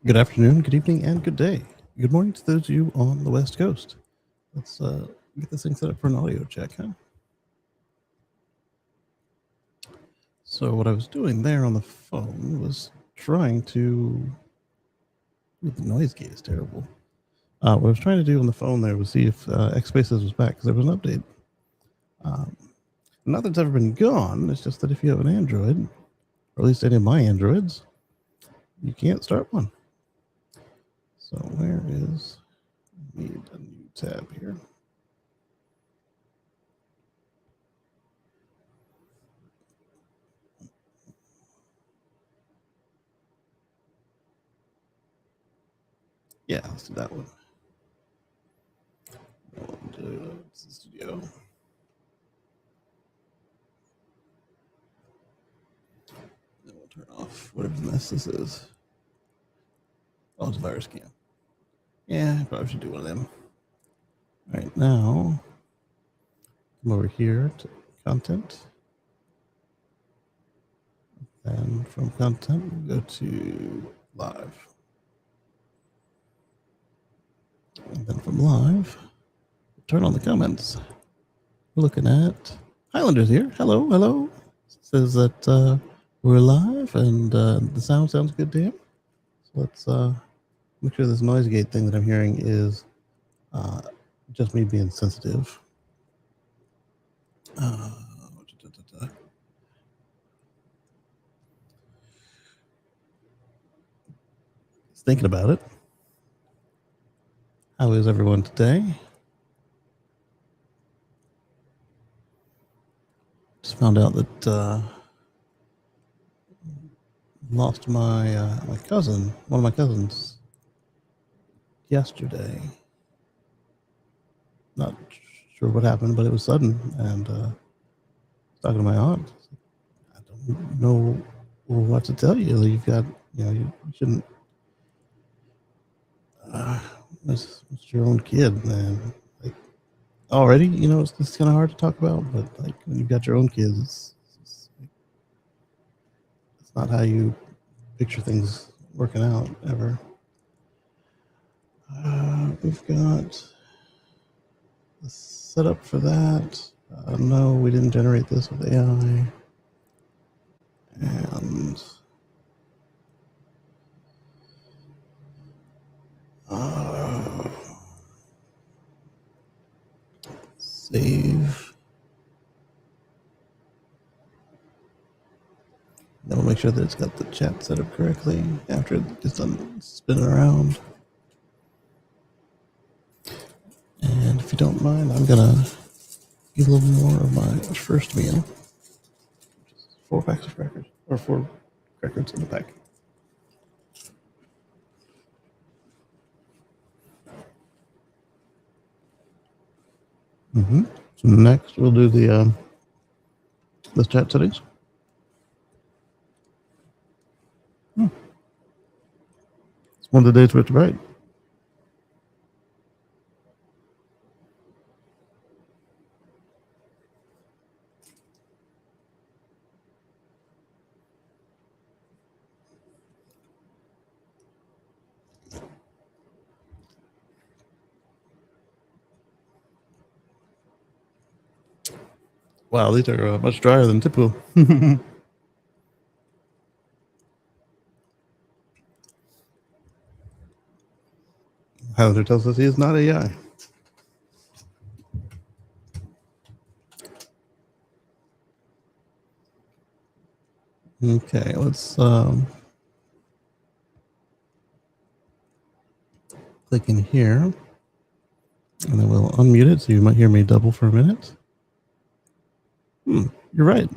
Good afternoon, good evening, and good day. Good morning to those of you on the West Coast. Let's get this thing set up for an audio check, huh? So what I was doing there on the phone was trying to... Ooh, the noise gate is terrible. What I was trying to do on the phone there was see if Xspaces was back, because there was an update. Not that it's ever been gone, it's just that if you have an Android, or at least any of my Androids, you can't start one. So where is... I need a new tab here. Yeah, let's do that one. It's the studio. Then we'll turn off whatever the mess this is. Oh, it's a virus cam. Yeah, I probably should do one of them. All right, now come over here to content. Then from content, we'll go to live. And then from live, turn on the comments. We're looking at Highlander's here. Hello, hello. It says that we're live and the sound sounds good to him. So let's make sure this noise gate thing that I'm hearing is just me being sensitive. Thinking about it. How is everyone today? Just found out that lost my my cousin, one of my cousins, yesterday. Not sure what happened, but it was sudden. And I was talking to my aunt. I don't know what to tell you. You've got, you shouldn't. It's your own kid, man. Like already, it's kind of hard to talk about. But like when you've got your own kids, it's not how you picture things working out ever. We've got the setup for that. No, we didn't generate this with AI. And save. Then we'll make sure that it's got the chat set up correctly after it gets done spinning around. And if you don't mind, I'm gonna give a little more of my first meal, which is 4 packs of crackers, or 4 crackers in a pack. So next we'll do the chat settings. It's one of the days where it's bright. Wow, these are much drier than typical. Highlander tells us he is not AI. Okay, let's click in here, and then we'll unmute it, so you might hear me double for a minute. You're right.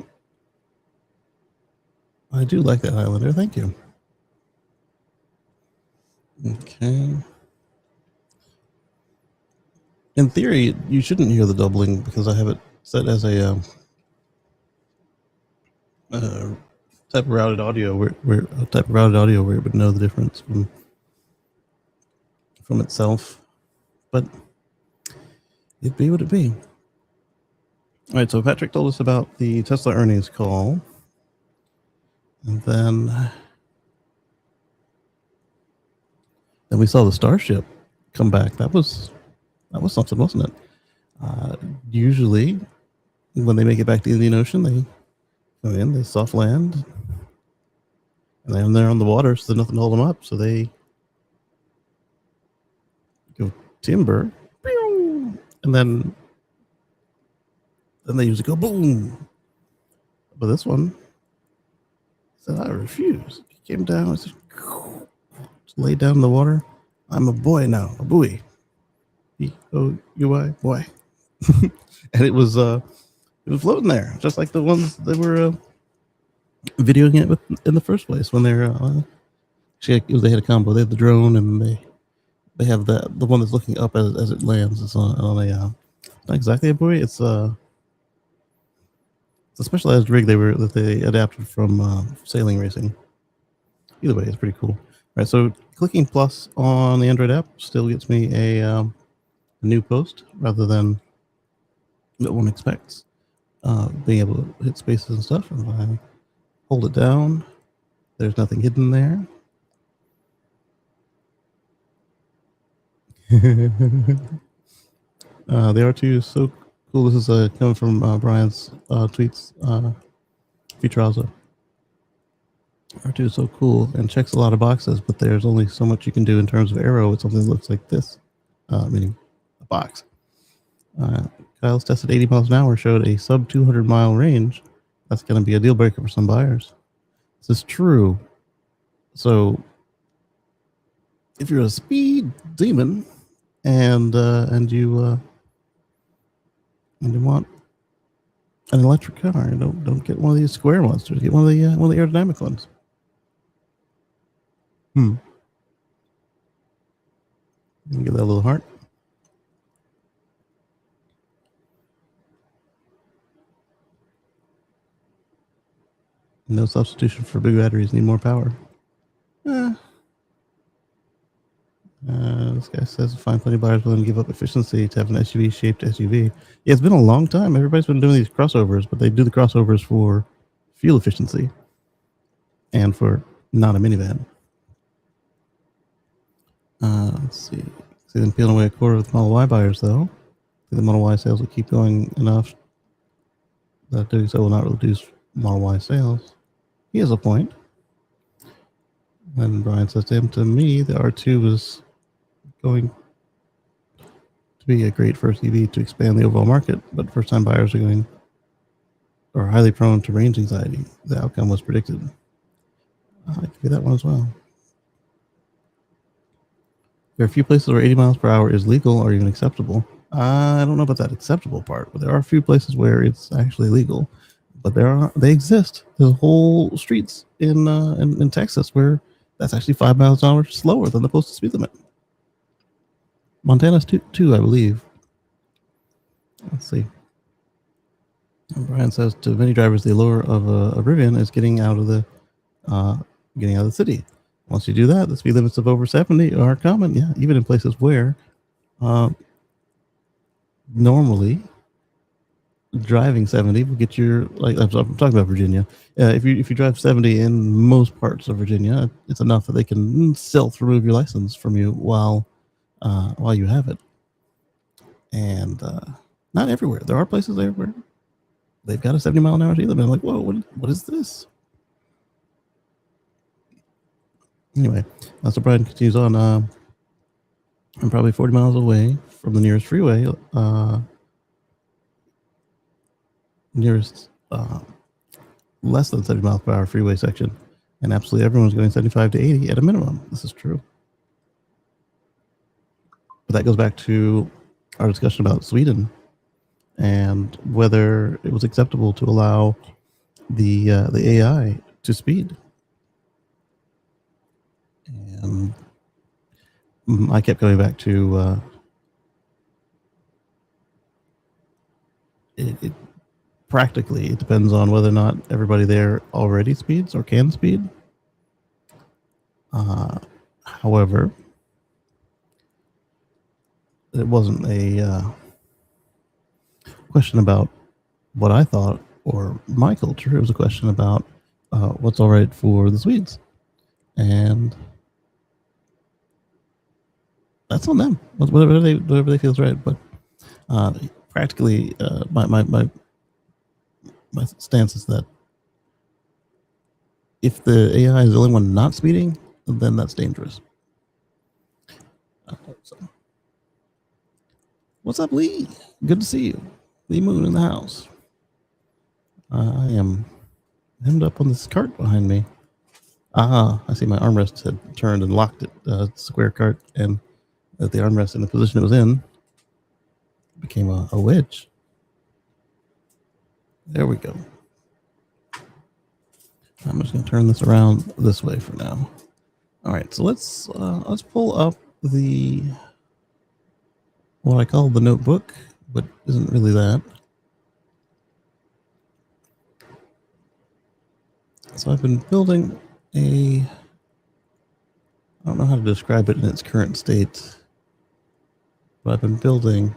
I do like that, Highlander. Thank you. Okay. In theory, you shouldn't hear the doubling because I have it set as a type of routed audio where it would know the difference from itself. But it'd be what it be. All right, so Patrick told us about the Tesla earnings call. And then Then we saw the Starship come back. That was something, wasn't it? Usually, when they make it back to the Indian Ocean, they come in, they soft land, and then they're on the water, so there's nothing to hold them up. So they go timber, and then they usually go boom. But this one said, "I refuse." He came down and said, just laid down in the water. "I'm a boy now, a buoy. B-O-U-I, boy." And it was floating there, just like the ones that were videoing it with in the first place when they're they had a combo. They had the drone, and they have the one that's looking up as it lands. It's on a not exactly a buoy. It's a specialized rig that they adapted from sailing racing. Either way, it's pretty cool. Right, so clicking plus on the Android app still gets me a new post rather than what one expects. Being able to hit spaces and stuff, and if I hold it down, there's nothing hidden there. The R2 is so cool. This is coming from Brian's tweets. Futurasa. R2 is so cool and checks a lot of boxes, but there's only so much you can do in terms of aero with something that looks like this, meaning a box. Kyle's tested 80 miles an hour, showed a sub 200 mile range. That's going to be a deal breaker for some buyers. This is true. So if you're a speed demon and you want an electric car, don't get one of these square monsters. Get one of the aerodynamic ones. Give that a little heart. No substitution for big batteries. Need more power. This guy says find plenty of buyers willing to give up efficiency to have an SUV-shaped SUV. Yeah, it's been a long time. Everybody's been doing these crossovers, but they do the crossovers for fuel efficiency and for not a minivan. Let's see. See them peeling away a quarter of the Model Y buyers, though. The Model Y sales will keep going enough that doing so will not reduce Model Y sales. He has a point. And Brian says to me, the R2 was going to be a great first EV to expand the overall market, but first-time buyers are highly prone to range anxiety. The outcome was predicted. I could be that one as well. There are a few places where 80 miles per hour is legal or even acceptable. I don't know about that acceptable part, but there are a few places where it's actually legal. But they exist. There's whole streets in Texas where that's actually 5 miles an hour slower than the posted speed limit. Montana's two, I believe. Let's see. And Brian says to many drivers, the allure of a Rivian is getting out of the city. Once you do that, the speed limits of over 70 are common. Yeah, even in places where normally driving 70 will get your, like I'm talking about Virginia. If you drive 70 in most parts of Virginia, it's enough that they can remove your license from you while you have it. And not everywhere. There are places there where they've got a 70 mile an hour speed limit. I'm like, whoa, what is this? Anyway, so Brian continues on. I'm probably 40 miles away from the nearest freeway. Nearest less than 70 miles per hour freeway section, and absolutely everyone's going 75 to 80 at a minimum. This is true. But that goes back to our discussion about Sweden and whether it was acceptable to allow the AI to speed. And I kept going back to it practically, it depends on whether or not everybody there already speeds or can speed. However, it wasn't a question about what I thought or my culture. It was a question about what's all right for the Swedes. And that's on them. Whatever they feels right. But practically, my stance is that if the AI is the only one not speeding, then that's dangerous. So. What's up, Lee? Good to see you. Lee Moon in the house. I am hemmed up on this cart behind me. I see my armrest had turned and locked it. Square cart, and the armrest in the position it was in became a wedge. There we go. I'm just going to turn this around this way for now. All right, so let's pull up the what I call the notebook, but isn't really that. So I've been building I don't know how to describe it in its current state, but I've been building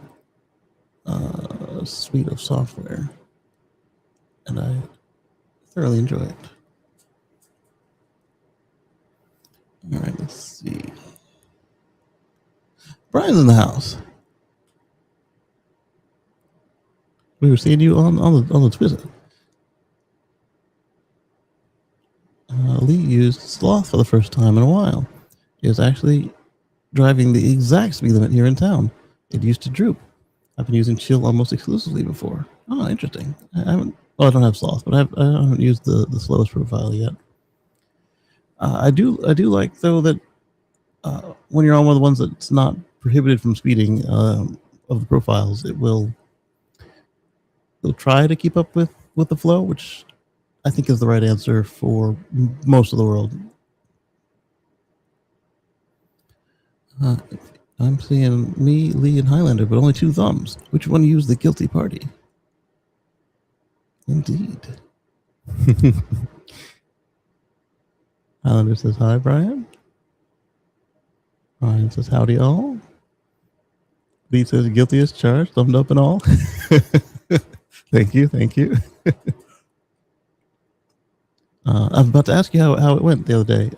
a suite of software, and I thoroughly enjoy it. All right, let's see. Brian's in the house. We were seeing you on the Twitter. Lee used Sloth for the first time in a while. It was actually driving the exact speed limit here in town. It used to droop. I've been using Chill almost exclusively before. Oh, interesting. I haven't. Well, I don't have Sloth, but I haven't used the slowest profile yet. I do like though that when you're on one of the ones that's not prohibited from speeding of the profiles, it'll try to keep up with the flow, which I think is the right answer for most of the world. I'm seeing me, Lee, and Highlander, but only 2 thumbs. Which one used the guilty party? Indeed. Highlander says hi, Brian. Brian says howdy all. Lee says guilty as charged, thumbed up and all. Thank you. I was about to ask you how it went the other day.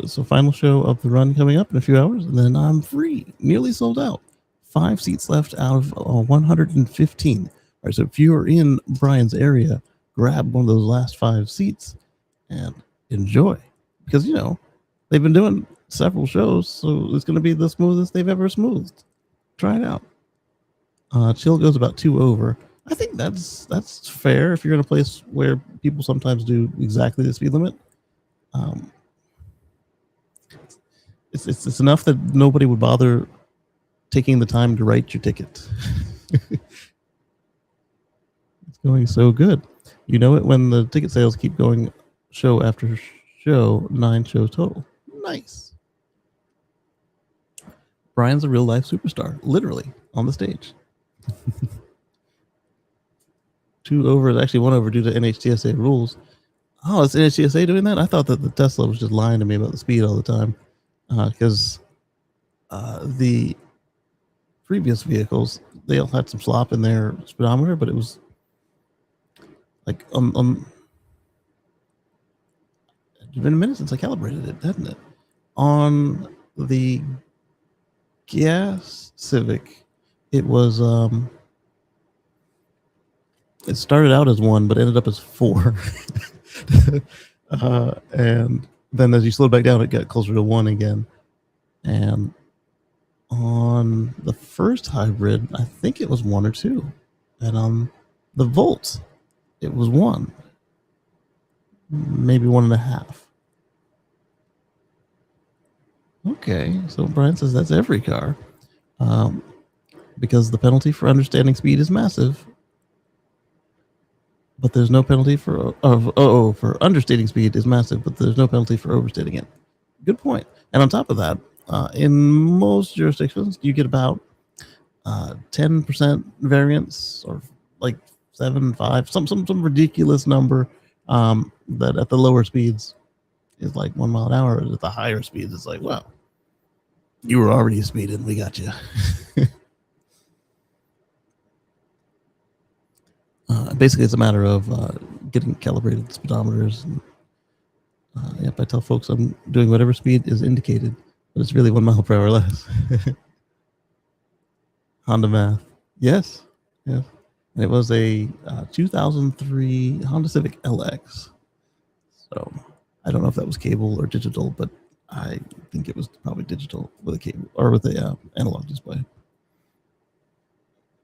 So final show of the run coming up in a few hours, and then I'm free. Nearly sold out. 5 seats left out of 115. All right, so if you're in Brian's area, grab one of those last 5 seats and enjoy. Because, they've been doing several shows, so it's going to be the smoothest they've ever smoothed. Try it out. Chill goes about 2 over. I think that's fair if you're in a place where people sometimes do exactly the speed limit. It's enough that nobody would bother taking the time to write your ticket. It's going so good. You know it when the ticket sales keep going show after show, 9 shows total. Nice. Brian's a real life superstar, literally on the stage. 2 over is actually 1 over due to NHTSA rules. Oh, it's NHTSA doing that? I thought that the Tesla was just lying to me about the speed all the time. Because the previous vehicles, they all had some slop in their speedometer, but it was like it's been a minute since I calibrated it, hasn't it? On the gas Civic, it was it started out as 1, but ended up as 4. And then as you slowed back down, it got closer to 1 again. And on the first hybrid, I think it was 1 or 2. And on the Volt, it was 1. Maybe 1.5. Okay, so Brian says that's every car. Because the penalty for understanding speed is massive. But there's no penalty for understating speed is massive, but there's no penalty for overstating it. Good point. And on top of that, in most jurisdictions, you get about 10% variance, or like 7, 5, some ridiculous number that at the lower speeds is like 1 mile an hour. At the higher speeds, it's like, wow, you were already speeding, we got you. Basically, it's a matter of getting calibrated speedometers. And, yep, I tell folks I'm doing whatever speed is indicated, but it's really 1 mile per hour less. Honda Math. Yes. Yes. And it was a 2003 Honda Civic LX. So I don't know if that was cable or digital, but I think it was probably digital with a cable or with a analog display.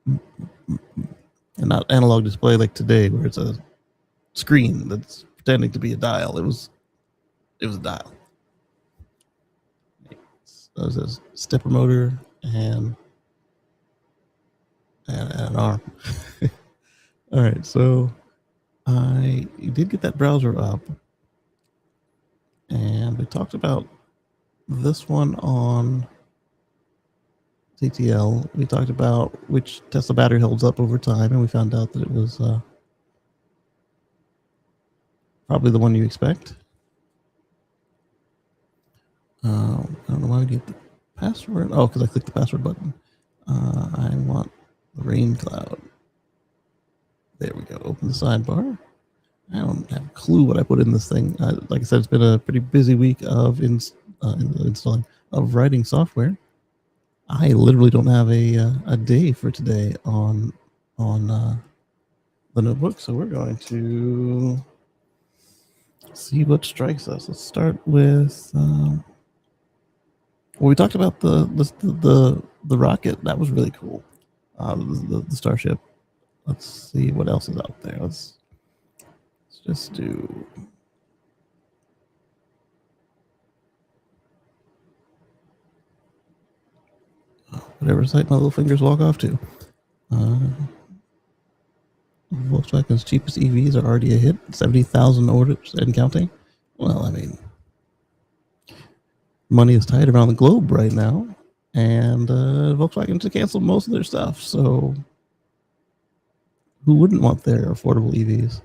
And not analog display like today, where it's a screen that's pretending to be a dial. It was a dial. It was a stepper motor and an arm. All right, so I did get that browser up, and we talked about this one on TTL. We talked about which Tesla battery holds up over time, and we found out that it was probably the one you expect. I don't know why we get the password. Oh, because I clicked the password button. I want the rain cloud. There we go. Open the sidebar. I don't have a clue what I put in this thing. Like I said, it's been a pretty busy week of installing, of writing software. I literally don't have a day for today on the notebook, so we're going to see what strikes us. Let's start with. Well, we talked about the rocket. That was really cool. The Starship. Let's see what else is out there. Let's just do. Whatever site my little fingers walk off to. Volkswagen's cheapest EVs are already a hit. 70,000 orders and counting. Well, I mean, money is tight around the globe right now, and Volkswagen's canceled most of their stuff. So, who wouldn't want their affordable EVs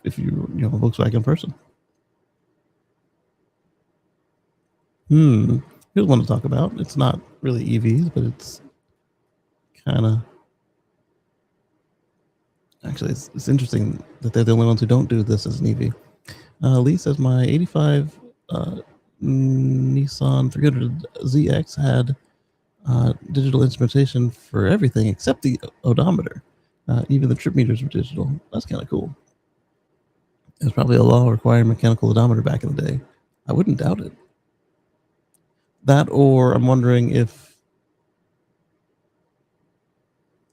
if you're a Volkswagen person? Here's one to talk about. It's not really EVs, but it's kind of. Actually, it's interesting that they're the only ones who don't do this as an EV. Lee says my 85 Nissan 300ZX had digital instrumentation for everything except the odometer. Even the trip meters were digital. That's kind of cool. There's probably a law requiring mechanical odometer back in the day. I wouldn't doubt it. That, or I'm wondering if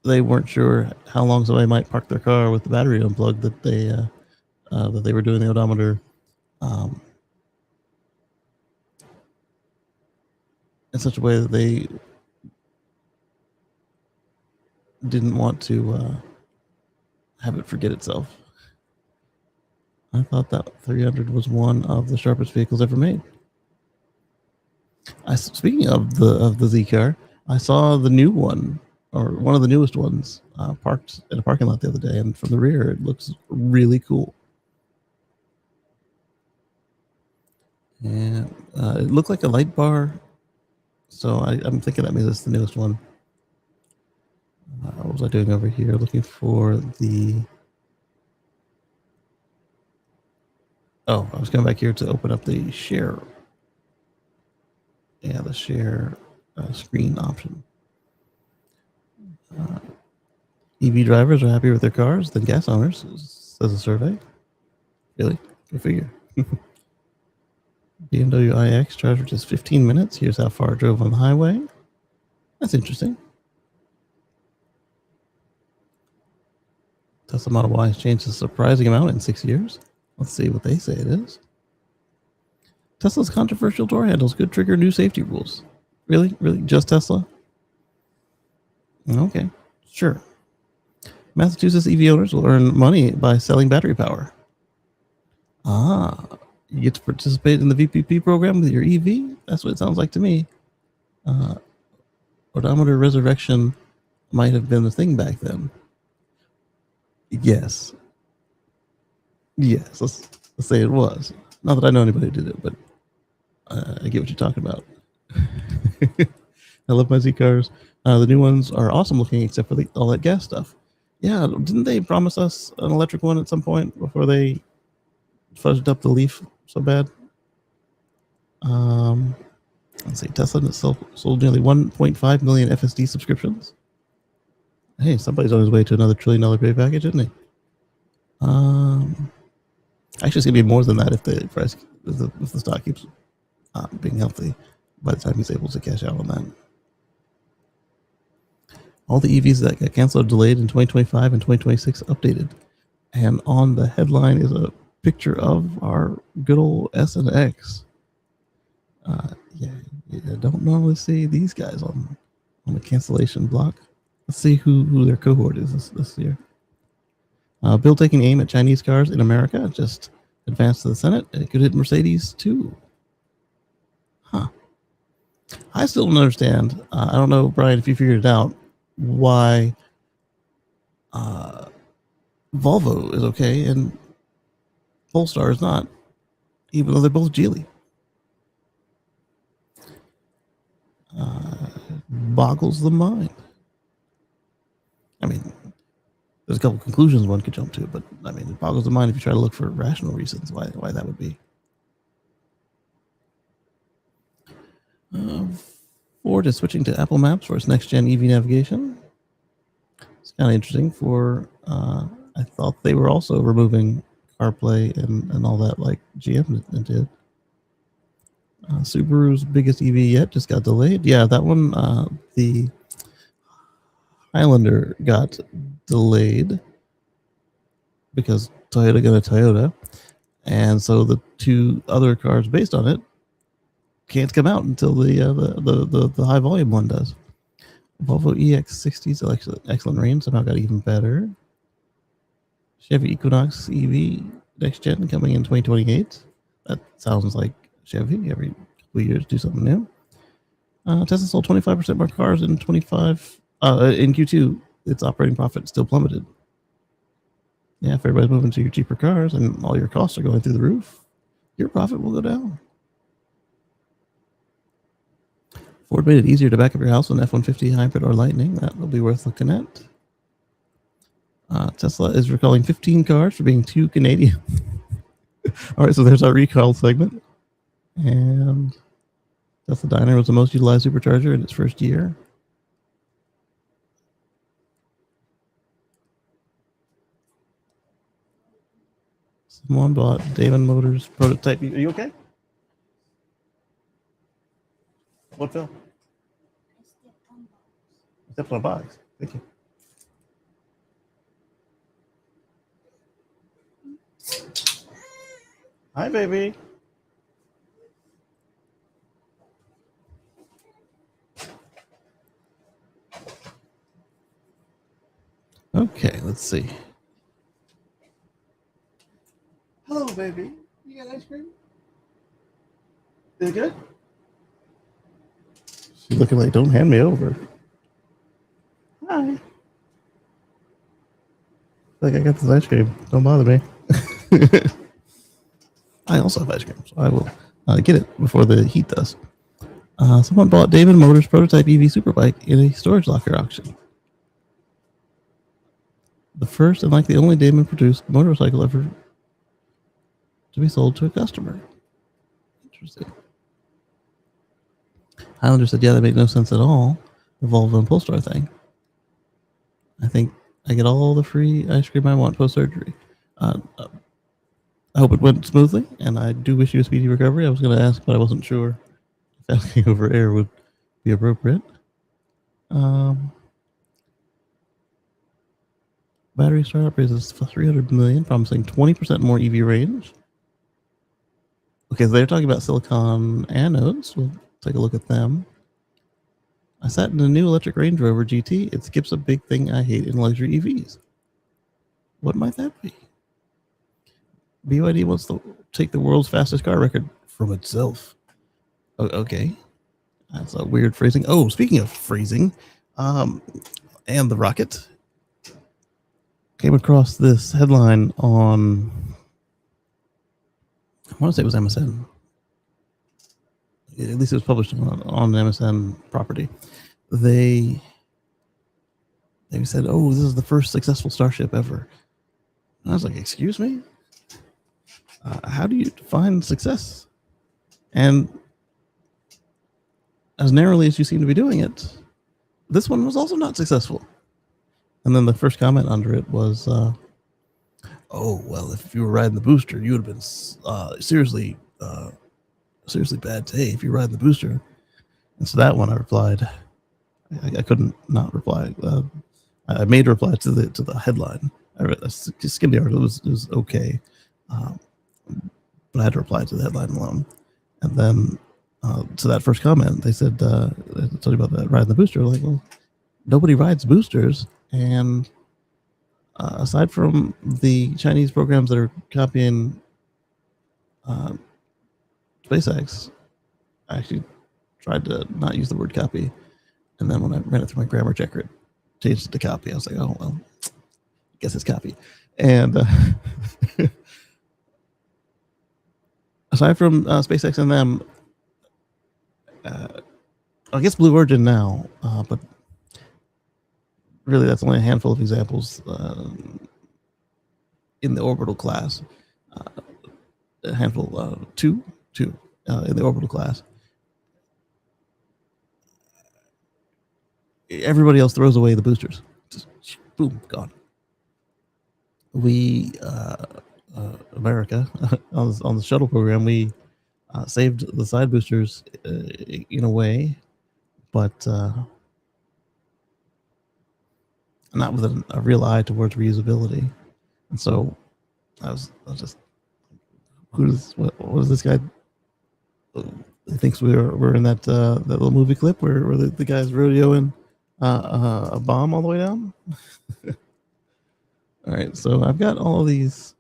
they weren't sure how long somebody might park their car with the battery unplugged, that they were doing the odometer in such a way that they didn't want to have it forget itself. I thought that 300 was one of the sharpest vehicles ever made. Speaking of the Z car, I saw the new one, or one of the newest ones, parked in a parking lot the other day, and from the rear it looks really cool. And it looked like a light bar, so I'm thinking that means it's the newest one. What was I doing over here? Looking for the. Oh, I was coming back here to open up the share. Yeah, the share screen option. EV drivers are happier with their cars than gas owners, says a survey. Really? Go figure. BMW iX charged for just 15 minutes. Here's how far it drove on the highway. That's interesting. Tesla Model Y has changed a surprising amount in 6 years. Let's see what they say it is. Tesla's controversial door handles could trigger new safety rules. Really? Really? Just Tesla? Okay, sure. Massachusetts EV owners will earn money by selling battery power. You get to participate in the VPP program with your EV? That's what it sounds like to me. Odometer resurrection might have been the thing back then. Yes. Let's say it was. Not that I know anybody who did it, but I get what you're talking about. I love my Z cars. The new ones are awesome looking, except for all that gas stuff. Yeah, didn't they promise us an electric one at some point before they fudged up the Leaf so bad? Let's see. Tesla itself sold nearly 1.5 million FSD subscriptions. Hey, somebody's on his way to another $1 trillion pay package, isn't he? Actually, it's gonna be more than that if the price, if the stock keeps being healthy by the time he's able to cash out on that. All the EVs that got canceled or delayed in 2025 and 2026 updated. And on the headline is a picture of our good old S and X. Yeah, you don't normally see these guys on the cancellation block. Let's see who their cohort is this year. Bill taking aim at Chinese cars in America just advanced to the Senate. It could hit Mercedes too. Huh. I still don't understand. I don't know, Brian, if you figured it out, why Volvo is okay and Polestar is not, even though they're both Geely. Boggles the mind. I mean, there's a couple conclusions one could jump to, but I mean, it boggles the mind if you try to look for rational reasons why that would be. Ford is switching to Apple Maps for its next-gen EV navigation. It's kind of interesting. I thought they were also removing CarPlay and all that, like GM did. Subaru's biggest EV yet just got delayed. Yeah, that one, the Highlander got delayed because Toyota got a Toyota, and so the two other cars based on it can't come out until the high volume one does. Volvo EX60's excellent range somehow got even better. Chevy Equinox EV next gen coming in 2028. That sounds like Chevy. Every couple of years do something new. Tesla sold 25% more cars in in Q2. Its operating profit still plummeted. Yeah, if everybody's moving to your cheaper cars and all your costs are going through the roof, your profit will go down. Ford made it easier to back up your house with an F-150 hybrid or Lightning. That will be worth looking at. Tesla is recalling 15 cars for being too Canadian. All right, so there's our recall segment. And Tesla Diner was the most utilized supercharger in its first year. Someone bought David Motors prototype. Are you okay? What fell? I stepped on a box. Thank you. Hi, baby. Okay, let's see. Hello, baby. You got ice cream? Is it good? She's looking like, don't hand me over. Hi. Like, I got this ice cream. Don't bother me. I also have ice cream, so I will get it before the heat does. Someone bought David Motors prototype EV superbike in a storage locker auction. The first and likely only David produced motorcycle ever to be sold to a customer. Interesting. Highlander said, yeah, that made no sense at all. The Volvo and Polestar thing. I think I get all the free ice cream I want post-surgery. I hope it went smoothly, and I do wish you a speedy recovery. I was going to ask, but I wasn't sure if asking over air would be appropriate. Battery startup raises $300 million, promising 20% more EV range. Okay, so they're talking about silicon anodes. We'll take a look at them. I sat in a new electric Range Rover GT. It skips a big thing I hate in luxury EVs. What might that be? BYD wants to take the world's fastest car record from itself. Okay. That's a weird phrasing. Oh, speaking of phrasing, and the rocket, came across this headline on, I want to say it was MSN. At least it was published on MSN property. They said, oh, this is the first successful Starship ever. And I was like, excuse me? How do you define success? And as narrowly as you seem to be doing it, this one was also not successful. And then the first comment under it was, "Oh well, if you were riding the booster, you would have been seriously bad today if you were riding the booster." And so that one I replied. I couldn't not reply. I made a reply to the headline. I skimmed the article. It was okay, but I had to reply to the headline alone. And then to that first comment, they said, "I told you about that riding the booster." Like, well, nobody rides boosters, and aside from the Chinese programs that are copying SpaceX, I actually tried to not use the word copy. And then when I ran it through my grammar checker, it changed it to copy. I was like, oh, well, I guess it's copy. And aside from SpaceX and them, I guess Blue Origin now, but really that's only a handful of examples in the orbital class. A handful, two in the orbital class. Everybody else throws away the boosters. Just boom, gone. We, America, on the shuttle program, we saved the side boosters in a way, but not with a real eye towards reusability. And so I was just, what is this guy? He thinks we're in that little movie clip where the guy's rodeoing a bomb all the way down. All right, so I've got all these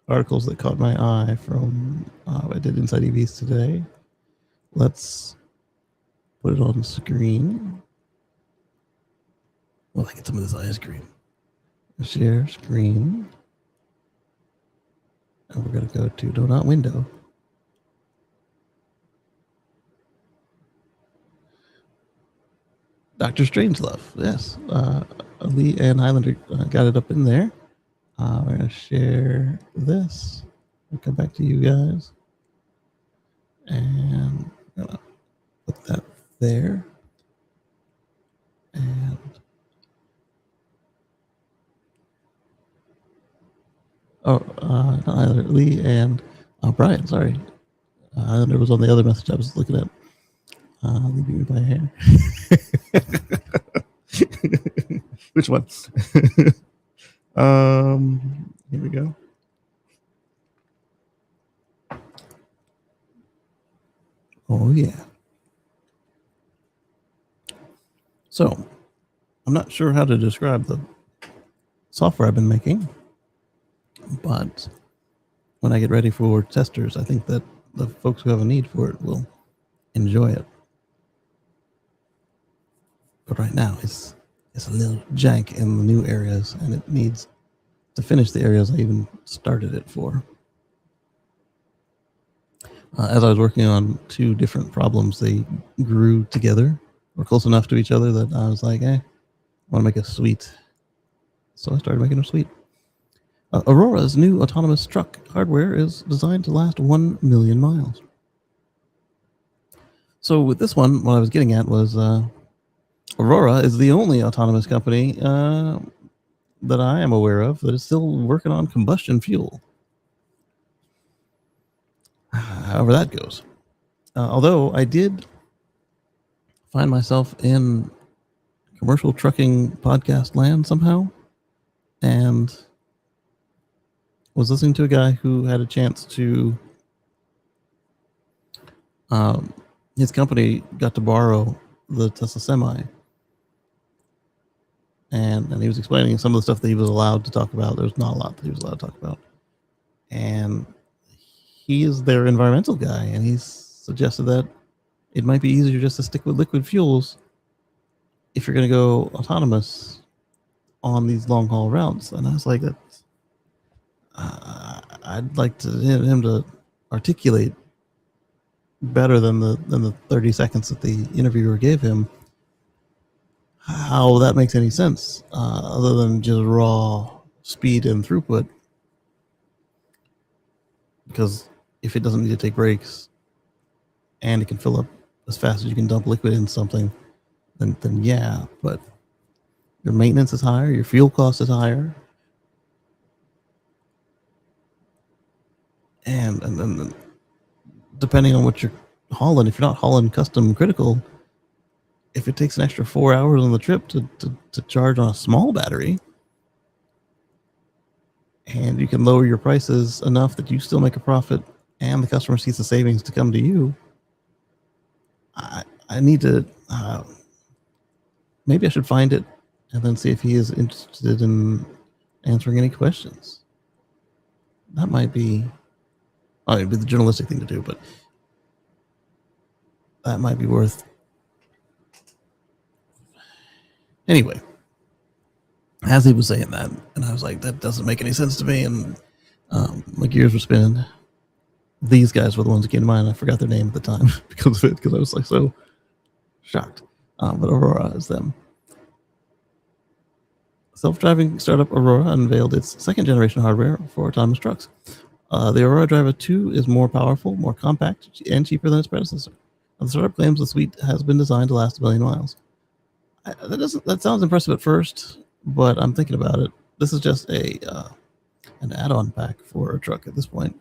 articles that caught my eye from I did Inside EVs today. Let's put it on the screen. Well, I get some of this ice cream. Share screen. And we're going to go to Donut Window. Dr. Strangelove, yes. Lee and Highlander got it up in there. We're going to share this. We'll come back to you guys. And I'm going to put that there. And not Highlander, Lee and Brian, sorry. Highlander was on the other message I was looking at. Leave me by hair. Which one? Here we go. Oh yeah. So, I'm not sure how to describe the software I've been making, but when I get ready for testers, I think that the folks who have a need for it will enjoy it. But right now, it's a little jank in the new areas, and it needs to finish the areas I even started it for. As I was working on two different problems, they grew together or close enough to each other that I was like, I want to make a suite. So I started making a suite. Aurora's new autonomous truck hardware is designed to last 1 million miles. So with this one, what I was getting at was Aurora is the only autonomous company that I am aware of that is still working on combustion fuel. However that goes. Although I did find myself in commercial trucking podcast land somehow, and was listening to a guy who had a chance to, his company got to borrow the Tesla Semi, and he was explaining some of the stuff that he was allowed to talk about. There's not a lot that he was allowed to talk about, and he is their environmental guy, and he suggested that it might be easier just to stick with liquid fuels if you're going to go autonomous on these long haul routes. And I was like, I'd like him to articulate better than the 30 seconds that the interviewer gave him how that makes any sense, other than just raw speed and throughput. Because if it doesn't need to take brakes and it can fill up as fast as you can dump liquid in something, then yeah, but your maintenance is higher, your fuel cost is higher, and depending on what you're hauling, if you're not hauling custom critical, if it takes an extra 4 hours on the trip to charge on a small battery, and you can lower your prices enough that you still make a profit and the customer sees the savings to come to you, I need to maybe I should find it and then see if he is interested in answering any questions. That might be, it'd be the journalistic thing to do, but that might be worth. Anyway, as he was saying that, and I was like, that doesn't make any sense to me, and my gears were spinning. These guys were the ones that came to mind. I forgot their name at the time because of it, because I was like so shocked. But Aurora is them. Self-driving startup Aurora unveiled its second-generation hardware for autonomous trucks. The Aurora Driver 2 is more powerful, more compact, and cheaper than its predecessor. The startup claims the suite has been designed to last 1 million miles. That sounds impressive at first, but I'm thinking about it. This is just an add-on pack for a truck at this point.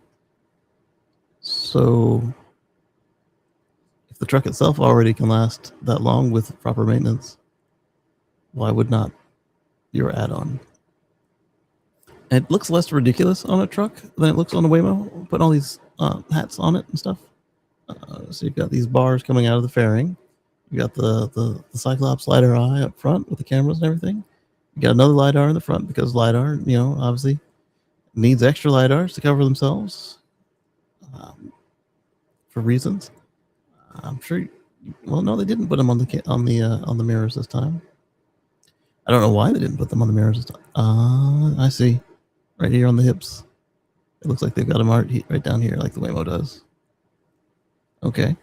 So if the truck itself already can last that long with proper maintenance, why would not your add-on? It looks less ridiculous on a truck than it looks on a Waymo. Putting all these hats on it and stuff. So you've got these bars coming out of the fairing. You got the Cyclops LiDAR eye up front with the cameras and everything. You got another LiDAR in the front because LiDAR, obviously needs extra LiDARs to cover themselves for reasons. I'm sure. Well, no, they didn't put them on the mirrors this time. I don't know why they didn't put them on the mirrors this time. I see. Right here on the hips. It looks like they've got them right down here, like the Waymo does. Okay.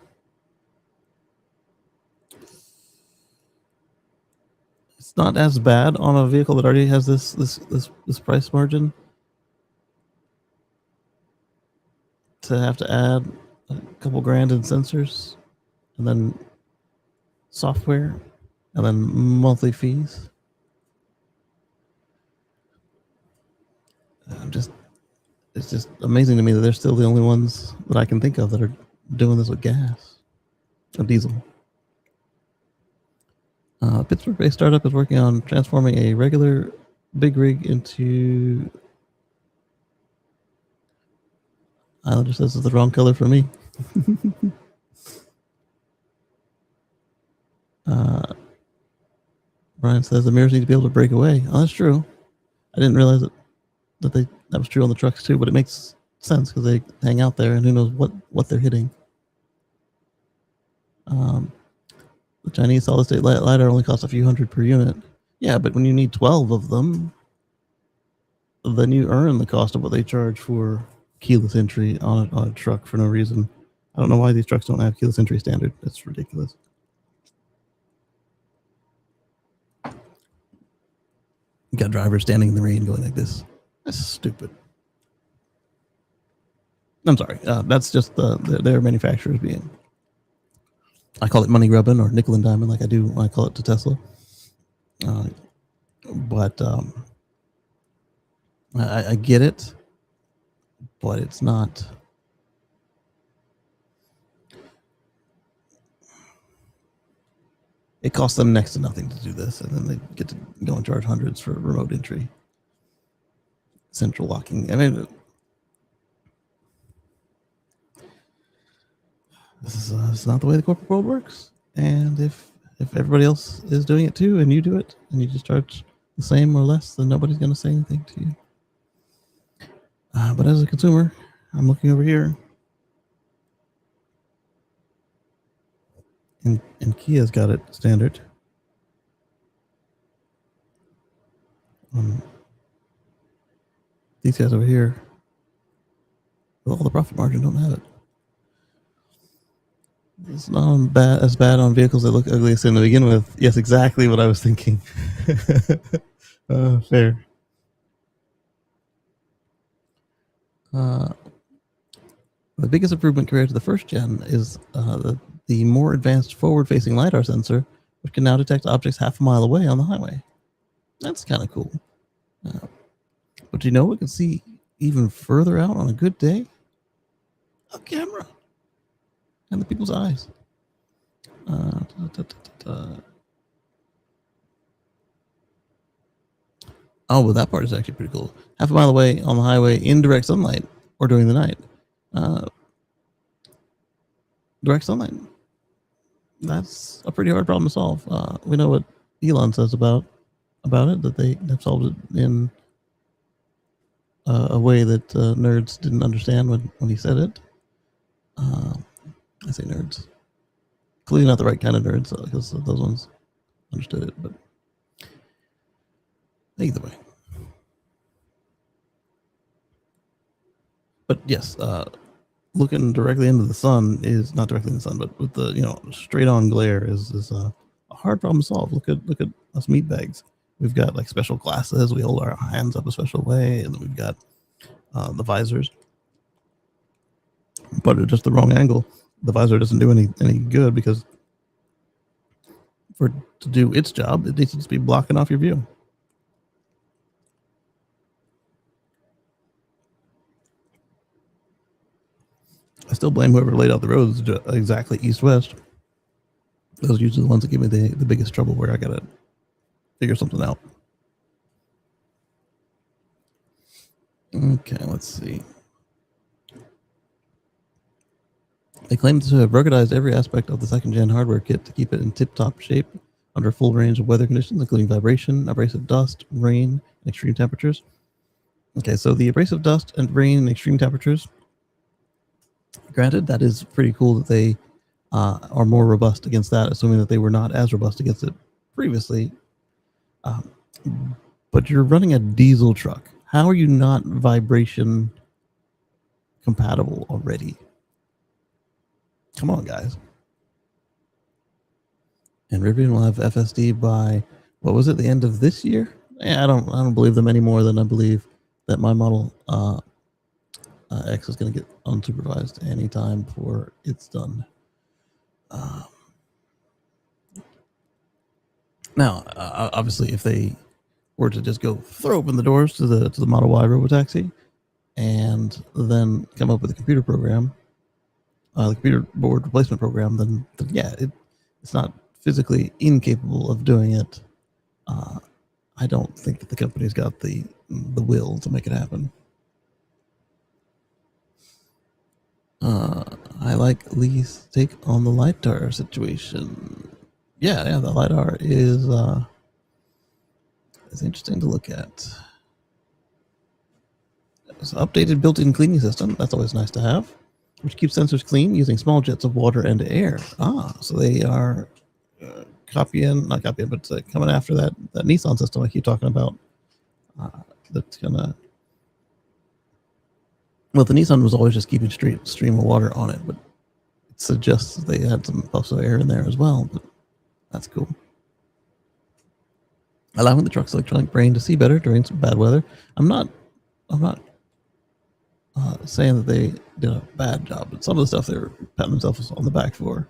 It's not as bad on a vehicle that already has this price margin to have to add a couple grand in sensors and then software and then monthly fees. It's just amazing to me that they're still the only ones that I can think of that are doing this with gas or diesel. Pittsburgh-based startup is working on transforming a regular big rig into. Islander says it's the wrong color for me. Brian says the mirrors need to be able to break away. Oh, that's true. I didn't realize that was true on the trucks too, but it makes sense because they hang out there and who knows what they're hitting. The Chinese solid-state LiDAR only costs a few hundred per unit. Yeah, but when you need 12 of them, then you earn the cost of what they charge for keyless entry on a truck for no reason. I don't know why these trucks don't have keyless entry standard. That's ridiculous. You got drivers standing in the rain going like this. That's stupid. I'm sorry. That's just their manufacturers being. I call it money grubbing or nickel and diamond, like I do when I call it to Tesla. But I get it, but it's not. It costs them next to nothing to do this, and then they get to go and charge hundreds for remote entry, central locking. I mean, this is not the way the corporate world works. And if everybody else is doing it too, and you do it, and you just charge the same or less, then nobody's going to say anything to you. But as a consumer, I'm looking over here, and Kia's got it standard. These guys over here, with all the profit margin, don't have it. It's not as bad on vehicles that look ugliest in to begin with. Yes, exactly what I was thinking. Fair. The biggest improvement compared to the first gen is the more advanced forward-facing LiDAR sensor, which can now detect objects half a mile away on the highway. That's kind of cool. But you know, it can see even further out on a good day. A camera and the people's eyes. Oh, well, that part is actually pretty cool. Half a mile away on the highway in direct sunlight or during the night. Direct sunlight. That's a pretty hard problem to solve. We know what Elon says about it, that they have solved it in a way that nerds didn't understand when he said it. I say nerds. Clearly not the right kind of nerds, because those ones understood it, but either way. But yes, looking directly into the sun is not directly in the sun, but with the straight on glare is a hard problem to solve. Look at us meatbags. We've got like special glasses. We hold our hands up a special way, and then we've got the visors. But at just the wrong angle, the visor doesn't do any good, because for it to do its job, it needs to just be blocking off your view. I still blame whoever laid out the roads exactly east-west. Those are usually the ones that give me the biggest trouble, where I gotta figure something out. Okay, let's see. They claim to have ruggedized every aspect of the second-gen hardware kit to keep it in tip-top shape under a full range of weather conditions, including vibration, abrasive dust, rain, and extreme temperatures. Okay, so the abrasive dust and rain and extreme temperatures, granted, that is pretty cool that they are more robust against that, assuming that they were not as robust against it previously. But you're running a diesel truck. How are you not vibration compatible already? Come on, guys. And Rivian will have FSD by, what was it, the end of this year? I don't believe them any more than I believe that my Model X is going to get unsupervised anytime before it's done. Now, obviously, if they were to just go throw open the doors to the Model Y robotaxi, and then come up with a computer program, the computer board replacement program, then yeah, it's not physically incapable of doing it. I don't think that the company's got the will to make it happen. I like Lee's take on the LiDAR situation. Yeah, the LiDAR is interesting to look at. It's an updated built-in cleaning system. That's always nice to have, which keeps sensors clean using small jets of water and air. So they are not copying, but coming after that Nissan system I keep talking about. That's gonna. Well, the Nissan was always just keeping stream of water on it, but it suggests they had some puffs of air in there as well. But that's cool. Allowing the truck's electronic brain to see better during some bad weather. I'm not saying that they did a bad job, but some of the stuff they were patting themselves on the back for.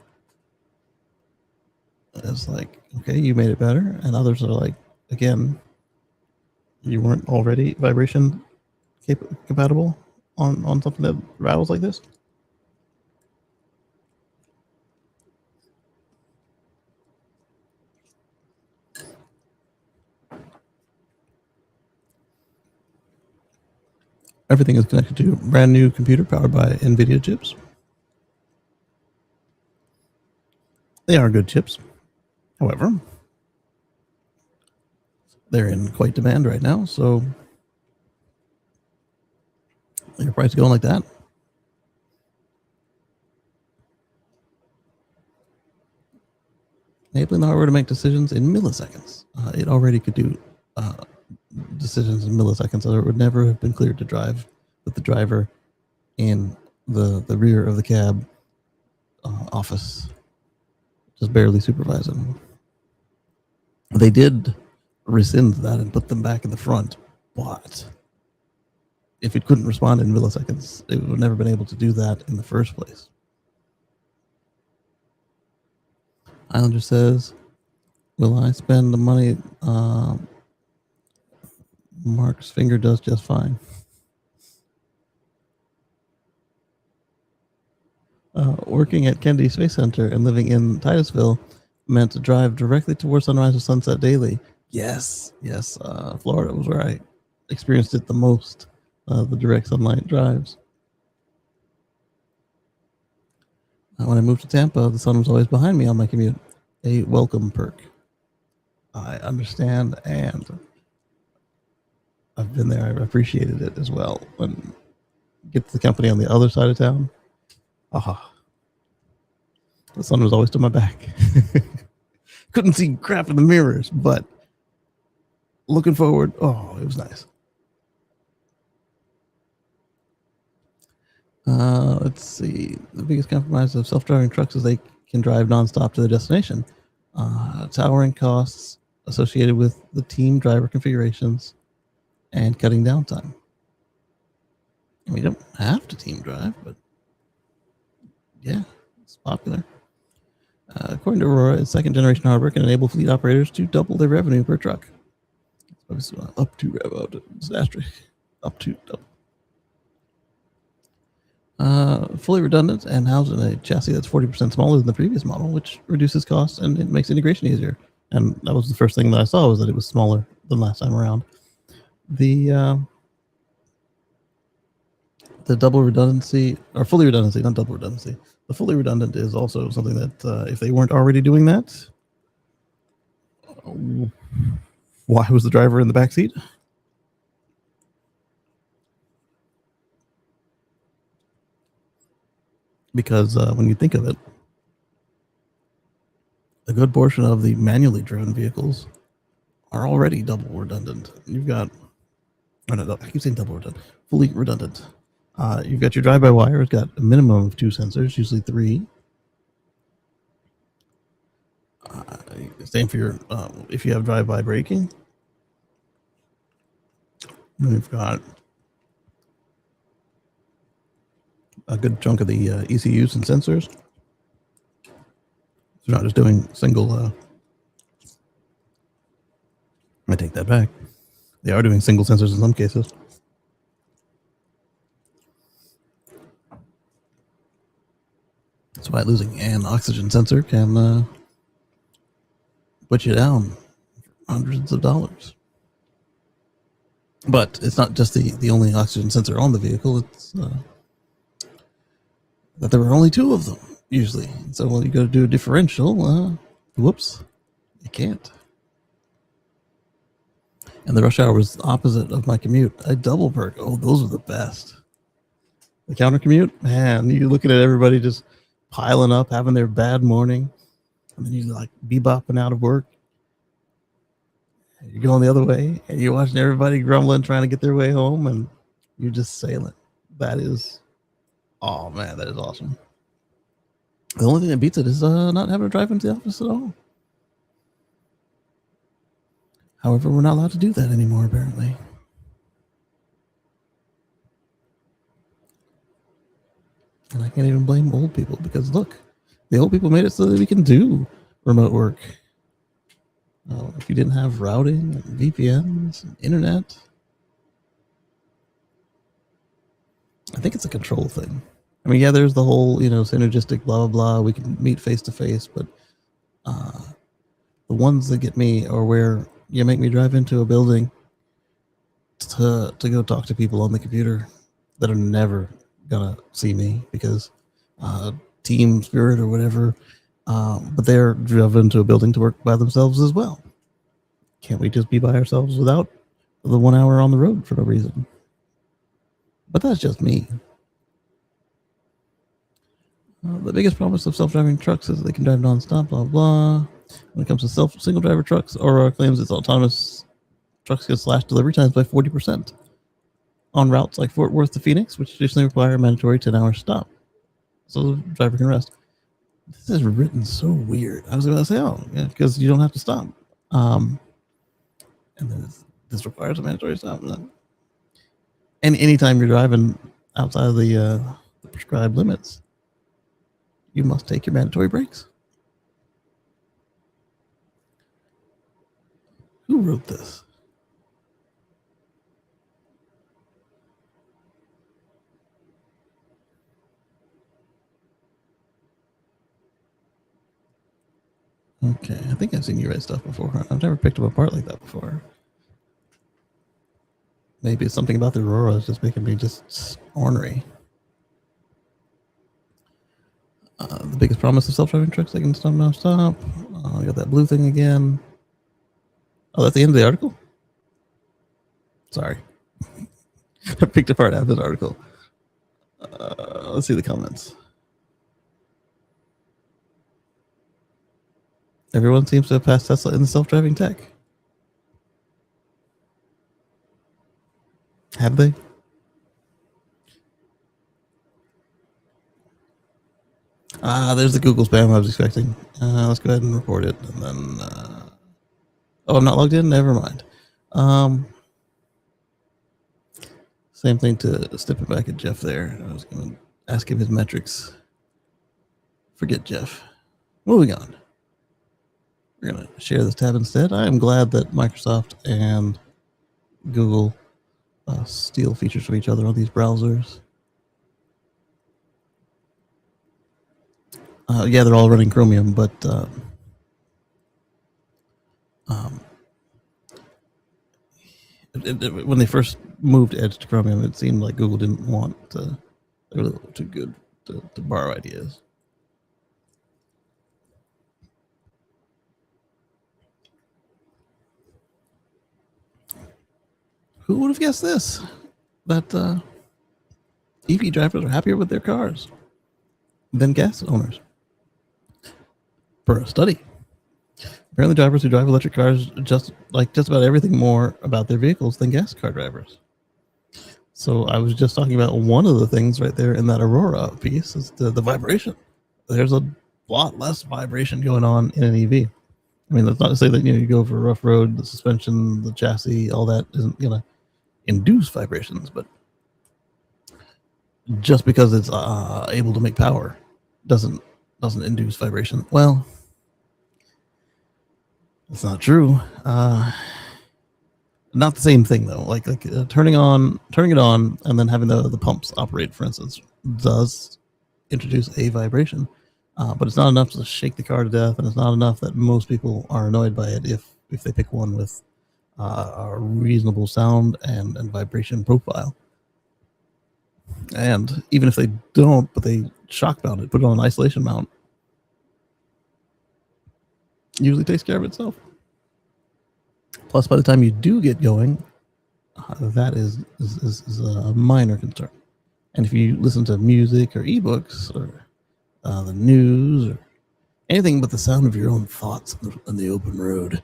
It's like, okay, you made it better, and others are like, again, you weren't already vibration compatible on something that rattles like this. Everything is connected to a brand new computer powered by NVIDIA chips. They are good chips. However, they're in quite demand right now, so their price going like that. Enabling the hardware to make decisions in milliseconds. It already could do decisions in milliseconds, so it would never have been cleared to drive with the driver in the rear of the cab office, just barely supervising. They did rescind that and put them back in the front, but if it couldn't respond in milliseconds, it would have never been able to do that in the first place. Islander says, Will I spend the money? Mark's finger does just fine. Working at Kennedy Space Center and living in Titusville meant to drive directly towards sunrise or sunset daily. Yes, yes. Florida was where I experienced it the most. The direct sunlight drives. When I moved to Tampa, the sun was always behind me on my commute. A welcome perk. I understand, and I've been there. I've appreciated it as well. When you get to the company on the other side of town, the sun was always to my back. Couldn't see crap in the mirrors, but looking forward, it was nice. Let's see. The biggest compromise of self-driving trucks is they can drive nonstop to their destination. Towering costs associated with the team driver configurations and cutting downtime. We don't have to team drive, but yeah, it's popular. According to Aurora, its second generation hardware can enable fleet operators to double their revenue per truck. Up to asterisk. Up to double. Fully redundant and housed in a chassis that's 40% smaller than the previous model, which reduces costs and it makes integration easier. And that was the first thing that I saw, was that it was smaller than last time around. The double redundancy, or fully redundancy, not double redundancy. The fully redundant is also something that if they weren't already doing that, why was the driver in the back seat? Because when you think of it, a good portion of the manually driven vehicles are already double redundant. You've got, no, I keep saying double redundant, fully redundant. You've got your drive-by-wire. It's got a minimum of 2 sensors, usually 3. Same for your, if you have drive-by braking. We've got a good chunk of the ECUs and sensors. They're not just doing single. I take that back. They are doing single sensors in some cases. That's why losing an oxygen sensor can put you down hundreds of dollars. But it's not just the only oxygen sensor on the vehicle. It's that there were only 2 of them usually. So when you go to do a differential, whoops, you can't. And the rush hour was opposite of my commute. A double perk. Oh, those are the best. The counter commute, man, you're looking at everybody just piling up, having their bad morning, and then you like bebopping out of work. You're going the other way, and you're watching everybody grumbling, trying to get their way home, and you're just sailing. That is, oh man, that is awesome. The only thing that beats it is not having to drive into the office at all. However, we're not allowed to do that anymore, apparently. And I can't even blame old people, because look, the old people made it so that we can do remote work. If you didn't have routing and VPNs and internet, I think it's a control thing. I mean, yeah, there's the whole, synergistic blah, blah, blah. We can meet face to face, but the ones that get me are where you make me drive into a building to go talk to people on the computer that are never gonna see me because team spirit or whatever. But they're driven into a building to work by themselves as well. Can't we just be by ourselves without the 1 hour on the road for no reason? But that's just me. The biggest promise of self-driving trucks is they can drive nonstop, blah, blah. When it comes to single driver trucks, Aurora claims its autonomous trucks can slash delivery times by 40% on routes like Fort Worth to Phoenix, which traditionally require a mandatory 10-hour stop. So the driver can rest. This is written so weird. I was about to say, yeah, because you don't have to stop. And then this requires a mandatory stop. And anytime you're driving outside of the prescribed limits, you must take your mandatory breaks. Who wrote this? Okay, I think I've seen you write stuff before. I've never picked them apart like that before. Maybe it's something about the Aurora is just making me just ornery. The biggest promise of self-driving trucks, they can stop non-stop. I got that blue thing again. Oh, that's the end of the article? Sorry. I picked apart half the article. Let's see the comments. Everyone seems to have passed Tesla in the self-driving tech. Have they? There's the Google spam I was expecting. Let's go ahead and report it. And then, oh, I'm not logged in? Never mind. Same thing to step it back at Jeff there. I was going to ask him his metrics. Forget Jeff. Moving on. We're going to share this tab instead. I am glad that Microsoft and Google steal features from each other on these browsers. Yeah, they're all running Chromium, but when they first moved Edge to Chromium, it seemed like Google didn't want to. They were a little too good to borrow ideas. Who would have guessed this? That EV drivers are happier with their cars than gas owners. Per a study. Apparently, drivers who drive electric cars just about everything more about their vehicles than gas car drivers. So I was just talking about one of the things right there in that Aurora piece is the vibration. There's a lot less vibration going on in an EV. I mean, that's not to say that you go for a rough road, the suspension, the chassis, all that isn't going to induce vibrations, but just because it's able to make power doesn't induce vibration. Well, that's not true. Not the same thing though. Like turning it on, and then having the pumps operate, for instance, does introduce a vibration, but it's not enough to shake the car to death, and it's not enough that most people are annoyed by it if they pick one with a reasonable sound and vibration profile. And even if they don't, but they shock mount it, put it on an isolation mount, usually takes care of itself. Plus, by the time you do get going, that is a minor concern. And if you listen to music or ebooks or the news or anything but the sound of your own thoughts on the open road,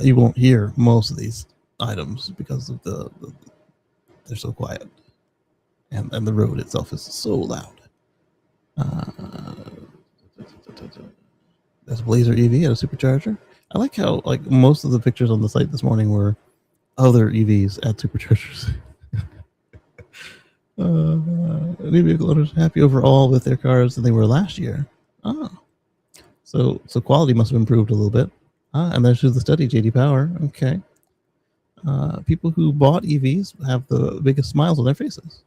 you won't hear most of these items because of they're so quiet, and the road itself is so loud. That's Blazer EV at a supercharger. I like how most of the pictures on the site this morning were other EVs at superchargers. New vehicle owners happy overall with their cars than they were last year. Oh, so quality must have improved a little bit. And there's the study, JD Power. Okay. People who bought EVs have the biggest smiles on their faces.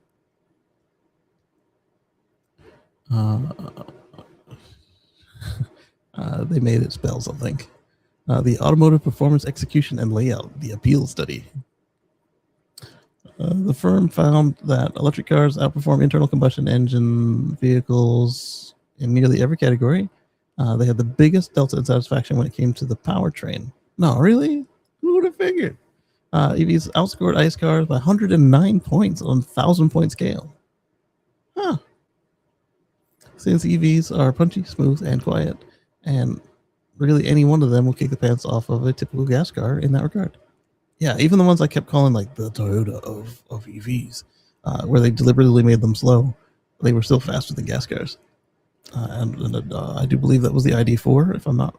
They made it spell something. The Automotive Performance Execution and Layout, the Appeal Study. The firm found that electric cars outperform internal combustion engine vehicles in nearly every category. They had the biggest delta in satisfaction when it came to the powertrain. No, really? Who would have figured? EVs outscored ICE cars by 109 points on a 1,000-point scale. Huh. Since EVs are punchy, smooth, and quiet, and really any one of them will kick the pants off of a typical gas car in that regard. Yeah, even the ones I kept calling like the Toyota of EVs, where they deliberately made them slow, they were still faster than gas cars. And I do believe that was the ID4, if I'm not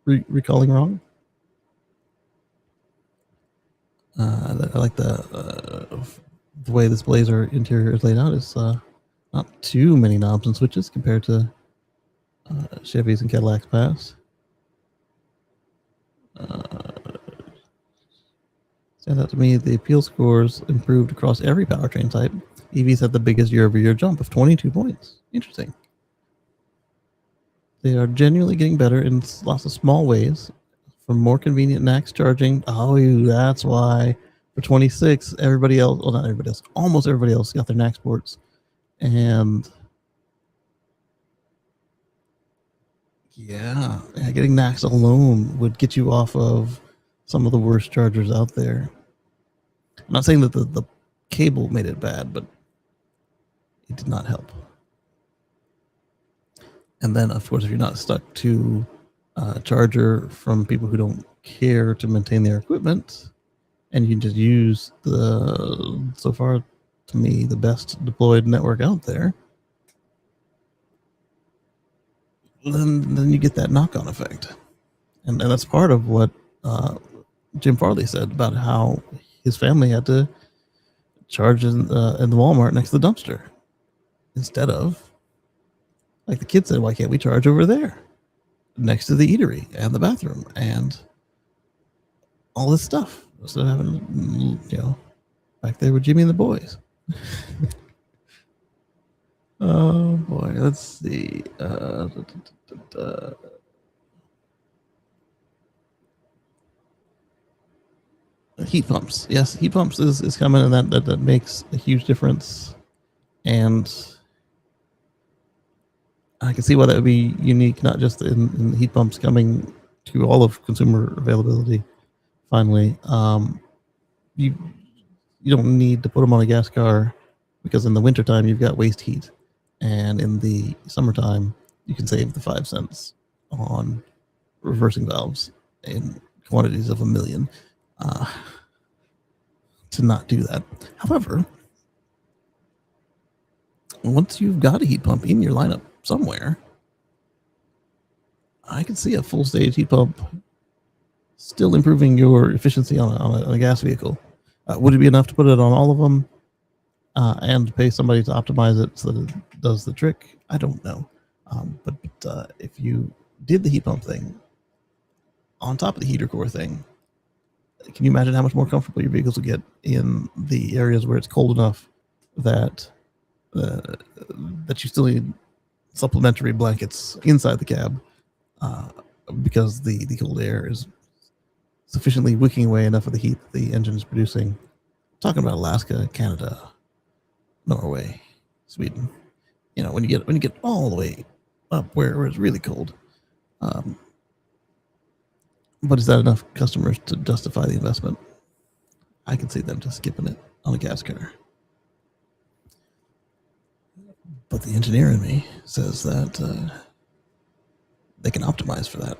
recalling wrong. I like the way this Blazer interior is laid out. Is not too many knobs and switches compared to Chevys and Cadillacs past. Stands out to me, the appeal scores improved across every powertrain type. EVs had the biggest year-over-year jump of 22 points. Interesting. They are genuinely getting better in lots of small ways. From more convenient NACS charging. Oh, that's why. For 26, everybody else, well, not everybody else, almost everybody else got their NACS ports. And yeah, getting NACS alone would get you off of some of the worst chargers out there. I'm not saying that the cable made it bad, but it did not help. And then, of course, if you're not stuck to a charger from people who don't care to maintain their equipment, and you can just use so far, to me, the best deployed network out there, then you get that knock-on effect. And that's part of what Jim Farley said about how his family had to charge in the Walmart next to the dumpster instead of, like the kid said, why can't we charge over there next to the eatery and the bathroom and all this stuff instead of having, back there with Jimmy and the boys. Oh boy, let's see. Heat pumps. Yes, heat pumps is coming, and that makes a huge difference. And I can see why that would be unique, not just in heat pumps coming to all of consumer availability. Finally, you don't need to put them on a gas car because in the wintertime you've got waste heat, and in the summertime you can save the 5 cents on reversing valves in quantities of 1 million. To not do that. However, once you've got a heat pump in your lineup somewhere, I can see a full stage heat pump still improving your efficiency on a gas vehicle. Would it be enough to put it on all of them and pay somebody to optimize it so that it does the trick? I don't know. But if you did the heat pump thing on top of the heater core thing, can you imagine how much more comfortable your vehicles will get in the areas where it's cold enough that you still need supplementary blankets inside the cab because the cold air is sufficiently wicking away enough of the heat that the engine is producing. I'm talking about Alaska, Canada, Norway, Sweden. When you get all the way up where it's really cold. But is that enough customers to justify the investment? I can see them just skipping it on a gas car. But the engineer in me says that they can optimize for that.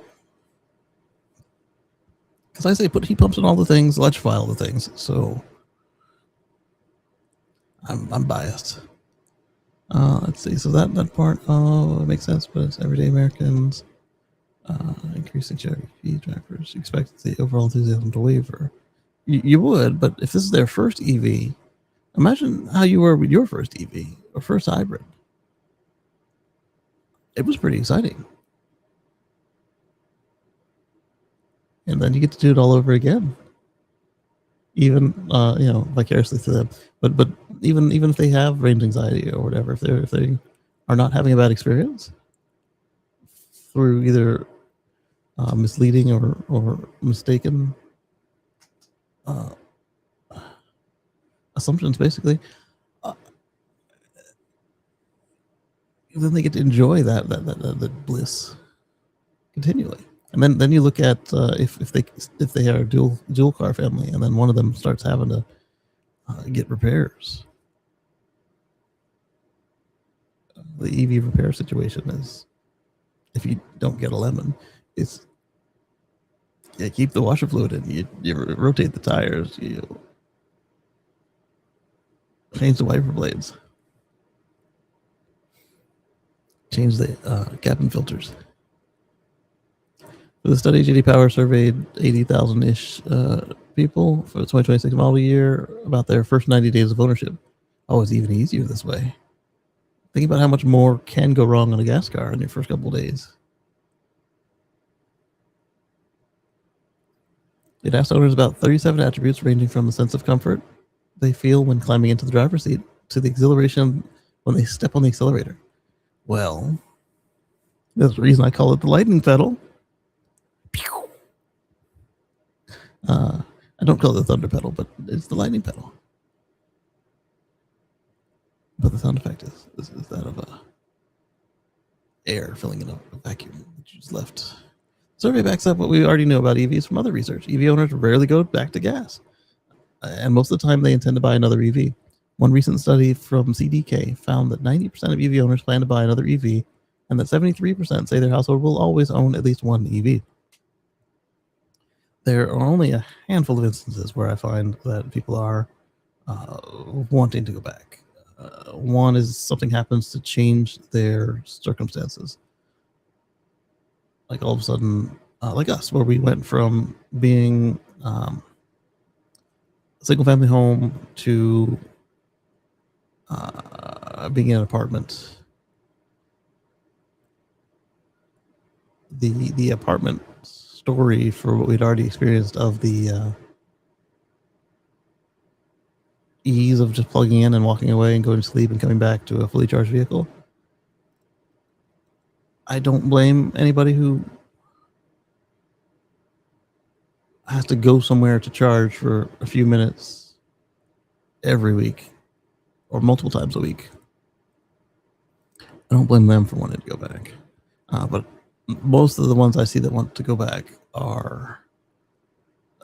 Because I say put heat pumps on all the things, electrify all the things. So I'm biased. Let's see. So that part makes sense, but it's everyday Americans. Increasing geography drivers. You expect the overall enthusiasm to waver. You would, but if this is their first EV, imagine how you were with your first EV or first hybrid. It was pretty exciting. And then you get to do it all over again. Even vicariously through them. But even if they have range anxiety or whatever, if they are not having a bad experience through either misleading or mistaken assumptions, basically, then they get to enjoy that bliss continually. And then you look at if they are a dual car family, and then one of them starts having to get repairs. The EV repair situation is, if you don't get a lemon, it's keep the washer fluid in. You rotate the tires. You change the wiper blades. Change the cabin filters. For the study, JD Power surveyed 80,000-ish people for the 2026 model year about their first 90 days of ownership. Oh, it's even easier this way. Think about how much more can go wrong on a gas car in your first couple of days. It asked owners about 37 attributes ranging from the sense of comfort they feel when climbing into the driver's seat to the exhilaration when they step on the accelerator. Well, there's a reason I call it the lightning pedal. I don't call it the thunder pedal, but it's the lightning pedal. But the sound effect is that of air filling in a vacuum that you just left. Survey backs up what we already know about EVs from other research. EV owners rarely go back to gas, and most of the time they intend to buy another EV. One recent study from CDK found that 90% of EV owners plan to buy another EV, and that 73% say their household will always own at least one EV. There are only a handful of instances where I find that people are wanting to go back. One is something happens to change their circumstances. Like all of a sudden, like us, where we went from being a single family home to being in an apartment. The apartment story for what we'd already experienced of the ease of just plugging in and walking away and going to sleep and coming back to a fully charged vehicle. I don't blame anybody who has to go somewhere to charge for a few minutes every week or multiple times a week. I don't blame them for wanting to go back. But most of the ones I see that want to go back are,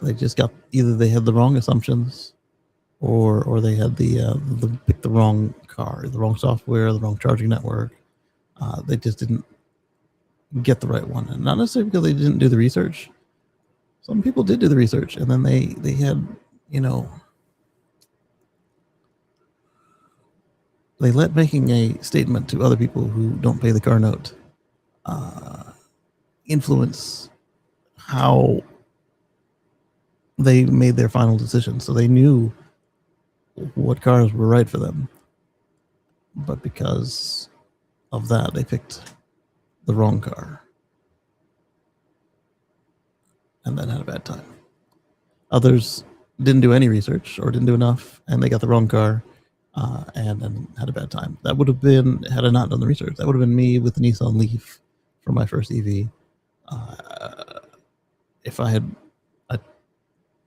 they just got, either they had the wrong assumptions or they had picked the wrong car, the wrong software, the wrong charging network. They just didn't get the right one. And not necessarily because they didn't do the research. Some people did do the research, and then they had, they let making a statement to other people who don't pay the car note influence how they made their final decision. So they knew what cars were right for them, but because of that, they picked the wrong car and then had a bad time. Others didn't do any research or didn't do enough, and they got the wrong car and then had a bad time. That would have been, had I not done the research, that would have been me with the Nissan Leaf for my first EV. If I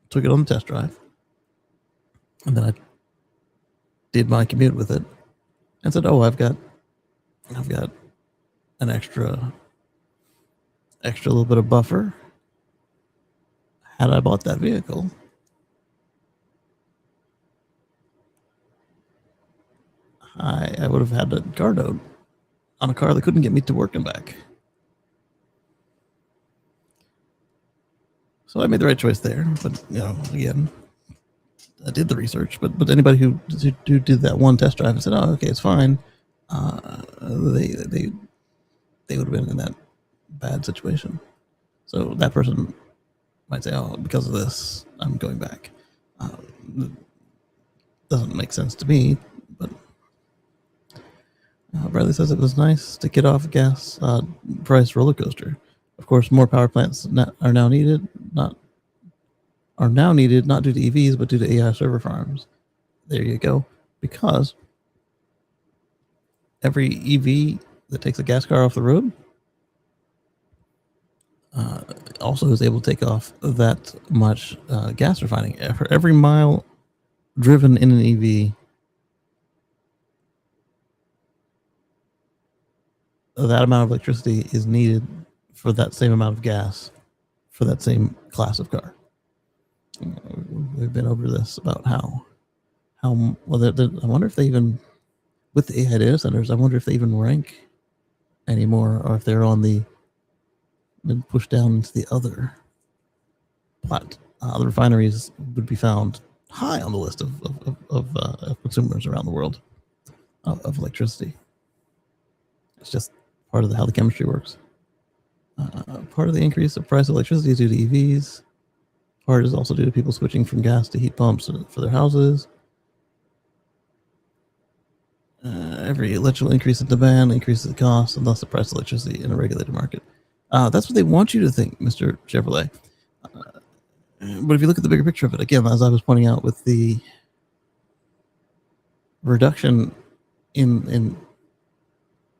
took it on the test drive, and then I did my commute with it, and said, "Oh, I've got an extra little bit of buffer." Had I bought that vehicle, I would have had a car note on a car that couldn't get me to work and back. So I made the right choice there. But again, I did the research. But anybody who did that one test drive and said, "Oh, okay, it's fine," they would have been in that bad situation. So that person might say, "Oh, because of this, I'm going back." Doesn't make sense to me, but Bradley says it was nice to get off gas price roller coaster. Of course, more power plants are now needed, not due to EVs, but due to AI server farms. There you go. Because every EV that takes a gas car off the road also is able to take off that much gas refining. For every mile driven in an EV, that amount of electricity is needed for that same amount of gas for that same class of car. We've been over this about how well, I wonder if they even, with the AI data centers, I wonder if they even rank anymore, or if they're been pushed down into the other plot. The refineries would be found high on the list of consumers around the world of electricity. It's just part of how the chemistry works. Part of the increase of price of electricity is due to EVs. Part is also due to people switching from gas to heat pumps for their houses. Every electrical increase in demand increases the cost, and thus the price of electricity in a regulated market. That's what they want you to think, Mr. Chevrolet. But if you look at the bigger picture of it, again, as I was pointing out with the reduction in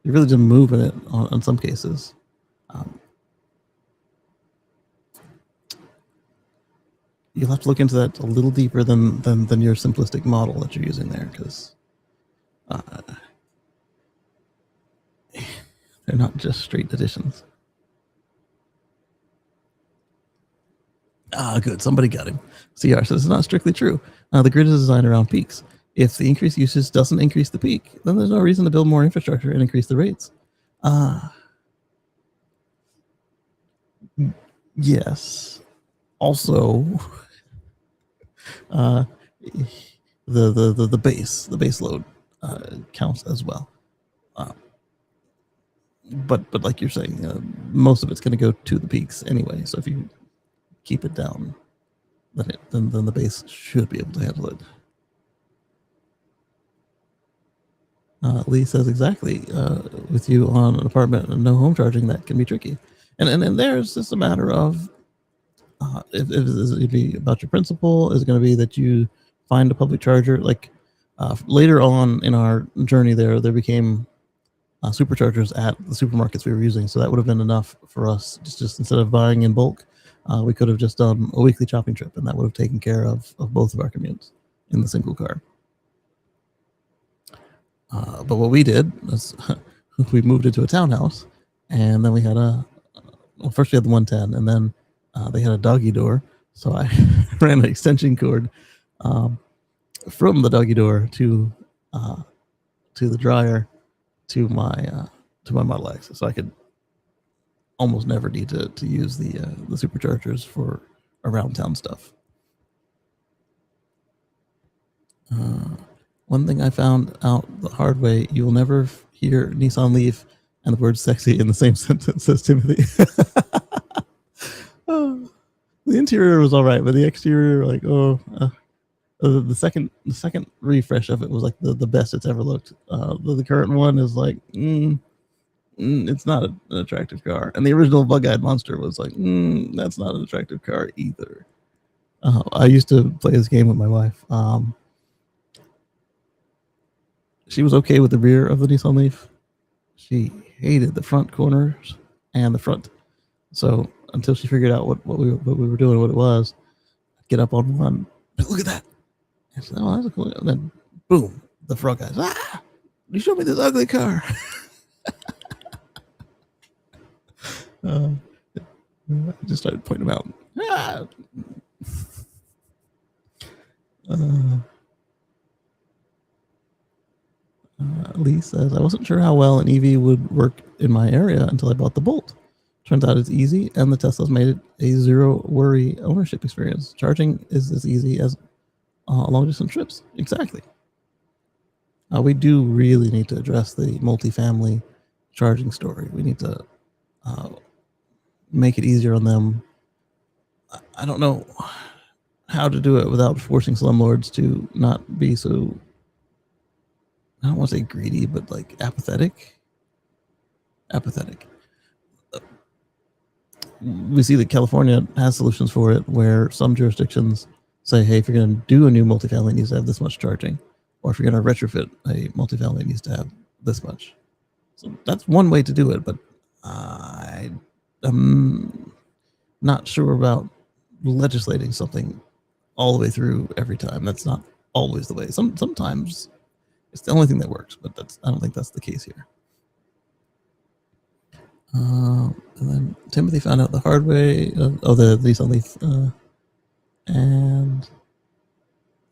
you really didn't move in it on some cases. You'll have to look into that a little deeper than your simplistic model that you're using there, because they're not just straight additions. Good. Somebody got him. CR says it's not strictly true. The grid is designed around peaks. If the increased usage doesn't increase the peak, then there's no reason to build more infrastructure and increase the rates. Yes. Also, the base load counts as well. But like you're saying, most of it's going to go to the peaks anyway. So if you keep it down, then the base should be able to handle it. Lee says exactly. With you on an apartment and no home charging, that can be tricky. And there's just a matter of if is it be about your principal? Is it going to be that you find a public charger? Like later on in our journey there became superchargers at the supermarkets we were using. So that would have been enough for us. Just instead of buying in bulk, we could have just done a weekly shopping trip, and that would have taken care of both of our commutes in the single car. But what we did was we moved into a townhouse, and then we had first we had the 110, and then they had a doggy door. So I ran an extension cord from the doggy door to the dryer to my Model X, so I could almost never need to use the superchargers for around town stuff. One thing I found out the hard way: you will never hear Nissan Leaf and the word "sexy" in the same sentence, says Timothy. The interior was all right, but the exterior, like, the second refresh of it was like the best it's ever looked. The current one is like, it's not an attractive car. And the original bug-eyed monster was like, that's not an attractive car either. I used to play this game with my wife. She was okay with the rear of the Nissan Leaf. She hated the front corners and the front. So until she figured out what we were doing, what it was, I'd get up on one. Look at that. I said, oh, that's a cool. And then, boom, the frog guys. You showed me this ugly car. I just started pointing them out. Lee says, I wasn't sure how well an EV would work in my area until I bought the Bolt. Turns out it's easy, and the Tesla's made it a zero-worry ownership experience. Charging is as easy as long-distance trips. Exactly. We do really need to address the multifamily charging story. We need to make it easier on them. I don't know how to do it without forcing slumlords to not be so, I don't want to say greedy, but like apathetic. We see that California has solutions for it, where some jurisdictions say, hey, if you're going to do a new multifamily, it needs to have this much charging. Or if you're going to retrofit a multifamily, it needs to have this much. So that's one way to do it, but I'm not sure about legislating something all the way through every time. That's not always the way. Sometimes it's the only thing that works, but I don't think that's the case here. And then Timothy found out the hard way of the Nissan Leaf and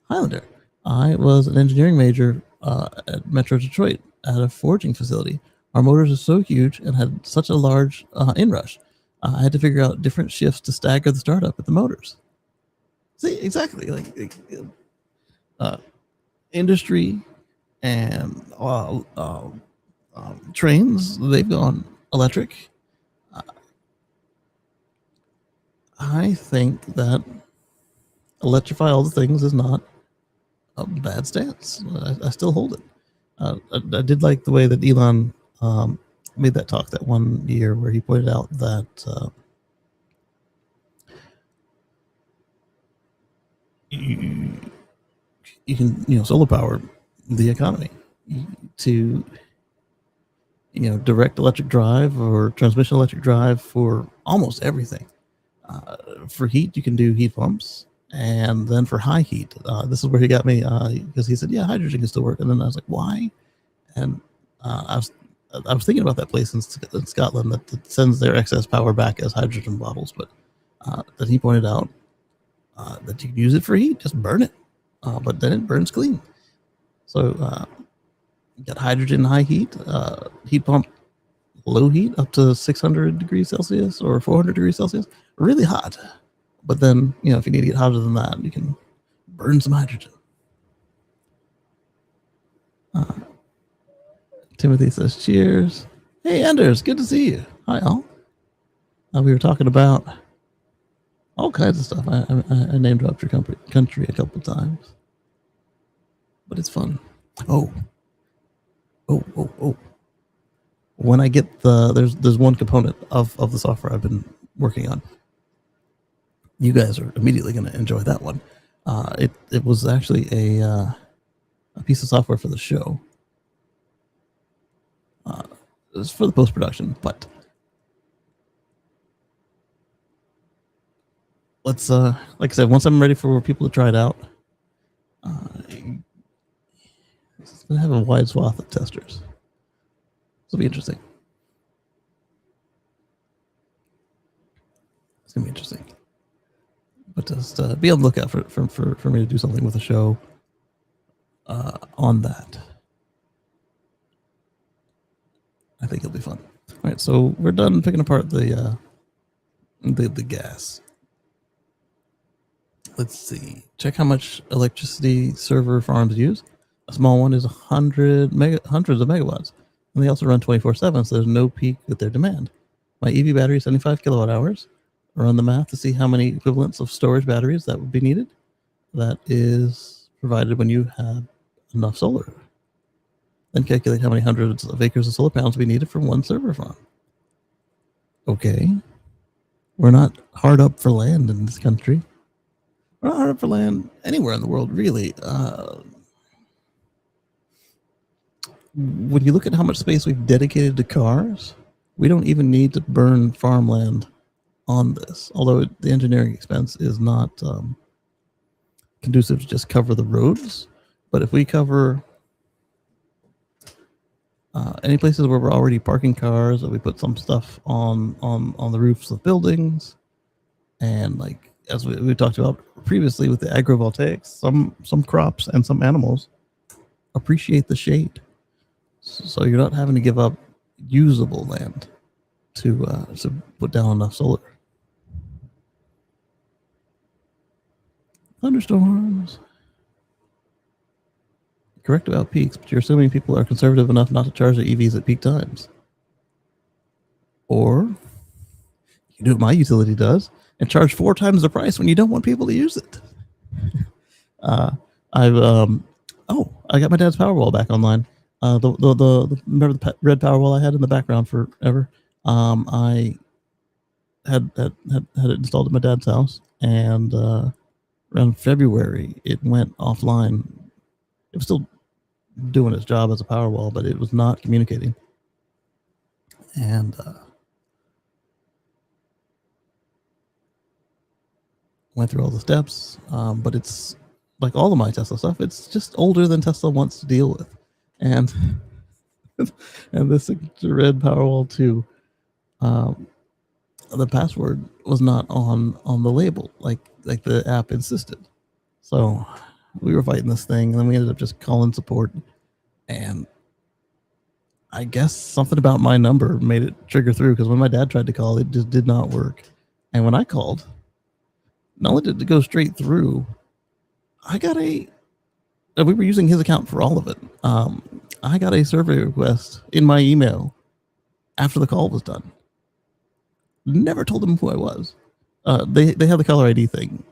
Highlander. I was an engineering major at Metro Detroit at a forging facility. Our motors are so huge and had such a large inrush. I had to figure out different shifts to stagger the startup at the motors. See, exactly. Like industry and trains, they've gone electric. I think that electrify all the things is not a bad stance. I still hold it. I did like the way that Elon made that talk that one year where he pointed out that you, you can solar power the economy to direct electric drive or transmission electric drive for almost everything. For heat, you can do heat pumps, and then for high heat, this is where he got me because he said, "Yeah, hydrogen can still work," and then I was like, "Why?" And I was thinking about that place in Scotland that sends their excess power back as hydrogen bottles, but that he pointed out that you can use it for heat, just burn it, but then it burns clean. So you got hydrogen high heat, heat pump low heat up to 600 degrees Celsius or 400 degrees Celsius, really hot. But then, if you need to get hotter than that, you can burn some hydrogen. Timothy says, cheers. Hey, Anders, good to see you. Hi, all. We were talking about all kinds of stuff. I name dropped your country a couple times, but it's fun. Oh. When I get there's one component of the software I've been working on. You guys are immediately going to enjoy that one. It was actually a piece of software for the show. It was for the post-production, but let's like I said, once I'm ready for people to try it out, it's going to have a wide swath of testers. This will be interesting. It's going to be interesting. But just be on the lookout for me to do something with the show on that. I think it'll be fun. All right, so we're done picking apart the gas. Let's see. Check how much electricity server farms use. A small one is hundreds of megawatts, and they also run 24/7, so there's no peak with their demand. My EV battery is 75 kilowatt hours. Run the math to see how many equivalents of storage batteries that would be needed. That is provided when you have enough solar. Then calculate how many hundreds of acres of solar panels will be needed for one server farm. Okay. We're not hard up for land in this country. We're not hard up for land anywhere in the world, really. When you look at how much space we've dedicated to cars, we don't even need to burn farmland on this, although the engineering expense is not conducive to just cover the roads. But if we cover any places where we're already parking cars, or we put some stuff on the roofs of buildings, and like as we talked about previously with the agrovoltaics, some crops and some animals appreciate the shade, so you're not having to give up usable land to put down enough solar. Thunderstorms. Correct about peaks, but you're assuming people are conservative enough not to charge their EVs at peak times. Or you can do what my utility does and charge 4 times the price when you don't want people to use it. I got my dad's Powerwall back online. Remember the red Powerwall I had in the background forever? I had it installed at my dad's house, and around February it went offline. It was still doing its job as a Powerwall, but it was not communicating. And went through all the steps, but it's like all of my Tesla stuff. It's just older than Tesla wants to deal with, and and this red Powerwall 2, the password was not on the label, like the app insisted. So we were fighting this thing, and then we ended up just calling support, and I guess something about my number made it trigger through, because when my dad tried to call, it just did not work. And when I called, not only did it go straight through, I got we were using his account for all of it. I got a survey request in my email after the call was done. Never told them who I was. They had the caller ID thing,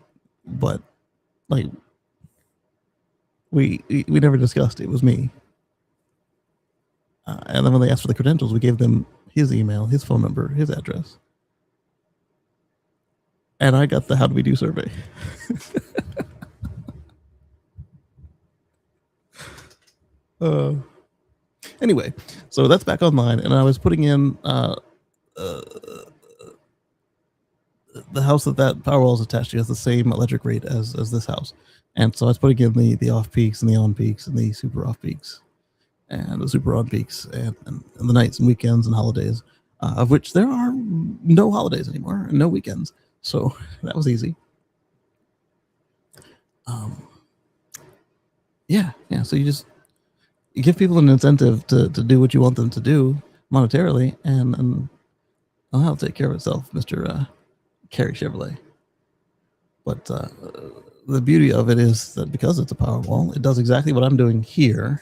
but like we never discussed it was me. And then when they asked for the credentials, we gave them his email, his phone number, his address. And I got the how do we do survey. Anyway, so that's back online, and I was putting in the house that Powerwall is attached to has the same electric rate as this house, and so I was putting in the off peaks and the on peaks and the super off peaks and the super on peaks and the nights and weekends and holidays, of which there are no holidays anymore and no weekends, so that was easy. Yeah. So you give people an incentive to do what you want them to do monetarily, and I'll take care of itself, Mr. Carry Chevrolet. But the beauty of it is that because it's a Powerwall, it does exactly what I'm doing here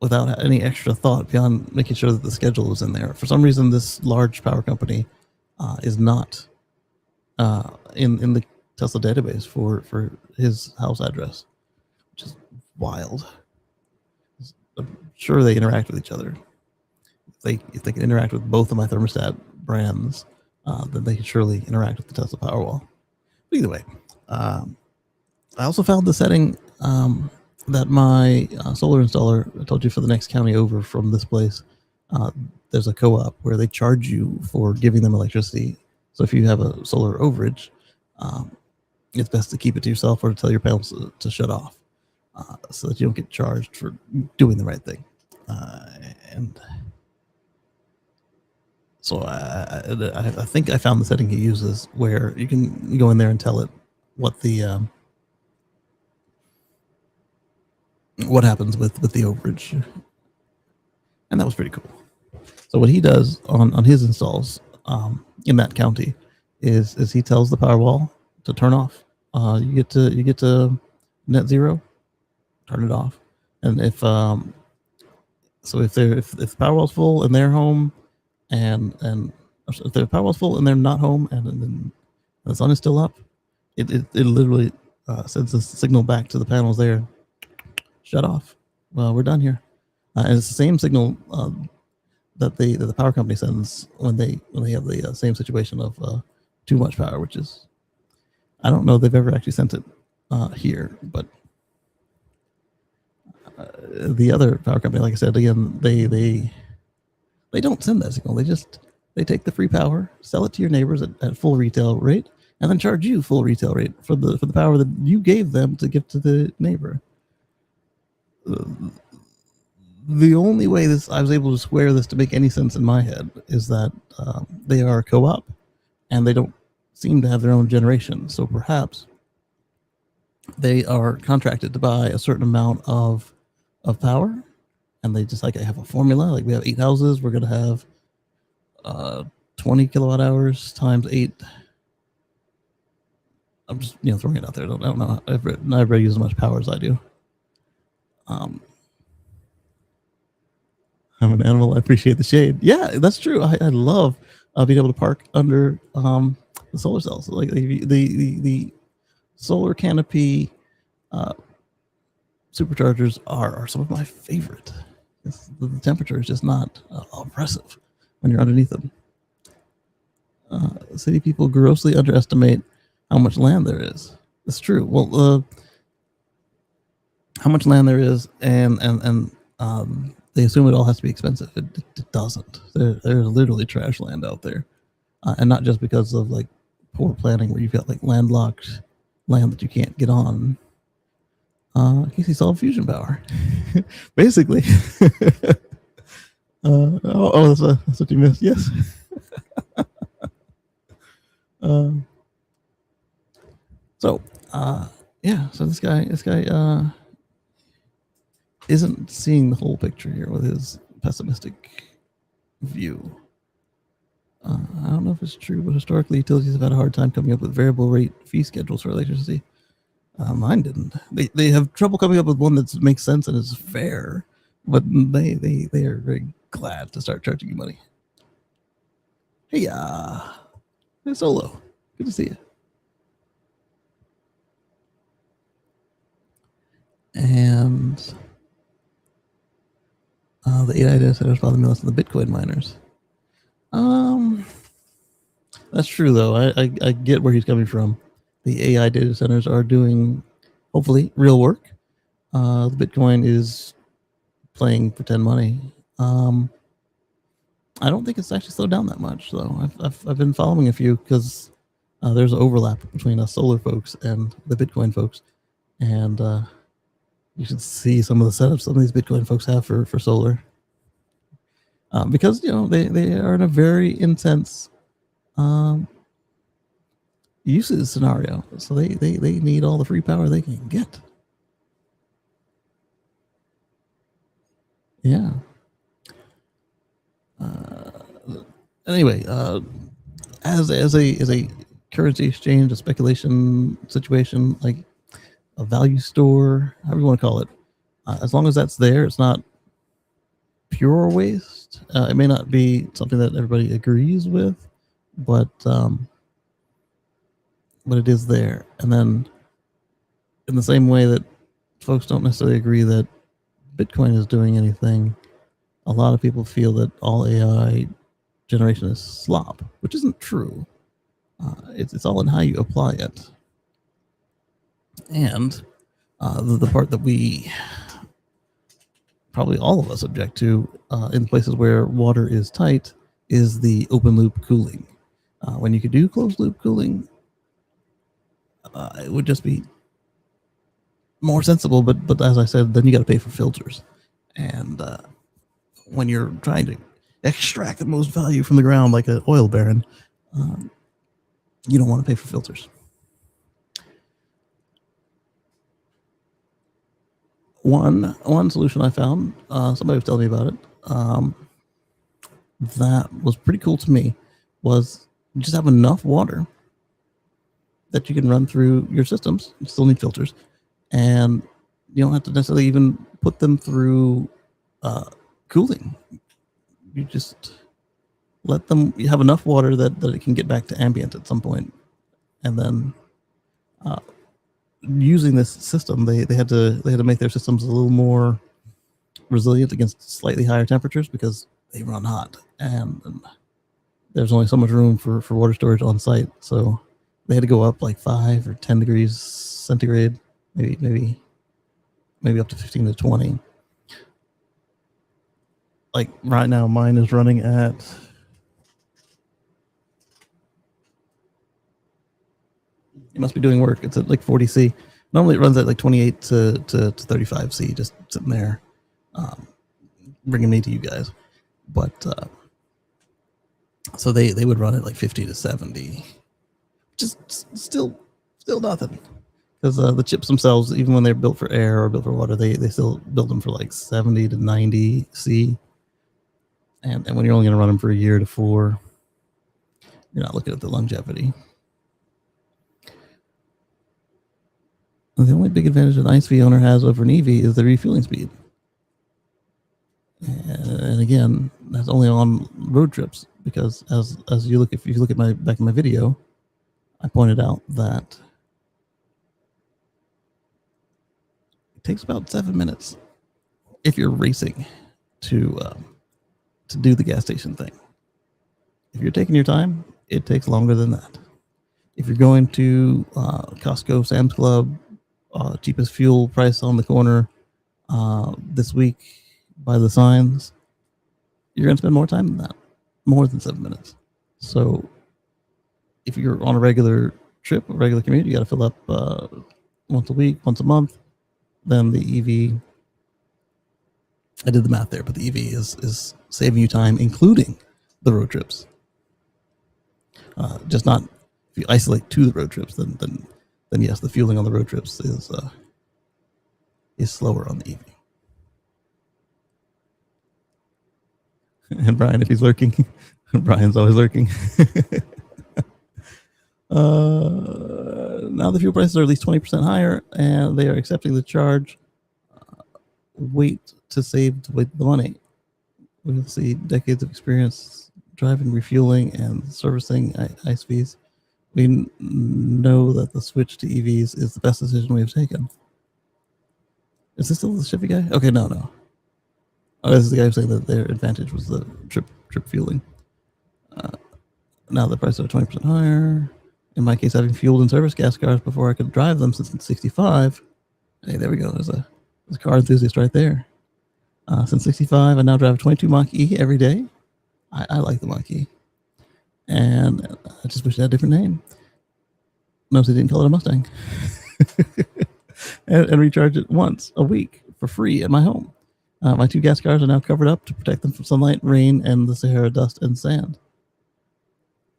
without any extra thought beyond making sure that the schedule is in there. For some reason, this large power company is not in the Tesla database for his house address, which is wild. I'm sure they interact with each other. If they can interact with both of my thermostat brands, then they can surely interact with the Tesla Powerwall. But either way, I also found the setting that my solar installer, I told you, for the next county over from this place, there's a co-op where they charge you for giving them electricity. So if you have a solar overage, it's best to keep it to yourself or to tell your panels to shut off, so that you don't get charged for doing the right thing. And so I think I found the setting he uses where you can go in there and tell it what the what happens with the overage, and that was pretty cool. So what he does on his installs in that county is he tells the Powerwall to turn off. You get to net zero, turn it off, and if the Powerwall's full and they're home, and if the Powerwall's full and they're not home, and the sun is still up, it literally sends a signal back to the panels there. Shut off. Well, we're done here, and it's the same signal that the power company sends when they have the same situation of too much power, which is, I don't know if they've ever actually sent it here, but the other power company, like I said, again, they don't send that signal. They take the free power, sell it to your neighbors at full retail rate, and then charge you full retail rate for the power that you gave them to give to the neighbor. The only way I was able to square this to make any sense in my head is that they are a co-op, and they don't seem to have their own generation. So perhaps they are contracted to buy a certain amount of power, and they just I have a formula. Like, we have 8 houses, we're going to have 20 kilowatt hours times 8. I'm just throwing it out there. I don't know. I've never used as much power as I do. I'm an animal. I appreciate the shade. Yeah, that's true. I love being able to park under the solar cells. Like the solar canopy superchargers are some of my favorite. The temperature is just not oppressive when you're underneath them. City people grossly underestimate how much land there is. It's true. Well, how much land there is, and they assume it all has to be expensive. It doesn't. There's literally trash land out there, and not just because of like poor planning, where you've got like landlocked land that you can't get on. Kacey solved fusion power, basically. That's what you missed. Yes. So this guy isn't seeing the whole picture here with his pessimistic view. I don't know if it's true, but historically, utilities have had a hard time coming up with variable rate fee schedules for electricity. Mine didn't. They have trouble coming up with one that makes sense and is fair, but they are very glad to start charging you money. Hey, Solo, good to see you. And the AI data centers bother me less than the Bitcoin miners. That's true, though. I get where he's coming from. The AI data centers are doing, hopefully, real work. The Bitcoin is playing pretend money. I don't think it's actually slowed down that much, though. I've been following a few because there's an overlap between us solar folks and the Bitcoin folks, and you should see some of the setups some of these Bitcoin folks have for solar, because they are in a very intense usage scenario, so they need all the free power they can get. Yeah. Anyway, as a currency exchange, a speculation situation, like a value store, however you want to call it, as long as that's there, it's not pure waste. It may not be something that everybody agrees with, but it is there. And then, in the same way that folks don't necessarily agree that Bitcoin is doing anything, a lot of people feel that all AI generation is slop, which isn't true. It's all in how you apply it. And the part that we probably all of us object to in places where water is tight is the open loop cooling. When you could do closed loop cooling, it would just be more sensible. But as I said, then you got to pay for filters. And when you're trying to extract the most value from the ground like an oil baron, you don't want to pay for filters. One solution I found, somebody was telling me about it, that was pretty cool to me, was just have enough water that you can run through your systems. You still need filters, and you don't have to necessarily even put them through cooling. You just let them. You have enough water that it can get back to ambient at some point, and then using this system, they had to make their systems a little more resilient against slightly higher temperatures because they run hot, and there's only so much room for water storage on site. So they had to go up like 5 or 10 degrees centigrade, maybe up to 15 to 20. Like right now, mine is running at it must be doing work. It's at like 40 C. Normally it runs at like 28 to 35 C, just sitting there, bringing me to you guys. But so they would run at like 50 to 70, just still nothing. Because the chips themselves, even when they're built for air or built for water, they still build them for like 70 to 90 C. And when you're only going to run them for a year to 4, you're not looking at the longevity. The only big advantage an ICE owner has over an EV is the refueling speed. And again, that's only on road trips, because as you look, if you look at my back in my video, I pointed out that it takes about 7 minutes if you're racing to do the gas station thing. If you're taking your time, it takes longer than that. If you're going to Costco, Sam's Club, cheapest fuel price on the corner this week by the signs, you're going to spend more time than that, more than 7 minutes. So if you're on a regular trip, a regular commute, you got to fill up once a week, once a month. Then the EV, I did the math there, but the EV is saving you time, including the road trips. Just not, if you isolate to the road trips, then yes, the fueling on the road trips is slower on the EV. And Brian, if he's lurking, Brian's always lurking. Now the fuel prices are at least 20% higher, and they are accepting the charge. Wait to save the money. We'll see decades of experience driving, refueling, and servicing ICE fees. We know that the switch to EVs is the best decision we have taken. Is this still the Chevy guy? Okay, no. Oh, this is the guy who's saying that their advantage was the trip fueling. Now the prices are 20% higher. In my case, having fueled and serviced gas cars before I could drive them since 65. Hey, there we go. There's a There's a car enthusiast right there. Since 65, I now drive a 22 Mach E every day. I like the Mach E. And I just wish it had a different name. Notice they didn't call it a Mustang. and recharge it once a week for free at my home. My 2 gas cars are now covered up to protect them from sunlight, rain, and the Sahara dust and sand.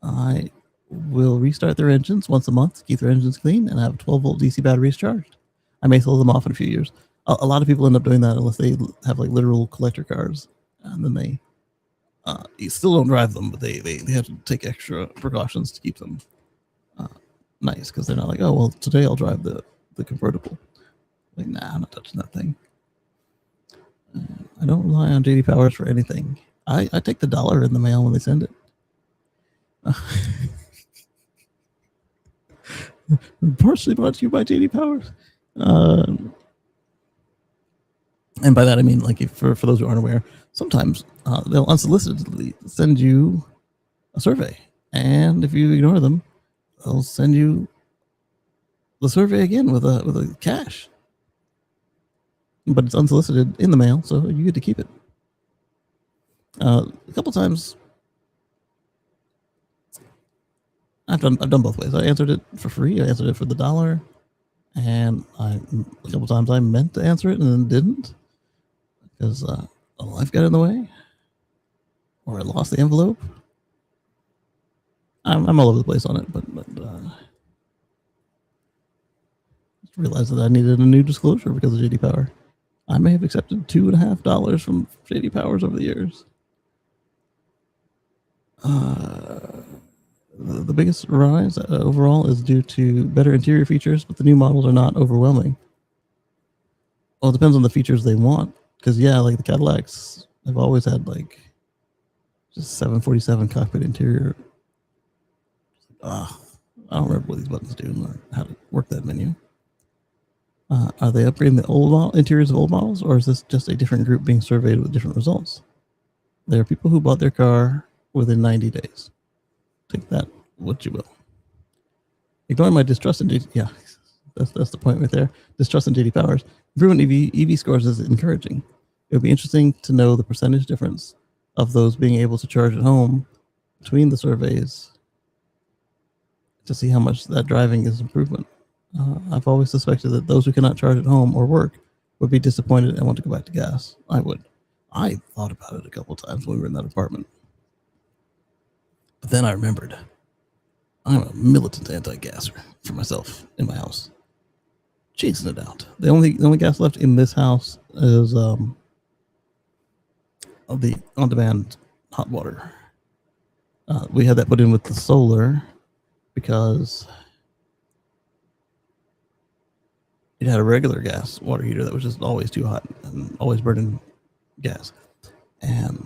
I will restart their engines once a month to keep their engines clean, and I have a 12-volt DC batteries charged. I may sell them off in a few years. A lot of people end up doing that unless they have like literal collector cars, and then they you still don't drive them, but they have to take extra precautions to keep them nice, because they're not like, oh well, today I'll drive the convertible. Like, nah, I'm not touching that thing. I don't rely on JD Powers for anything. I take the dollar in the mail when they send it. Partially brought to you by JD Powers. And by that I mean, like, if, for those who aren't aware, sometimes they'll unsolicitedly send you a survey, and if you ignore them, they'll send you the survey again with a cash. But it's unsolicited in the mail, so you get to keep it. A couple times, I've done both ways. I answered it for free. I answered it for the dollar, and a couple times I meant to answer it and then didn't, because life got in the way, or I lost the envelope. I'm all over the place on it, but just realized that I needed a new disclosure because of JD Power. I may have accepted $2.50 from JD Powers over the years. The biggest rise overall is due to better interior features, but the new models are not overwhelming. Well, it depends on the features they want, because yeah, like the Cadillacs have always had like just 747 cockpit interior. I don't remember what these buttons do or how to work that menu. Are they upgrading the old interiors of old models, or is this just a different group being surveyed with different results? There are people who bought their car within 90 days. Take that what you will. Ignoring my distrust in JD, yeah, that's the point right there. Distrust in JD Powers. Improvement EV scores is encouraging. It would be interesting to know the percentage difference of those being able to charge at home between the surveys to see how much that driving is improvement. I've always suspected that those who cannot charge at home or work would be disappointed and want to go back to gas. I would. I thought about it a couple of times when we were in that apartment. But then I remembered I'm a militant anti-gasser for myself in my house. Chasing it out. The only gas left in this house is the on-demand hot water. We had that put in with the solar because it had a regular gas water heater that was just always too hot and always burning gas. And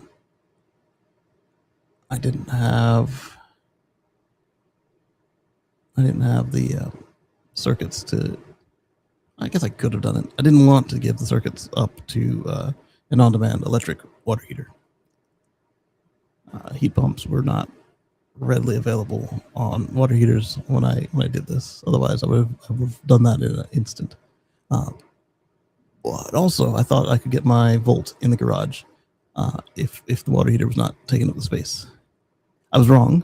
I didn't have the circuits to. I guess I could have done it. I didn't want to give the circuits up to an on-demand electric water heater. Heat pumps were not readily available on water heaters when I did this. Otherwise, I would have done that in an instant. But also, I thought I could get my volt in the garage if the water heater was not taking up the space. I was wrong.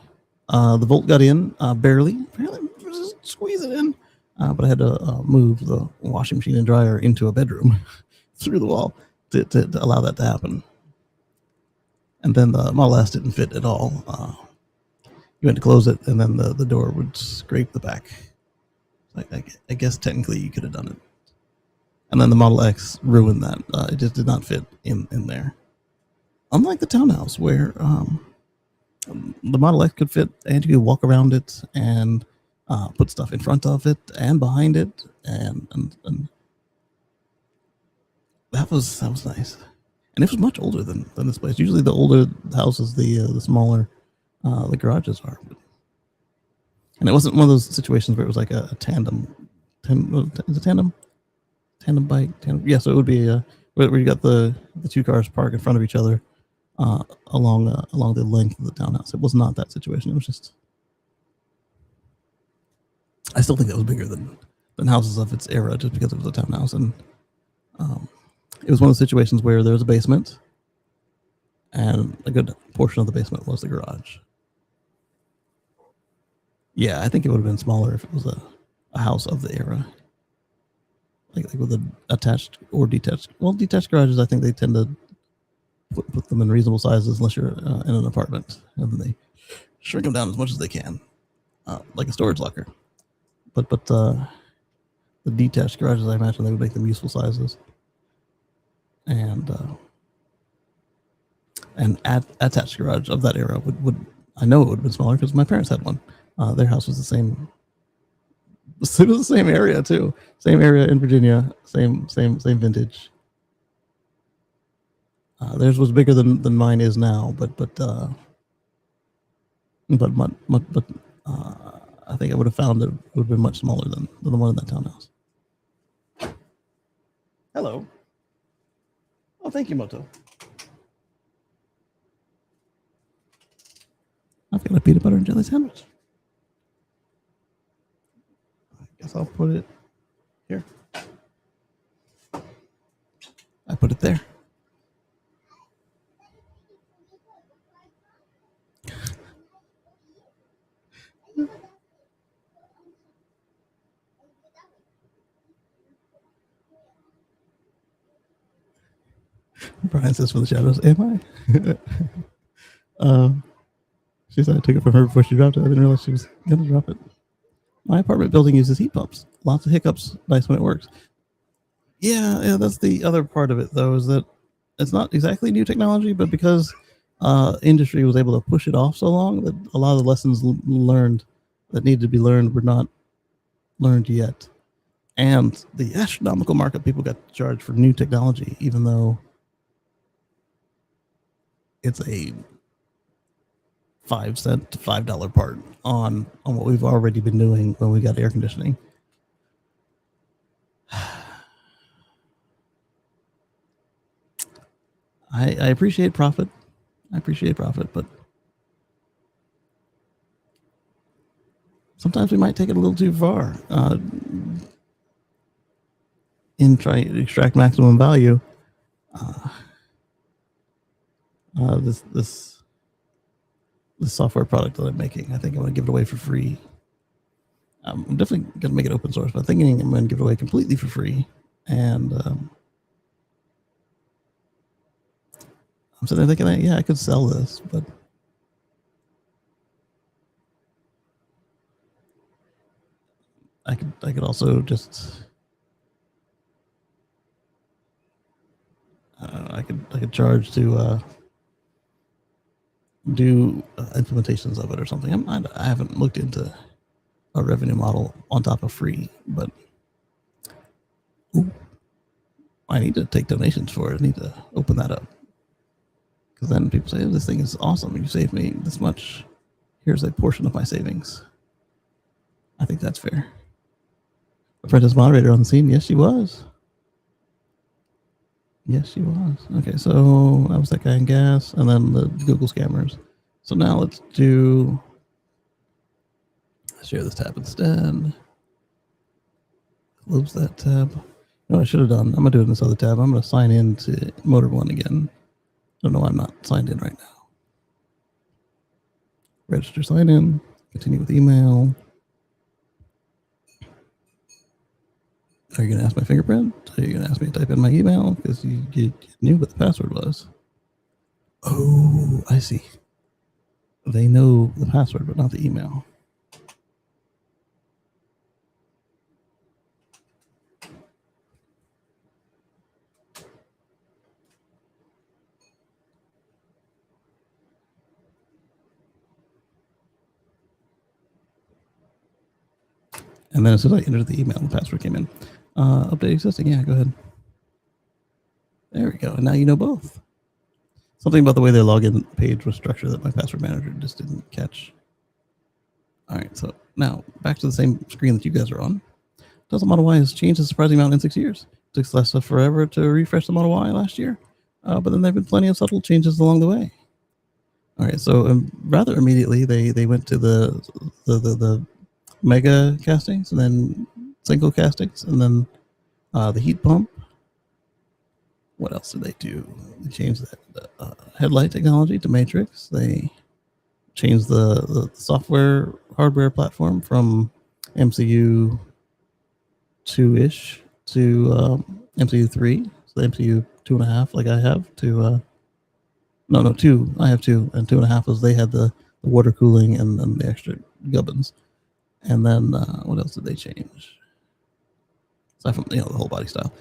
The volt got in barely, just squeeze it in. But I had to move the washing machine and dryer into a bedroom through the wall to allow that to happen. And then the Model S didn't fit at all. You had to close it, and then the door would scrape the back. I guess technically you could have done it. And then the Model X ruined that. It just did not fit in there. Unlike the townhouse, where the Model X could fit, and you could walk around it and put stuff in front of it and behind it, and that was nice. And it was much older than this place. Usually, the older the houses, the smaller the garages are. And it wasn't one of those situations where it was like a tandem. Is it tandem? Tandem bike. Yeah, so it would be where you got the two cars parked in front of each other along the length of the townhouse. It was not that situation. It was just. I still think that was bigger than houses of its era, just because it was a townhouse, and It was one of the situations where there was a basement, and a good portion of the basement was the garage. Yeah, I think it would have been smaller if it was a house of the era, like with a attached or detached. Well, detached garages, I think they tend to put them in reasonable sizes unless you're in an apartment, and then they shrink them down as much as they can, like a storage locker. But the detached garages, I imagine they would make them useful sizes, and attached garage of that era would I know it would have been smaller because my parents had one. Their house was the same. It was the same area too. Same area in Virginia. Same vintage. Theirs was bigger than mine is now, but I think I would have found that it would have been much smaller than the one in that townhouse. Hello. Oh, thank you, Moto. I've got a peanut butter and jelly sandwich. I guess I'll put it here. I put it there. Brian says for the shadows, am I? She said I took it from her before she dropped it. I didn't realize she was going to drop it. My apartment building uses heat pumps. Lots of hiccups. Nice when it works. Yeah, that's the other part of it, though, is that it's not exactly new technology, but because industry was able to push it off so long, that a lot of the lessons learned that needed to be learned were not learned yet. And the astronomical markup people got charged for new technology, even though it's a 5 cent to $5 part on what we've already been doing when we got air conditioning. I appreciate profit. But sometimes we might take it a little too far in trying to extract maximum value. This software product that I'm making, I think I'm going to give it away for free. I'm definitely going to make it open source, but I'm thinking I'm going to give it away completely for free. And I'm sitting there thinking, yeah, I could sell this, but I could also just I could charge to do implementations of it or something. I haven't looked into a revenue model on top of free, but I need to take donations for it. I need to open that up, because then people say, oh, this thing is awesome. You saved me this much. Here's a portion of my savings. I think that's fair. Apprentice moderator on the scene. Yes, she was. Okay, so that was that guy in gas, and then the Google scammers. So now let's share this tab instead. Close that tab. No, I should have done. I'm gonna do it in this other tab. I'm gonna sign in to Motor One again. Don't know why I'm not signed in right now. Register, sign in, continue with email. Are you going to ask my fingerprint? Are you going to ask me to type in my email? Because you knew what the password was. Oh, I see. They know the password, but not the email. And then as soon as I entered the email, the password came in. Update existing. Yeah, go ahead. There we go. And now you know both. Something about the way their login page was structured that my password manager just didn't catch. All right, so now back to the same screen that you guys are on. Tesla Model Y has changed a surprising amount in 6 years. It took Tesla forever to refresh the Model Y last year, but then there have been plenty of subtle changes along the way. All right, so rather immediately they went to the mega castings, and then single castings, and then the heat pump, What else did they do? They changed the headlight technology to matrix. They changed the software hardware platform from MCU 2-ish to MCU 3. So the MCU 2.5, like I have, to no 2. I have 2, and 2.5 was they had the water cooling and then the extra gubbins. And then what else did they change? Aside from the whole body style.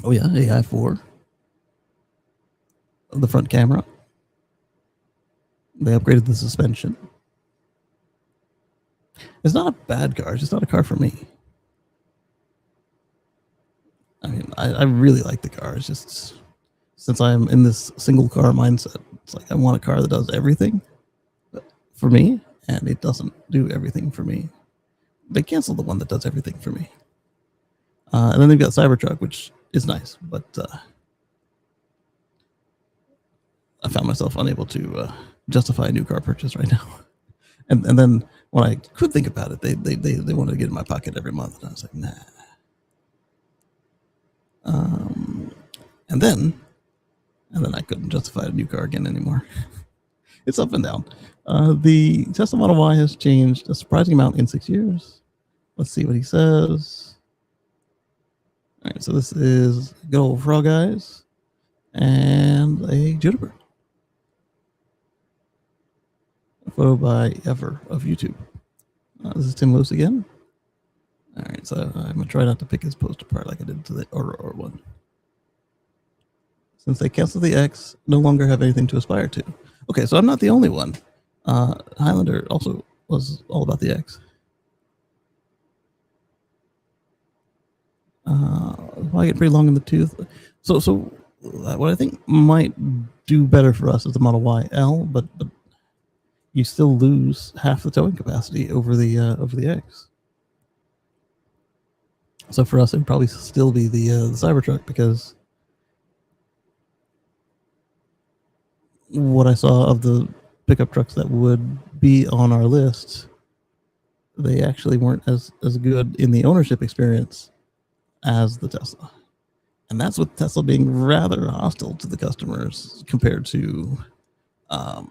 Oh yeah, AI4. The front camera. They upgraded the suspension. It's not a bad car. It's just not a car for me. I mean, I really like the car. It's just since I'm in this single car mindset, it's like I want a car that does everything for me, and it doesn't do everything for me. They canceled the one that does everything for me. And then they've got Cybertruck, which is nice, but I found myself unable to justify a new car purchase right now. And then when I could think about it, they wanted to get in my pocket every month, and I was like, nah. And then I couldn't justify a new car again anymore. It's up and down. The Tesla Model Y has changed a surprising amount in 6 years. Let's see what he says. All right, so this is good old Frog Eyes and a Juniper. A photo by Ever of YouTube. This is Tim Lewis again. All right, so I'm going to try not to pick his post apart like I did to the Aurora one. Since they canceled the X, no longer have anything to aspire to. Okay, so I'm not the only one. Highlander also was all about the X. I get pretty long in the tooth. So what I think might do better for us is the Model Y L, but you still lose half the towing capacity over the X. So for us, it would probably still be the Cybertruck, because what I saw of the pickup trucks that would be on our list, they actually weren't as good in the ownership experience as the Tesla. And that's with Tesla being rather hostile to the customers compared to the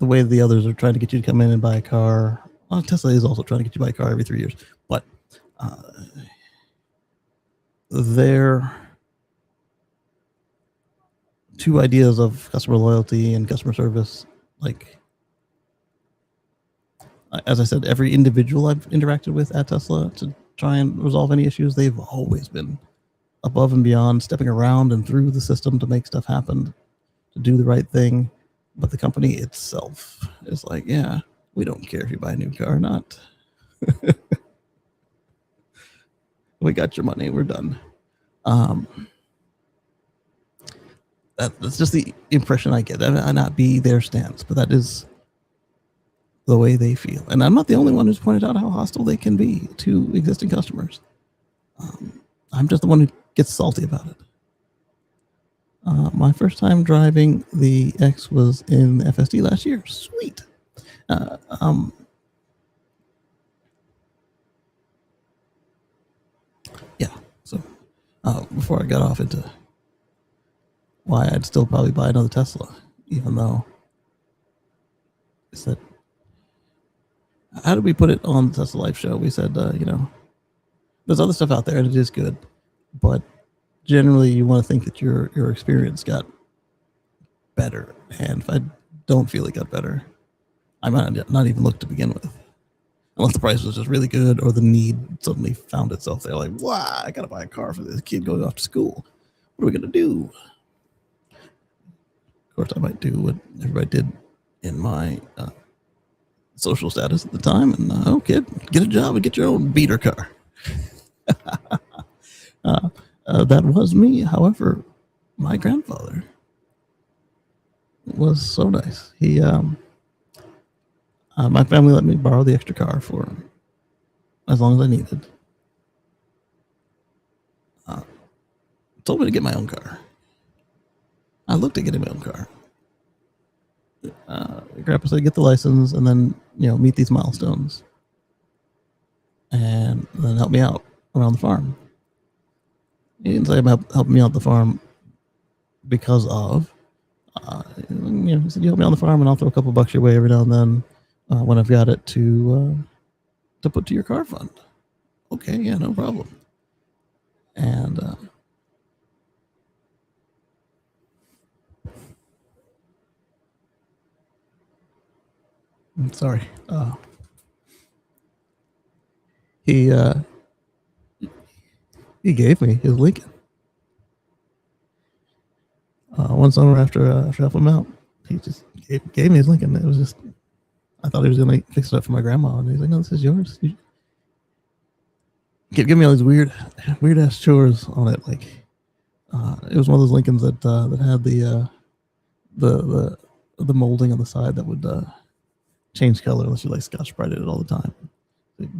way the others are trying to get you to come in and buy a car. Well, Tesla is also trying to get you to buy a car every 3 years, but their two ideas of customer loyalty and customer service, like, as I said, every individual I've interacted with at Tesla to try and resolve any issues, they've always been above and beyond, stepping around and through the system to make stuff happen, to do the right thing. But the company itself is like, yeah, we don't care if you buy a new car or not. We got your money. We're done. That's just the impression I get. That might not be their stance, but that is the way they feel. And I'm not the only one who's pointed out how hostile they can be to existing customers. I'm just the one who gets salty about it. My first time driving the X was in the FSD last year. Sweet. Yeah. So before I got off into why I'd still probably buy another Tesla, even though I said, how did we put it on the Tesla Life show? We said, there's other stuff out there and it is good, but generally you want to think that your experience got better. And if I don't feel it got better, I might not even look to begin with. Unless the price was just really good or the need suddenly found itself there. Like, wow, I got to buy a car for this kid going off to school. What are we going to do? Of course, I might do what everybody did in my social status at the time. And, oh, kid, get a job and get your own beater car. That was me. However, my grandfather was so nice. He, my family let me borrow the extra car for as long as I needed. Told me to get my own car. I looked at getting my own car. Grandpa said, get the license and then, meet these milestones. And then help me out. around the farm. He didn't say about helping me out the farm because of. He said, "You help me on the farm, and I'll throw a couple bucks your way every now and then when I've got it to put to your car fund." Okay, yeah, no problem. And I'm sorry. He he gave me his Lincoln one summer after helping him out. He just gave me his Lincoln. It was just, I thought he was gonna fix it up for my grandma, and he's like, "No, this is yours." You give me all these weird ass chores on it. Like it was one of those Lincolns that had the molding on the side that would change color unless you like Scotch Brighted it all the time.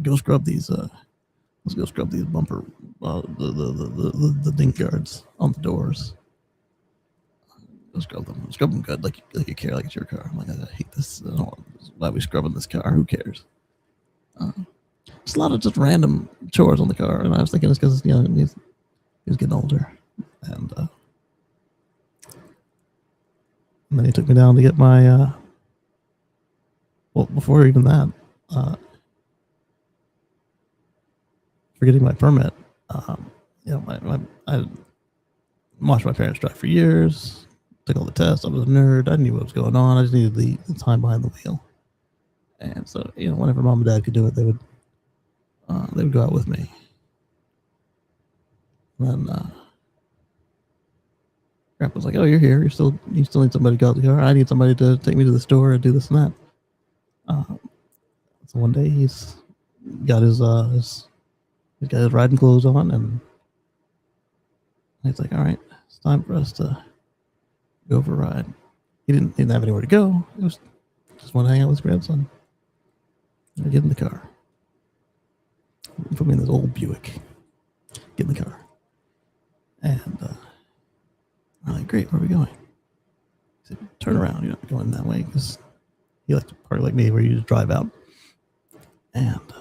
Go scrub these. Let's go scrub these bumper, the dink guards on the doors. Go scrub them good, like you care, like it's your car. I'm like, I hate this. I don't know why are we scrubbing this car? Who cares? Just a lot of just random chores on the car, and I was thinking it's because he's getting older, and then he took me down to get my. Well, before even that, for getting my permit, I watched my parents drive for years, took all the tests. I was a nerd. I knew what was going on. I just needed the time behind the wheel. And so, whenever mom and dad could do it, they would go out with me. And then Grandpa was like, "Oh, you're here. You still need somebody to go out the car. I need somebody to take me to the store and do this and that." So one day he's got his riding clothes on, and he's like, "All right, it's time for us to go for a ride." He didn't have anywhere to go. It was just want to hang out with his grandson. I get in the car. Put me in this old Buick. Get in the car. And I'm like, "Great, where are we going?" He said, "Turn around. You're not going that way," because he liked to park like me, where you just drive out. And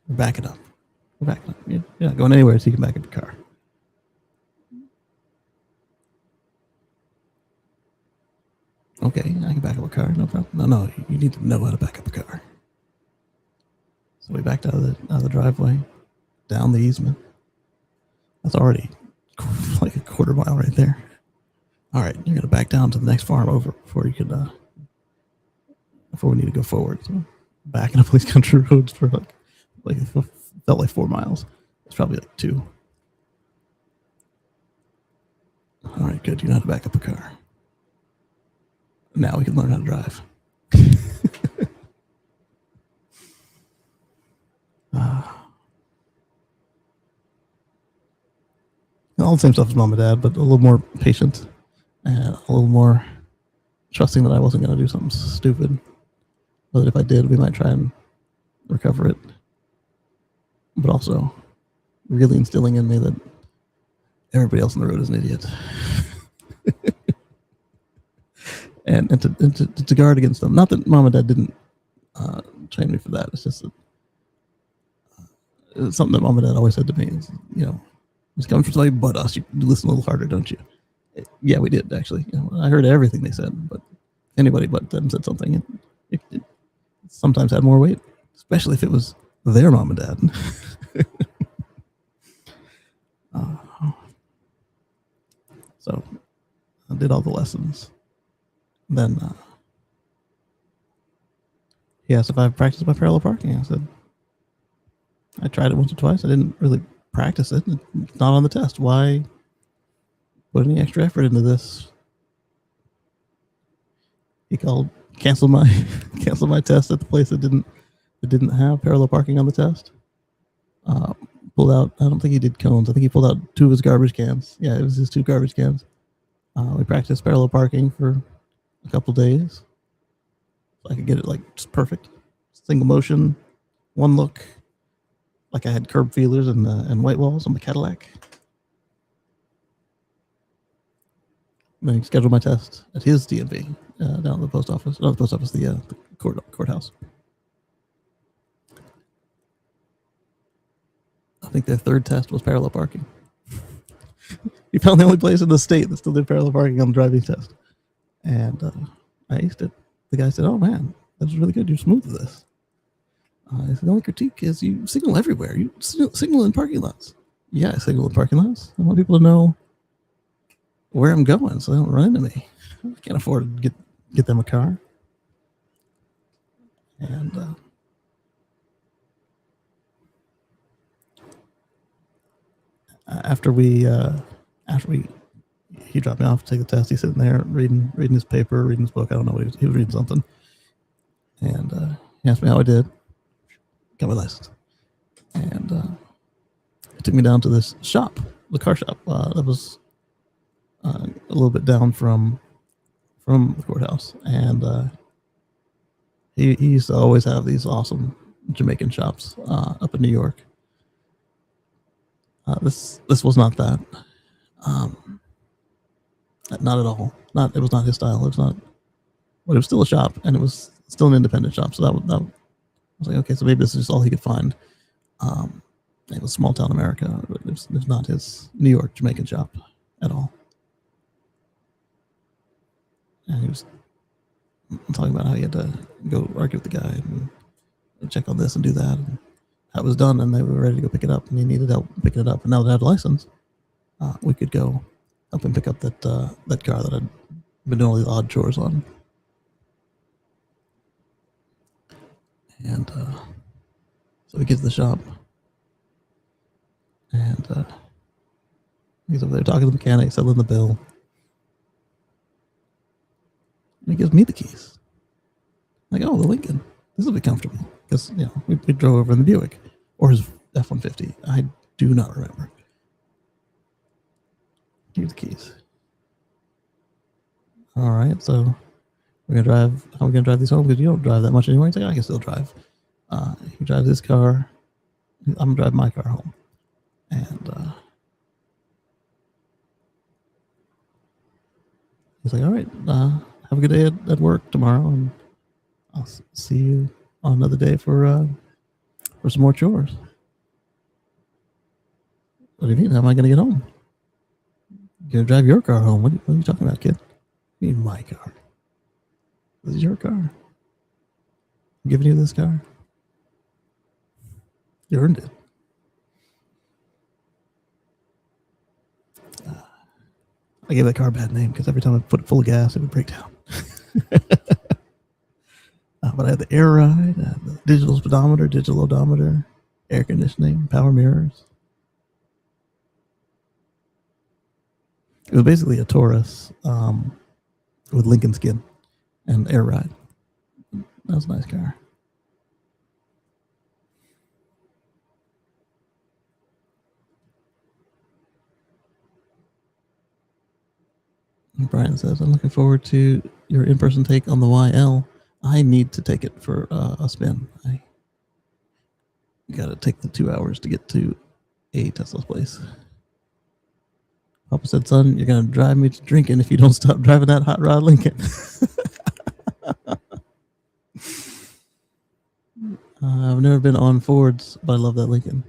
we're backing up. You're not going anywhere, so you can back up your car. Okay, I can back up a car, no problem. No, you need to know how to back up a car. So we backed out of the driveway, down the easement. That's already like a quarter mile right there. All right, you're gonna back down to the next farm over before you could before we need to go forward. So backing up these country roads for like it felt like 4 miles. It's probably like 2. All right, good. You know how to back up a car. Now we can learn how to drive. All the same stuff as mom and dad, but a little more patient and a little more trusting that I wasn't going to do something stupid. But if I did, we might try and recover it. But also really instilling in me that everybody else on the road is an idiot. and to guard against them. Not that mom and dad didn't train me for that. It's just that, it's something that mom and dad always said to me. Is, it's coming from somebody but us. You listen a little harder, don't you? Yeah, we did, actually. I heard everything they said, but anybody but them said something. It sometimes had more weight, especially if it was their mom and dad. So I did all the lessons. Then he asked if I practiced my parallel parking. I said, I tried it once or twice. I didn't really practice it. It's not on the test. Why put any extra effort into this? He canceled my test at the place that didn't have parallel parking on the test. Pulled out, I don't think he did cones. I think he pulled out 2 of his garbage cans. Yeah, it was his 2 garbage cans. We practiced parallel parking for a couple days. So I could get it like just perfect. Single motion, one look. Like I had curb feelers and white walls on the Cadillac. Then he scheduled my test at his DMV down at the post office. Not the post office, the courthouse. think their third test was parallel parking. He found the only place in the state that still did parallel parking on the driving test. And I aced it. The guy said, "Oh man, that was really good. You're smooth with this." I said, "The only critique is you signal everywhere. You signal in parking lots." "Yeah, I signal in parking lots. I want people to know where I'm going so they don't run into me. I can't afford to get them a car." And after he dropped me off to take the test, he's sitting there reading his paper, reading his book. I don't know what he was reading something. And he asked me how I did. Got my license. And he took me down to this shop, the car shop, that was a little bit down from the courthouse. And he used to always have these awesome Jamaican shops up in New York. This was not that. Not at all. It was not his style. It was not. But it was still a shop, and it was still an independent shop. So that I was like, okay, so maybe this is just all he could find. It was small town America. It was not his New York Jamaican shop at all. And he was talking about how he had to go argue with the guy and check on this and do that. And that was done, and they were ready to go pick it up, and he needed help picking it up. And now that I had a license, we could go help him pick up that car that I'd been doing all the odd chores on. And so he gets to the shop, and he's over there talking to the mechanic, settling the bill. And he gives me the keys. I'm like, oh, the Lincoln. This will be comfortable. Because, we drove over in the Buick. Or his F-150. I do not remember. Here's the keys. All right, so we're gonna drive. How are we gonna drive these home? Because you don't drive that much anymore. He's like, I can still drive. He drives his car. I'm gonna drive my car home. And he's like, all right, have a good day at work tomorrow, and I'll see you on another day for some more chores. What do you mean? How am I gonna get home? You're gonna drive your car home. What are you talking about, kid? You mean my car? This is your car. I'm giving you this car. You earned it. I gave that car a bad name because every time I put it full of gas, it would break down. But I had the air ride, I had the digital speedometer, digital odometer, air conditioning, power mirrors. It was basically a Taurus with Lincoln skin and air ride. That was a nice car. And Brian says, I'm looking forward to your in-person take on the YL. I need to take it for a spin. I got to take the 2 hours to get to a Tesla's place. Papa said, son, you're going to drive me to drinking if you don't stop driving that hot rod Lincoln. I've never been on Fords, but I love that Lincoln.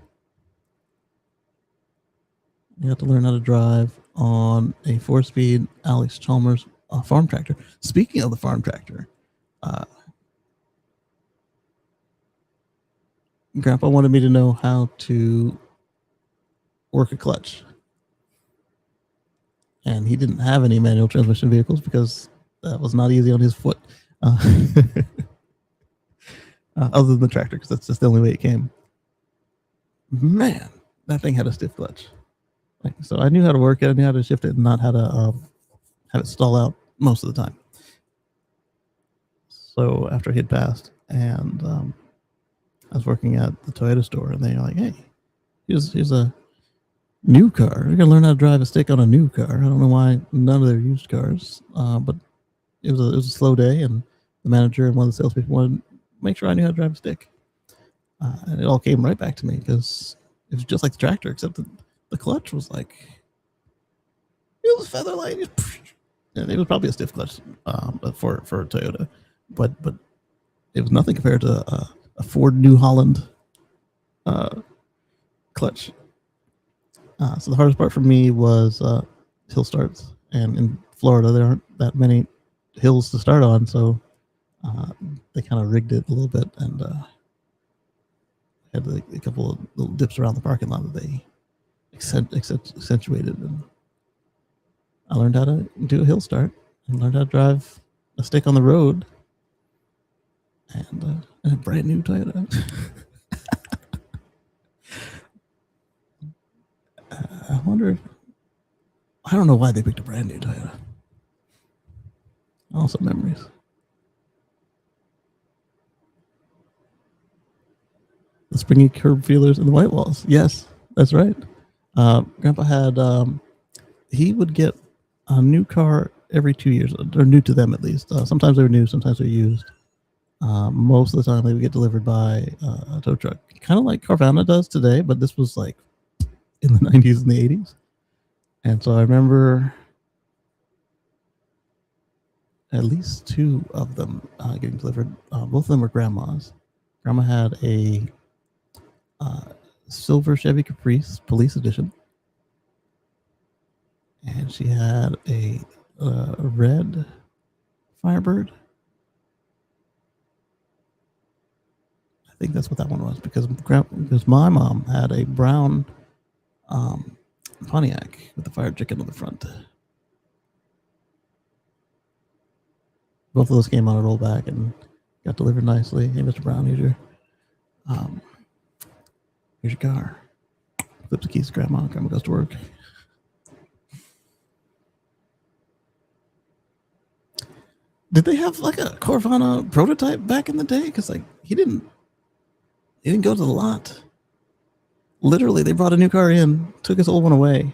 You have to learn how to drive on a 4-speed Alex Chalmers farm tractor. Speaking of the farm tractor, Grandpa wanted me to know how to work a clutch. And he didn't have any manual transmission vehicles because that was not easy on his foot. Other than the tractor, because that's just the only way it came. Man, that thing had a stiff clutch. So I knew how to work it. I knew how to shift it and not how to have it stall out most of the time. So after he had passed, and I was working at the Toyota store, and they were like, hey, here's a new car. You're going to learn how to drive a stick on a new car. I don't know why none of their used cars, but it was a slow day, and the manager and one of the salespeople wanted to make sure I knew how to drive a stick. And it all came right back to me because it was just like the tractor, except that the clutch was like, it was feather light. It was probably a stiff clutch for a Toyota, but it was nothing compared to a Ford New Holland clutch. So the hardest part for me was hill starts, and in Florida there aren't that many hills to start on, so they kind of rigged it a little bit, and had a couple of little dips around the parking lot that they accentuated. And I learned how to do a hill start, and learned how to drive a stick on the road, and a brand new Toyota. I wonder if, I don't know why they picked a brand new Toyota. Also memories. The springy curb feelers and the white walls. Yes, that's right. Grandpa had, he would get a new car every 2 years, or new to them at least. Sometimes they were new, sometimes they were used. Most of the time they would get delivered by a tow truck, kind of like Carvana does today, but this was like in the 90s and the 80s. And so I remember at least two of them getting delivered. Both of them were grandmas. Grandma had a silver Chevy Caprice Police Edition, and she had a red Firebird. I think that's what that one was, because my mom had a brown Pontiac with the fire chicken on the front. Both of those came on a rollback and got delivered nicely. Hey, Mr. Brown, here's your car. Flips the keys to Grandma. Grandma goes to work. Did they have like a Carvana prototype back in the day? Because like he didn't go to the lot. Literally, they brought a new car in, took his old one away,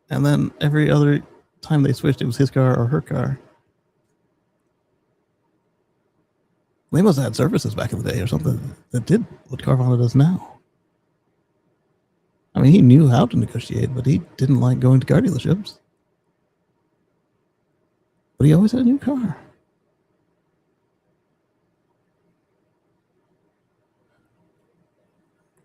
and then every other time they switched, it was his car or her car. They must have had services back in the day or something that did what Carvana does now. I mean, he knew how to negotiate, but he didn't like going to car dealerships. But he always had a new car.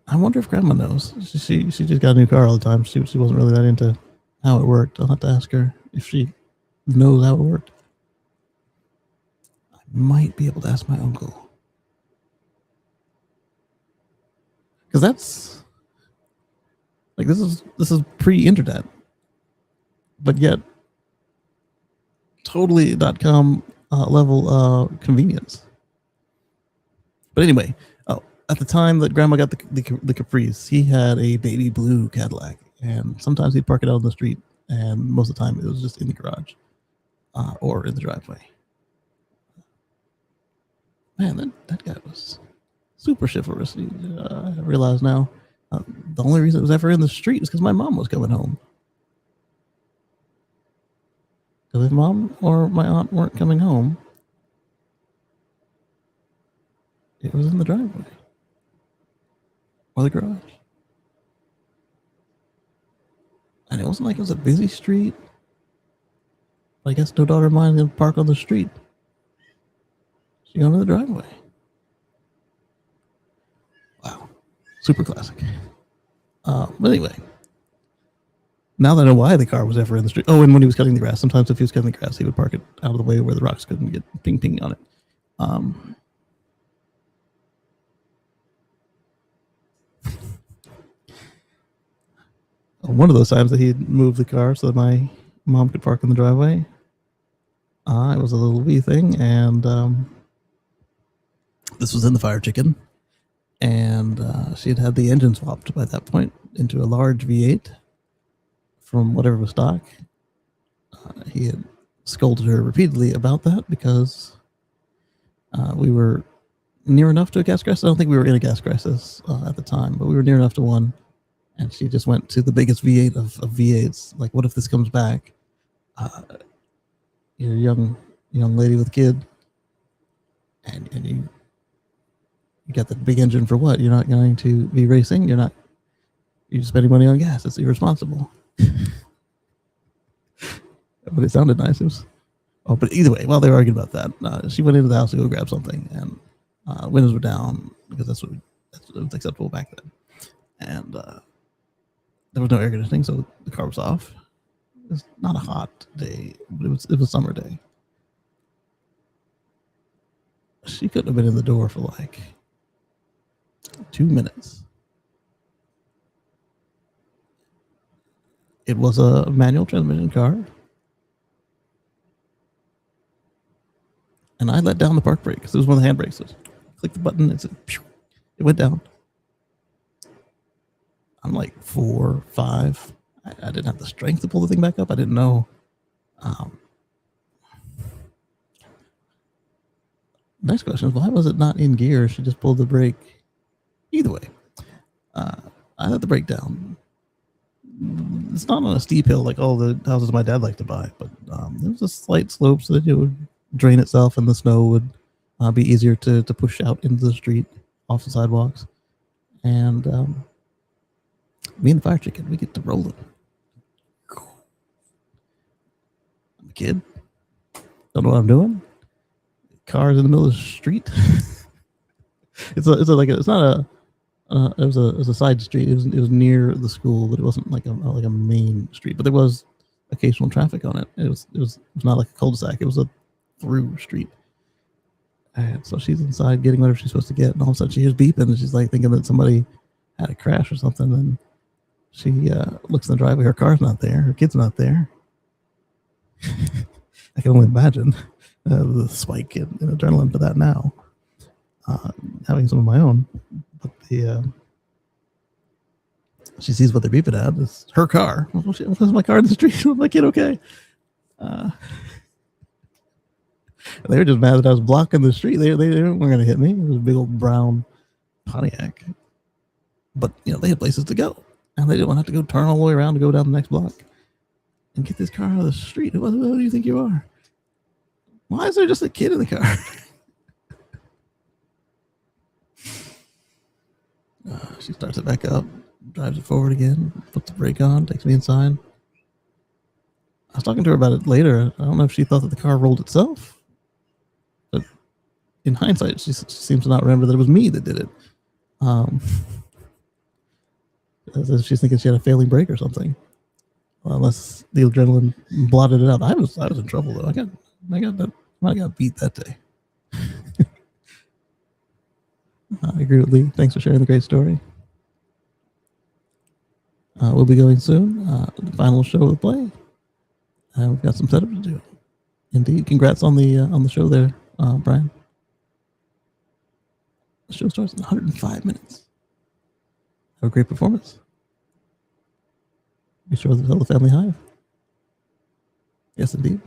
I wonder if Grandma knows. She just got a new car all the time. She wasn't really that into how it worked. I'll have to ask her if she knows how it worked. I might be able to ask my uncle. Because that's like this is pre-internet, but yet totally .com level convenience. But anyway, at the time that Grandma got the Caprice, he had a baby blue Cadillac, and sometimes he'd park it out on the street, and most of the time it was just in the garage or in the driveway. Man, that guy was super chivalrous. I realize now the only reason it was ever in the street was because my mom was coming home. Because if Mom or my aunt weren't coming home, it was in the driveway or the garage. And it wasn't like it was a busy street. I guess no daughter of mine is going to park on the street. She got into the driveway. Wow. Super classic. But anyway, now that I know why the car was ever in the street. Oh, and when he was cutting the grass, sometimes if he was cutting the grass, he would park it out of the way where the rocks couldn't get ping on it. One of those times that he'd moved the car so that my mom could park in the driveway, it was a little wee thing, and this was in the fire chicken, and she had had the engine swapped by that point into a large V8 from whatever was stock. He had scolded her repeatedly about that because we were near enough to a gas crisis. I don't think we were in a gas crisis at the time, but we were near enough to one. And she just went to the biggest V8 of V8s. Like, what if this comes back? You're a young lady with a kid, and you got the big engine for what? You're not going to be racing. You're spending money on gas. It's irresponsible. But it sounded nice. But either way, while they were arguing about that, she went into the house to go grab something, and windows were down because that's what was acceptable back then. there was no air conditioning, so the car was off. It was not a hot day, but it was summer day. She couldn't have been in the door for like 2 minutes. It was a manual transmission car. And I let down the park brake because it was one of the handbrakes. So click the button, it went down. I'm like 4, 5. I didn't have the strength to pull the thing back up. I didn't know. Next question is, why was it not in gear? She just pulled the brake. Either way, I let the brake down. It's not on a steep hill like all the houses my dad liked to buy, but there was a slight slope so that it would drain itself and the snow would be easier to push out into the street off the sidewalks. And me and the fire chicken, we get to roll it. I'm a kid. Don't know what I'm doing. Cars in the middle of the street. It was a side street. It was near the school, but it wasn't like a main street. But there was occasional traffic on it. It was not like a cul-de-sac. It was a through street. And so she's inside getting whatever she's supposed to get, and all of a sudden she hears beeping, and she's like thinking that somebody had a crash or something. And she looks in the driveway. Her car's not there. Her kid's not there. I can only imagine the spike in adrenaline for that now. Having some of my own, but she sees what they're beeping at. It's her car. Well, shit, what's my car in the street? Was my kid okay? They were just mad that I was blocking the street. They weren't going to hit me. It was a big old brown Pontiac. But they had places to go, and they didn't want to have to go turn all the way around to go down the next block and get this car out of the street. Who do you think you are? Why is there just a kid in the car? She starts it back up, drives it forward again, puts the brake on, takes me inside. I was talking to her about it later. I don't know if she thought that the car rolled itself, but in hindsight, she seems to not remember that it was me that did it. She's thinking she had a failing brake or something. Well, unless the adrenaline blotted it out. I was in trouble though. I got beat that day. I agree with Lee. Thanks for sharing the great story. We'll be going soon. The final show of the play. We've got some setup to do. Indeed. Congrats on the show there, Brian. The show starts in 105 minutes. Have a great performance. Be sure to tell the family hi. Yes, indeed.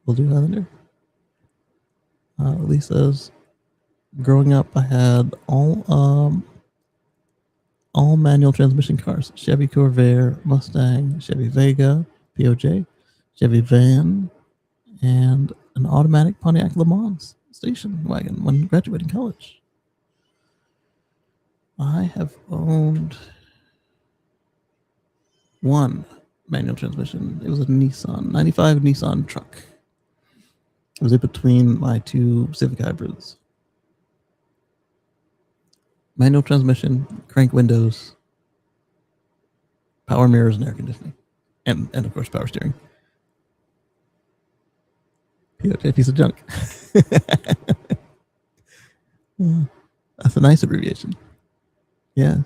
Will do, Highlander. Lee says, growing up, I had all manual transmission cars: Chevy Corvair, Mustang, Chevy Vega, POJ, Chevy Van, and an automatic Pontiac Le Mans station wagon when graduating college. I have owned one manual transmission. It was a Nissan, 95 Nissan truck. It was in between my two Civic hybrids. Manual transmission, crank windows, power mirrors, and air conditioning. And of course, power steering. POJ, piece of junk. That's a nice abbreviation. Yes.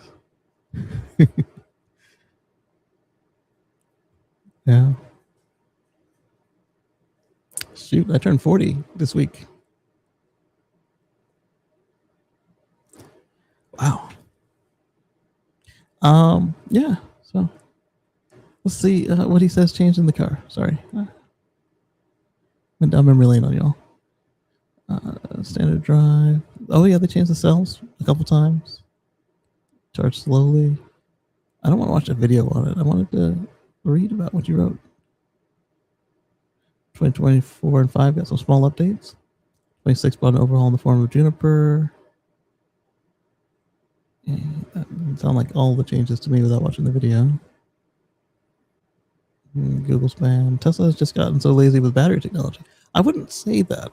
Yeah. Shoot, I turned 40 this week. Wow. Yeah. So let's see what he says changed in the car. Sorry. Went down memory lane on y'all. Standard drive. Oh yeah, they changed the cells a couple times. Charge slowly. I don't want to watch a video on it. I wanted to read about what you wrote. 2024 and 5 got some small updates. 26 brought an overhaul in the form of Juniper. That didn't sound like all the changes to me without watching the video. Google spam. Tesla has just gotten so lazy with battery technology. I wouldn't say that.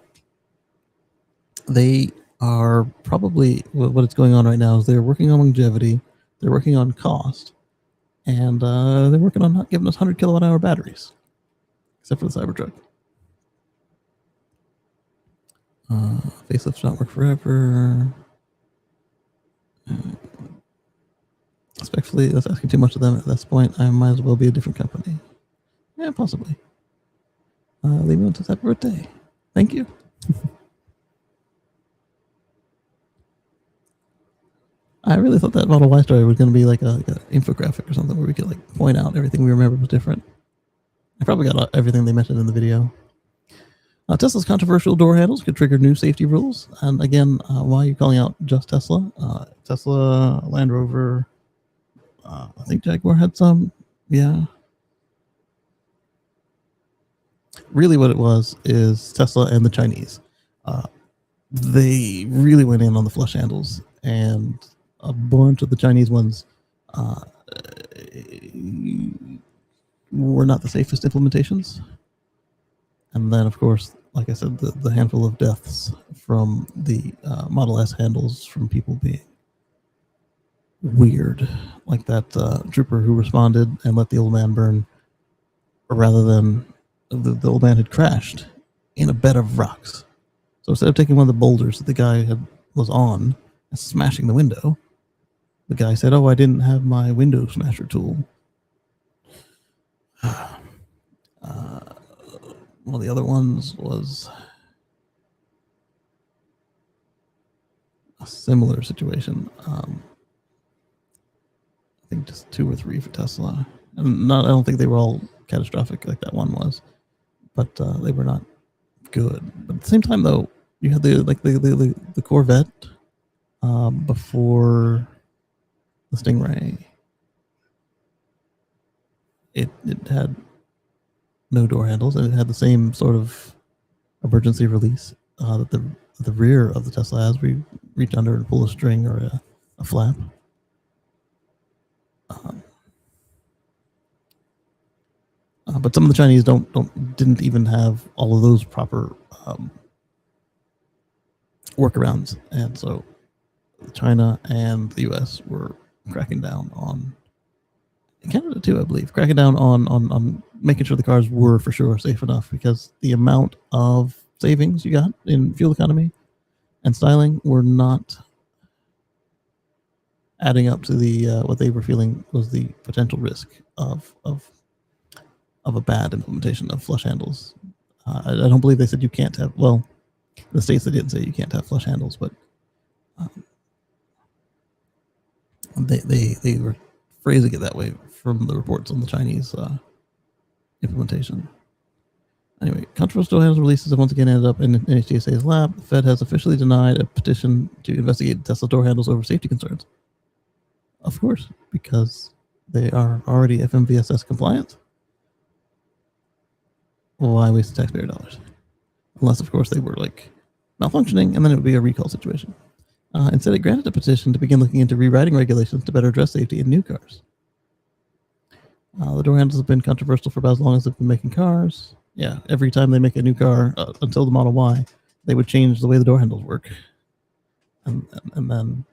They are probably, what is going on right now is they're working on longevity. They're working on cost. And they're working on not giving us 100 kilowatt hour batteries, except for the Cybertruck. Facelifts not work forever. Respectfully, that's asking too much of them at this point. I might as well be a different company. Yeah, possibly. Leave me until happy birthday. Thank you. I really thought that Model Y story was going to be like an infographic or something where we could like point out everything we remember was different. I probably got everything they mentioned in the video. Tesla's controversial door handles could trigger new safety rules. And again, why are you calling out just Tesla? Tesla, Land Rover, I think Jaguar had some. Yeah. Really what it was is Tesla and the Chinese. They really went in on the flush handles, and a bunch of the Chinese ones were not the safest implementations. And then, of course, like I said, the handful of deaths from the Model S handles from people being weird, like that trooper who responded and let the old man burn, rather than the old man had crashed in a bed of rocks. So instead of taking one of the boulders that the guy was on and smashing the window, the guy said, "Oh, I didn't have my window smasher tool." One of the other ones was a similar situation. I think just 2 or 3 for Tesla. And I don't think they were all catastrophic like that one was, but they were not good. But at the same time, though, you had the Corvette before the Stingray. It had no door handles, and it had the same sort of emergency release that the rear of the Tesla has, where you reach under and pull a string or a flap. But some of the Chinese didn't even have all of those proper workarounds, and so China and the U.S. were cracking down on Canada too, I believe, cracking down on making sure the cars were for sure safe enough, because the amount of savings you got in fuel economy and styling were not adding up to the what they were feeling was the potential risk of a bad implementation of flush handles. I don't believe they said you can't have. Well, in the States they didn't say you can't have flush handles, but they were phrasing it that way from the reports on the Chinese implementation. Anyway, controversial door handles releases have once again ended up in NHTSA's lab. The Fed has officially denied a petition to investigate Tesla door handles over safety concerns. Of course, because they are already FMVSS compliant. Why waste taxpayer dollars? Unless, of course, they were like malfunctioning, and then it would be a recall situation. Instead, it granted a petition to begin looking into rewriting regulations to better address safety in new cars. The door handles have been controversial for about as long as they've been making cars. Yeah, every time they make a new car, until the Model Y, they would change the way the door handles work. And then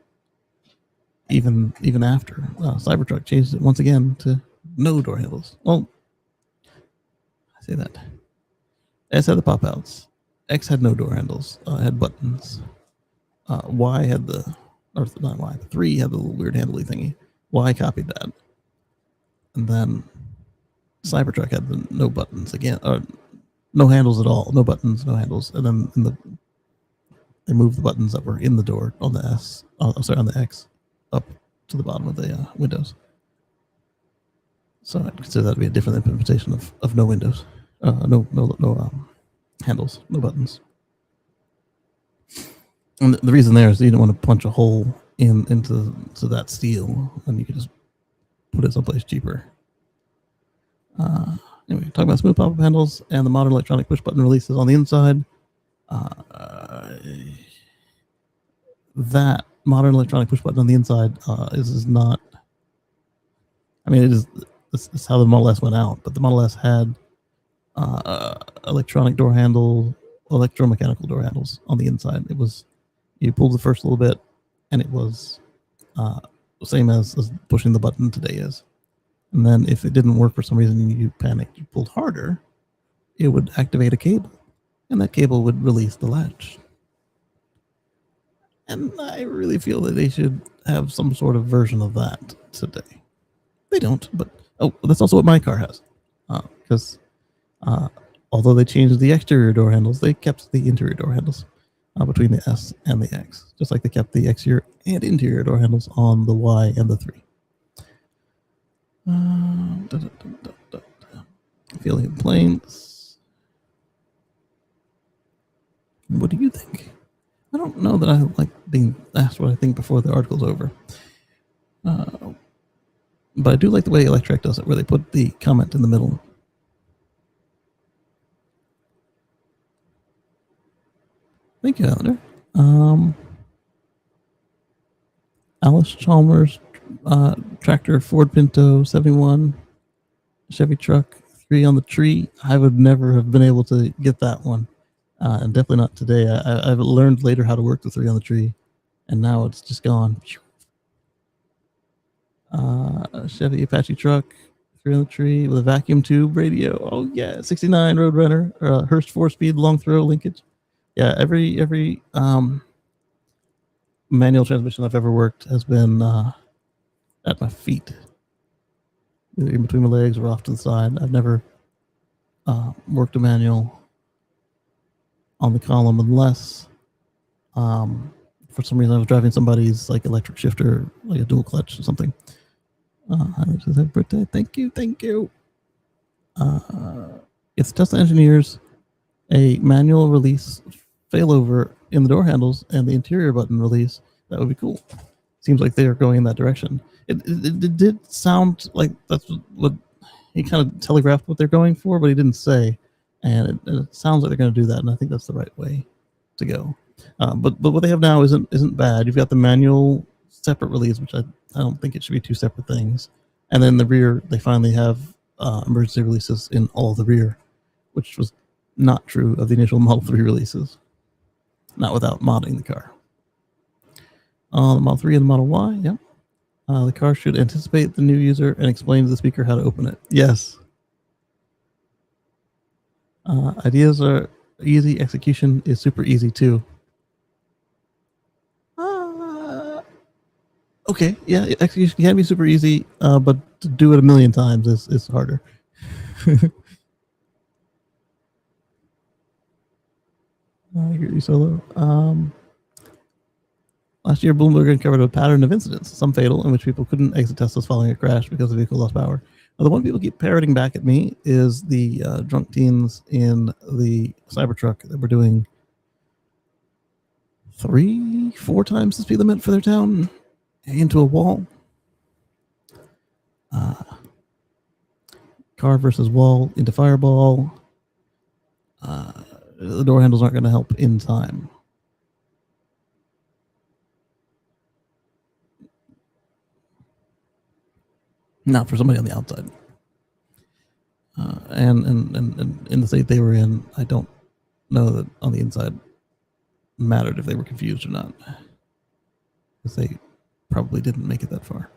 even after, Cybertruck changed it once again to no door handles. Well, I say that. S had the pop-outs. X had no door handles. Had buttons. Y had the, or not Y, the 3 had the little weird handly thingy. Y copied that. And then Cybertruck had the no buttons again, or no handles at all. No buttons, no handles. And then they moved the buttons that were in the door on the S, on the X, up to the bottom of the windows. So I'd consider that to be a different implementation of no windows, no handles, no buttons. And the reason there is you don't want to punch a hole into that steel, and you can just put it someplace cheaper. Anyway, talking about smooth pop-up handles and the modern electronic push-button releases on the inside. That modern electronic push-button on the inside is not. I mean, it is. This is how the Model S went out, but the Model S had electronic door handle, electromechanical door handles on the inside. It was, you pulled the first little bit, and it was the same as pushing the button today is. And then if it didn't work for some reason and you panicked, you pulled harder, it would activate a cable, and that cable would release the latch. And I really feel that they should have some sort of version of that today. They don't, but that's also what my car has. Because although they changed the exterior door handles, they kept the interior door handles between the S and the X, just like they kept the exterior and interior door handles on the Y and the 3. Feeling complaints. What do you think? I don't know that I like being asked what I think before the article's over. But I do like the way Electric does it, where they put the comment in the middle. Thank you, Islander. Alice Chalmers, tractor, Ford Pinto, 71, Chevy truck, 3 on the tree. I would never have been able to get that one. And definitely not today. I've learned later how to work the 3 on the tree, and now it's just gone. Chevy Apache truck, 3 on the tree with a vacuum tube radio. Oh yeah, 69 Roadrunner, Hurst 4-speed long throw linkage. Yeah, every manual transmission I've ever worked has been at my feet, either in between my legs or off to the side. I've never worked a manual on the column unless for some reason I was driving somebody's like electric shifter, like a dual clutch or something. Happy birthday! Thank you. It's Tesla engineers a manual release failover in the door handles and the interior button release. That would be cool. Seems like they are going in that direction. It did sound like that's what he kind of telegraphed what they're going for, but he didn't say. And it sounds like they're going to do that, and I think that's the right way to go. But what they have now isn't bad. You've got the manual separate release, which I don't think it should be 2 separate things. And then the rear, they finally have emergency releases in all the rear, which was not true of the initial Model 3 releases. Not without modding the car. The Model 3 and the Model Y, yep. The car should anticipate the new user and explain to the speaker how to open it. Yes. Ideas are easy. Execution is super easy too. Okay, yeah, execution can be super easy, but to do it a million times is harder. I hear you, Solo. Last year, Bloomberg uncovered a pattern of incidents, some fatal, in which people couldn't exit Teslas following a crash because the vehicle lost power. Now, the one people keep parroting back at me is the drunk teens in the Cybertruck that were doing 3-4 times the speed limit for their town into a wall. Car versus wall into fireball. The door handles aren't going to help in time. Not for somebody on the outside. And in the state they were in, I don't know that on the inside mattered if they were confused or not, because they probably didn't make it that far.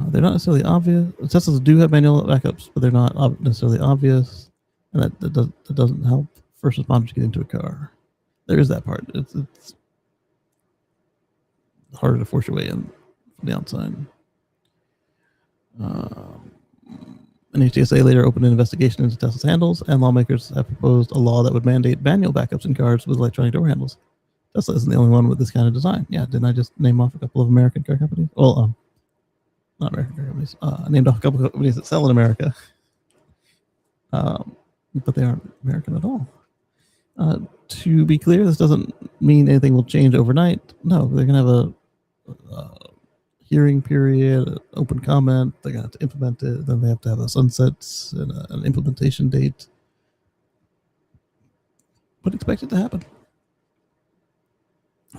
They're not necessarily obvious. Teslas do have manual backups, but they're not necessarily obvious, and that doesn't help first responders get into a car. There is that part. It's harder to force your way in from the outside. NHTSA later opened an investigation into Tesla's handles, and lawmakers have proposed a law that would mandate manual backups in cars with electronic door handles. Tesla isn't the only one with this kind of design. Yeah, didn't I just name off a couple of American car companies? Well, not American car companies. I named off a couple of companies that sell in America, but they aren't American at all. To be clear, this doesn't mean anything will change overnight. No, they're going to have a hearing period, open comment. They're going to have to implement it. Then they have to have a sunset and an implementation date. But expect it to happen.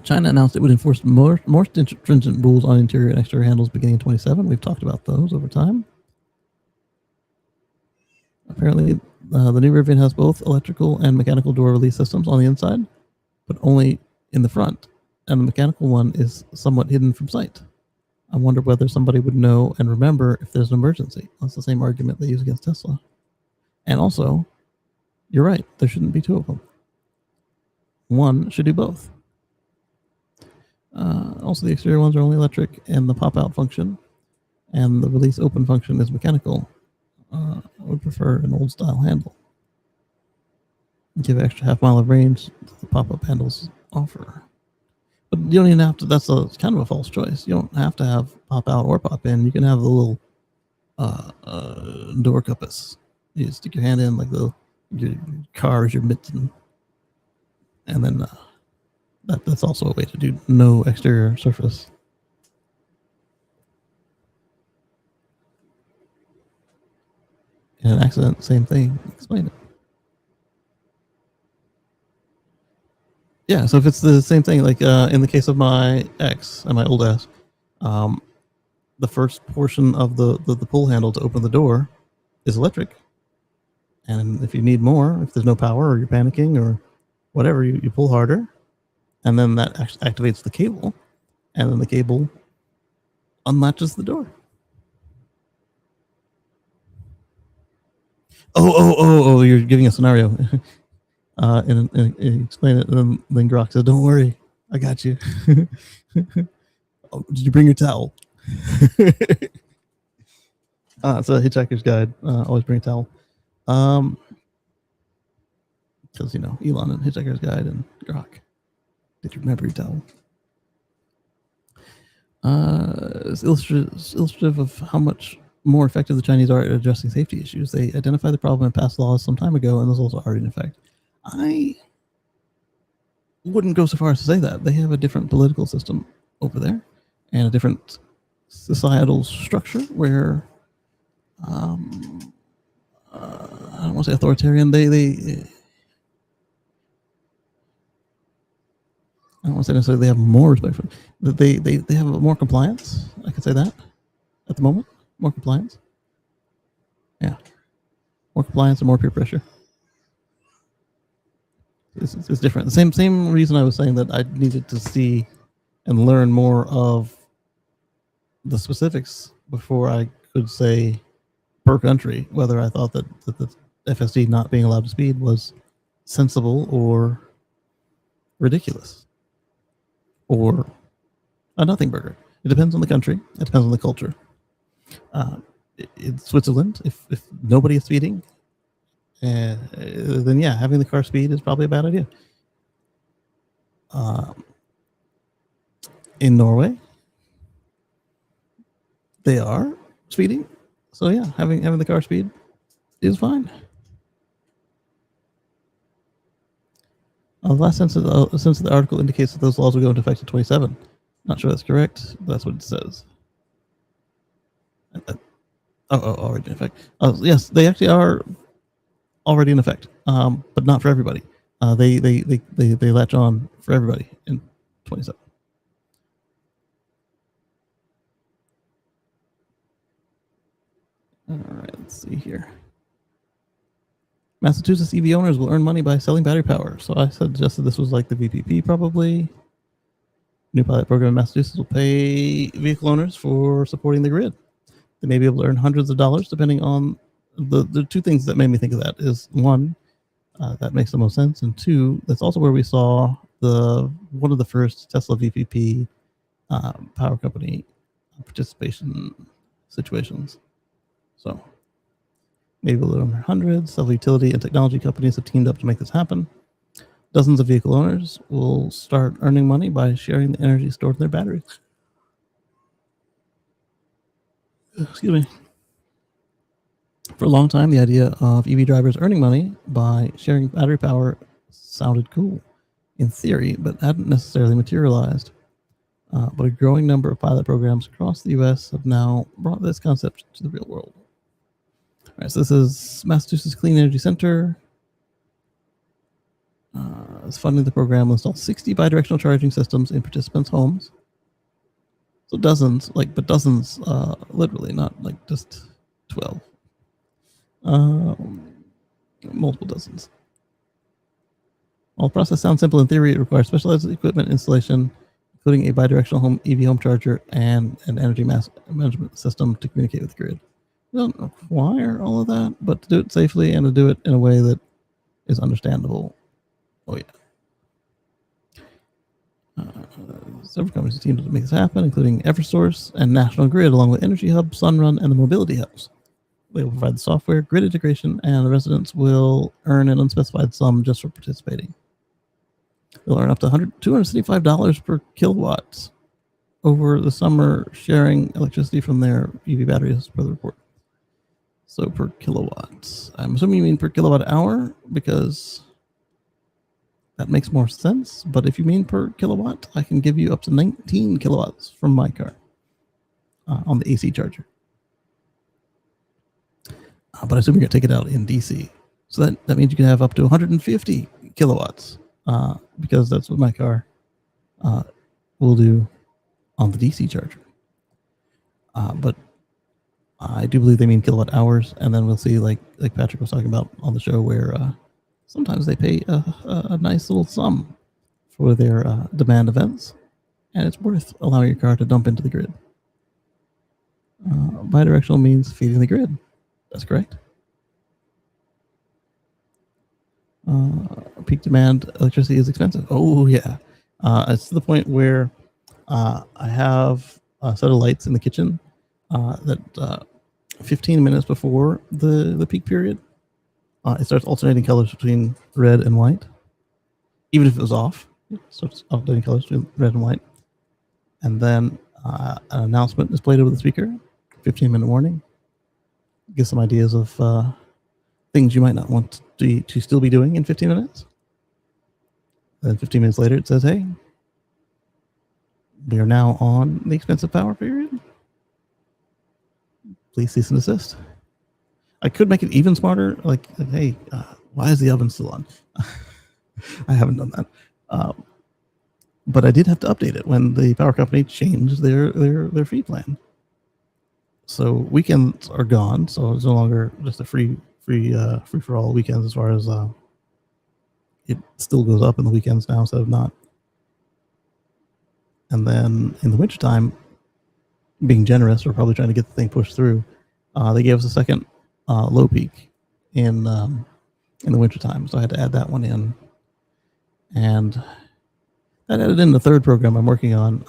China announced it would enforce more stringent rules on interior and exterior handles beginning in 2027. We've talked about those over time. Apparently, the new Rivian has both electrical and mechanical door release systems on the inside, but only in the front. And the mechanical one is somewhat hidden from sight. I wonder whether somebody would know and remember if there's an emergency. That's the same argument they use against Tesla. And also, you're right, there shouldn't be two of them. One should do both. Also, the exterior ones are only electric, and the pop-out function and the release open function is mechanical. I would prefer an old-style handle. Give extra half mile of range that the pop-up handles offer. But you don't even have to. That's kind of a false choice. You don't have to have pop-out or pop-in. You can have the little door compass. You stick your hand in like your car is your mitten, and then that's also a way to do no exterior surface. In an accident, same thing. Explain it. Yeah, so if it's the same thing, like in the case of my ex and my old ass, the first portion of the pull handle to open the door is electric. And if you need more, if there's no power or you're panicking or whatever, you pull harder, and then that activates the cable, and then the cable unlatches the door. Oh! You're giving a scenario, and explain it. And then Grok says, "Don't worry, I got you." Oh, did you bring your towel? It's a Hitchhiker's Guide. Always bring a towel. Because Elon and Hitchhiker's Guide and Grok. Did you remember your towel? It's illustrative of how much more effective the Chinese are at addressing safety issues. They identified the problem and passed laws some time ago, and those laws are already in effect. I wouldn't go so far as to say that. They have a different political system over there and a different societal structure where I don't want to say authoritarian. I don't want to say necessarily they have more respect for they have more compliance. I could say that at the moment. More compliance. Yeah. More compliance and more peer pressure. It's different. The same reason I was saying that I needed to see and learn more of the specifics before I could say per country whether I thought that the FSD not being allowed to speed was sensible or ridiculous or a nothing burger. It depends on the country. It depends on the culture. In Switzerland, if nobody is speeding, then yeah, having the car speed is probably a bad idea. In Norway, they are speeding, so yeah, having the car speed is fine. The last sentence of the article indicates that those laws will go into effect in 27. Not sure that's correct, but that's what it says. Already in effect. Yes, they actually are already in effect, but not for everybody. They latch on for everybody in 27. All right, let's see here. Massachusetts EV owners will earn money by selling battery power. So I suggested this was like the VPP probably. New pilot program in Massachusetts will pay vehicle owners for supporting the grid. They may be able to earn hundreds of dollars depending on the two things that made me think of that is one, that makes the most sense, and two, that's also where we saw one of the first Tesla VPP power company participation situations. So maybe we'll earn hundreds. Several utility and technology companies have teamed up to make this happen. Dozens of vehicle owners will start earning money by sharing the energy stored in their batteries. Excuse me. For a long time, the idea of EV drivers earning money by sharing battery power sounded cool in theory, but hadn't necessarily materialized. But a growing number of pilot programs across the U.S. have now brought this concept to the real world. All right, so this is Massachusetts Clean Energy Center. It's funding the program will install 60 bidirectional charging systems in participants' homes. So dozens, literally, not like just 12. Multiple dozens. While the process sounds simple in theory, it requires specialized equipment installation, including a bidirectional EV home charger and an energy management system to communicate with the grid. It doesn't require all of that, but to do it safely and to do it in a way that is understandable. Oh, yeah. Several companies team to make this happen, including Eversource and National Grid, along with Energy Hub, Sunrun, and the Mobility Hubs. They will provide the software, grid integration, and the residents will earn an unspecified sum just for participating. They'll earn up to $275 per kilowatt over the summer, sharing electricity from their EV batteries per the report. So per kilowatt. I'm assuming you mean per kilowatt hour, because that makes more sense. But if you mean per kilowatt, I can give you up to 19 kilowatts from my car on the AC charger. But I assume you're going to take it out in DC. So that means you can have up to 150 kilowatts because that's what my car will do on the DC charger. But I do believe they mean kilowatt hours. And then we'll see, like Patrick was talking about on the show, where sometimes they pay a nice little sum for their demand events. And it's worth allowing your car to dump into the grid. Bidirectional means feeding the grid. That's correct. Peak demand electricity is expensive. Oh, yeah. It's to the point where I have a set of lights in the kitchen that 15 minutes before the peak period, it starts alternating colors between red and white. Even if it was off, it starts alternating colors between red and white. And then an announcement is played over the speaker, 15-minute warning. Give some ideas of things you might not want to still be doing in 15 minutes. Then 15 minutes later, it says, hey, we are now on the expensive power period. Please cease and desist. I could make it even smarter, like hey, why is the oven still on? I haven't done that. But I did have to update it when the power company changed their fee plan. So weekends are gone, so it's no longer just a free for all weekends. As far as it still goes up in the weekends now instead of not. And then in the wintertime, being generous, we're probably trying to get the thing pushed through. They gave us a second low peak in the wintertime, so I had to add that one in. And that added in the third program I'm working on.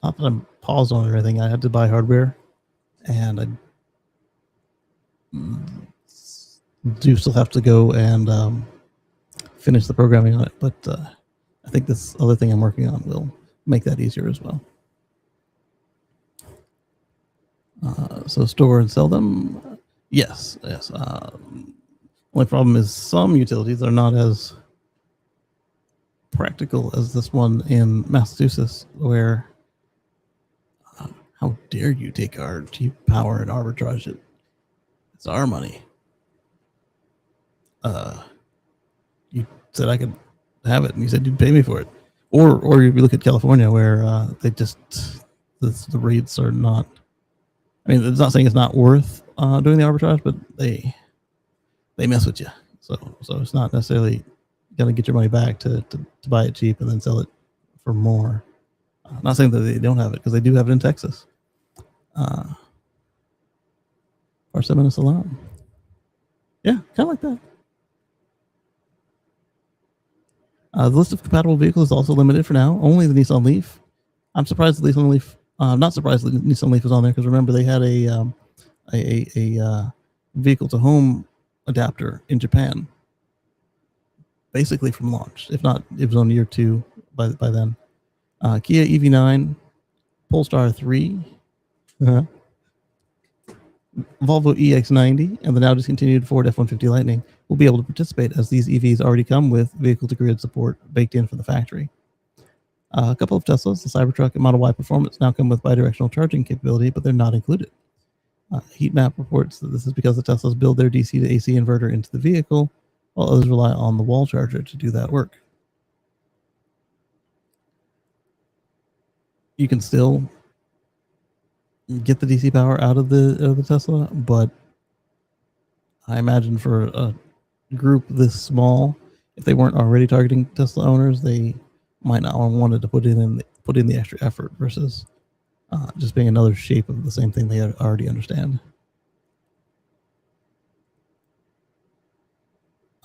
Not that I'm paused on or anything. I had to buy hardware, and I do still have to go and finish the programming on it. But I think this other thing I'm working on will make that easier as well. So store and sell them. Yes. Only problem is some utilities are not as practical as this one in Massachusetts, where how dare you take our cheap power and arbitrage it? It's our money. You said I could have it, and you said you'd pay me for it. Or if you look at California, where they just the rates are not. I mean, it's not saying it's not worth doing the arbitrage, but they mess with you. So it's not necessarily going to get your money back to buy it cheap and then sell it for more. Not saying that they don't have it, because they do have it in Texas. Or 7 minutes alone. Yeah, kind of like that. The list of compatible vehicles is also limited for now. Only the Nissan Leaf. I'm surprised the Nissan Leaf. Not surprised the Nissan Leaf is on there, because remember they had a vehicle to home adapter in Japan, basically from launch. If not, it was on year 2 by then. Kia EV9, Polestar 3, Volvo EX90, and the now discontinued Ford F-150 Lightning will be able to participate, as these EVs already come with vehicle-to-grid support baked in from the factory. A couple of Teslas, the Cybertruck and Model Y Performance, now come with bidirectional charging capability, but they're not included. Heatmap reports that this is because the Teslas build their DC to AC inverter into the vehicle, while others rely on the wall charger to do that work. You can still get the DC power out of the Tesla, but I imagine for a group this small, if they weren't already targeting Tesla owners, they might not wanted to put in the extra effort versus just being another shape of the same thing they already understand.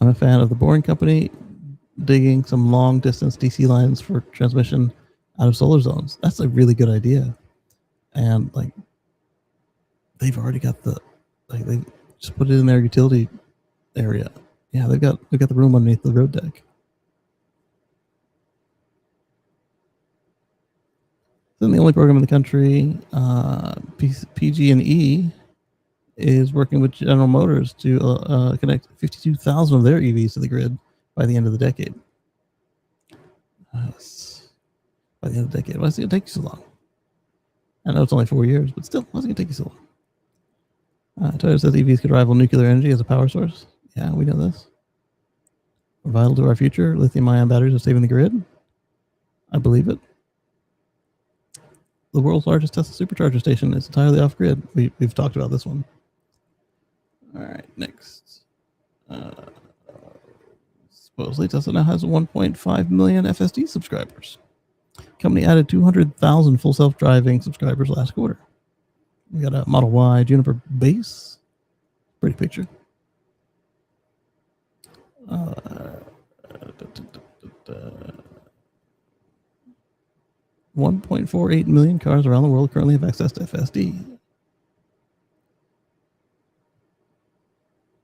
I'm a fan of the Boring Company digging some long distance DC lines for transmission out of solar zones. That's a really good idea. And like they've already got they just put it in their utility area. Yeah, they've got the room underneath the road deck. Then the only program in the country, PG&E, is working with General Motors to connect 52,000 of their EVs to the grid by the end of the decade. By the end of the decade. Why is it going to take you so long? I know it's only 4 years, but still, why is it going to take you so long? Toyota says EVs could rival nuclear energy as a power source. Yeah, we know this. We're vital to our future. Lithium-ion batteries are saving the grid. I believe it. The world's largest Tesla supercharger station is entirely off-grid. We've talked about this one. All right, next. Supposedly, Tesla now has 1.5 million FSD subscribers. Company added 200,000 full self-driving subscribers last quarter. We got a Model Y Juniper base. Pretty picture. 1.48 million cars around the world currently have access to FSD.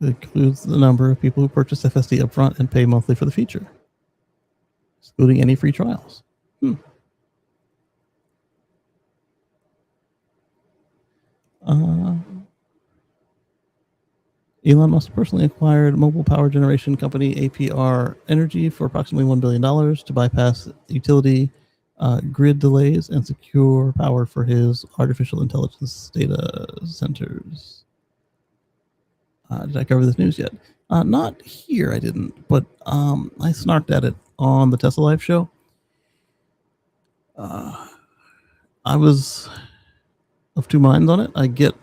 It includes the number of people who purchase FSD upfront and pay monthly for the feature, excluding any free trials. Elon Musk personally acquired mobile power generation company APR Energy for approximately $1 billion to bypass utility grid delays and secure power for his artificial intelligence data centers. Did I cover this news yet? Not here, I didn't, but I snarked at it on the Tesla Live show. I was of two minds on it. I get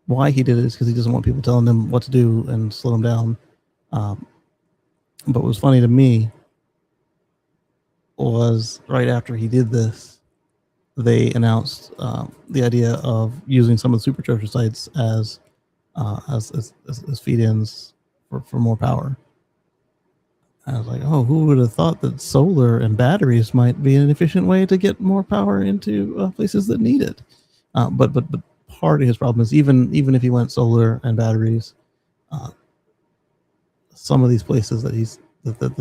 why he did it is because he doesn't want people telling him what to do and slow him down. But what was funny to me was right after he did this, they announced the idea of using some of the supercharger sites as feed-ins for more power. I was like, oh, who would have thought that solar and batteries might be an efficient way to get more power into places that need it? But part of his problem is even if he went solar and batteries, some of these places that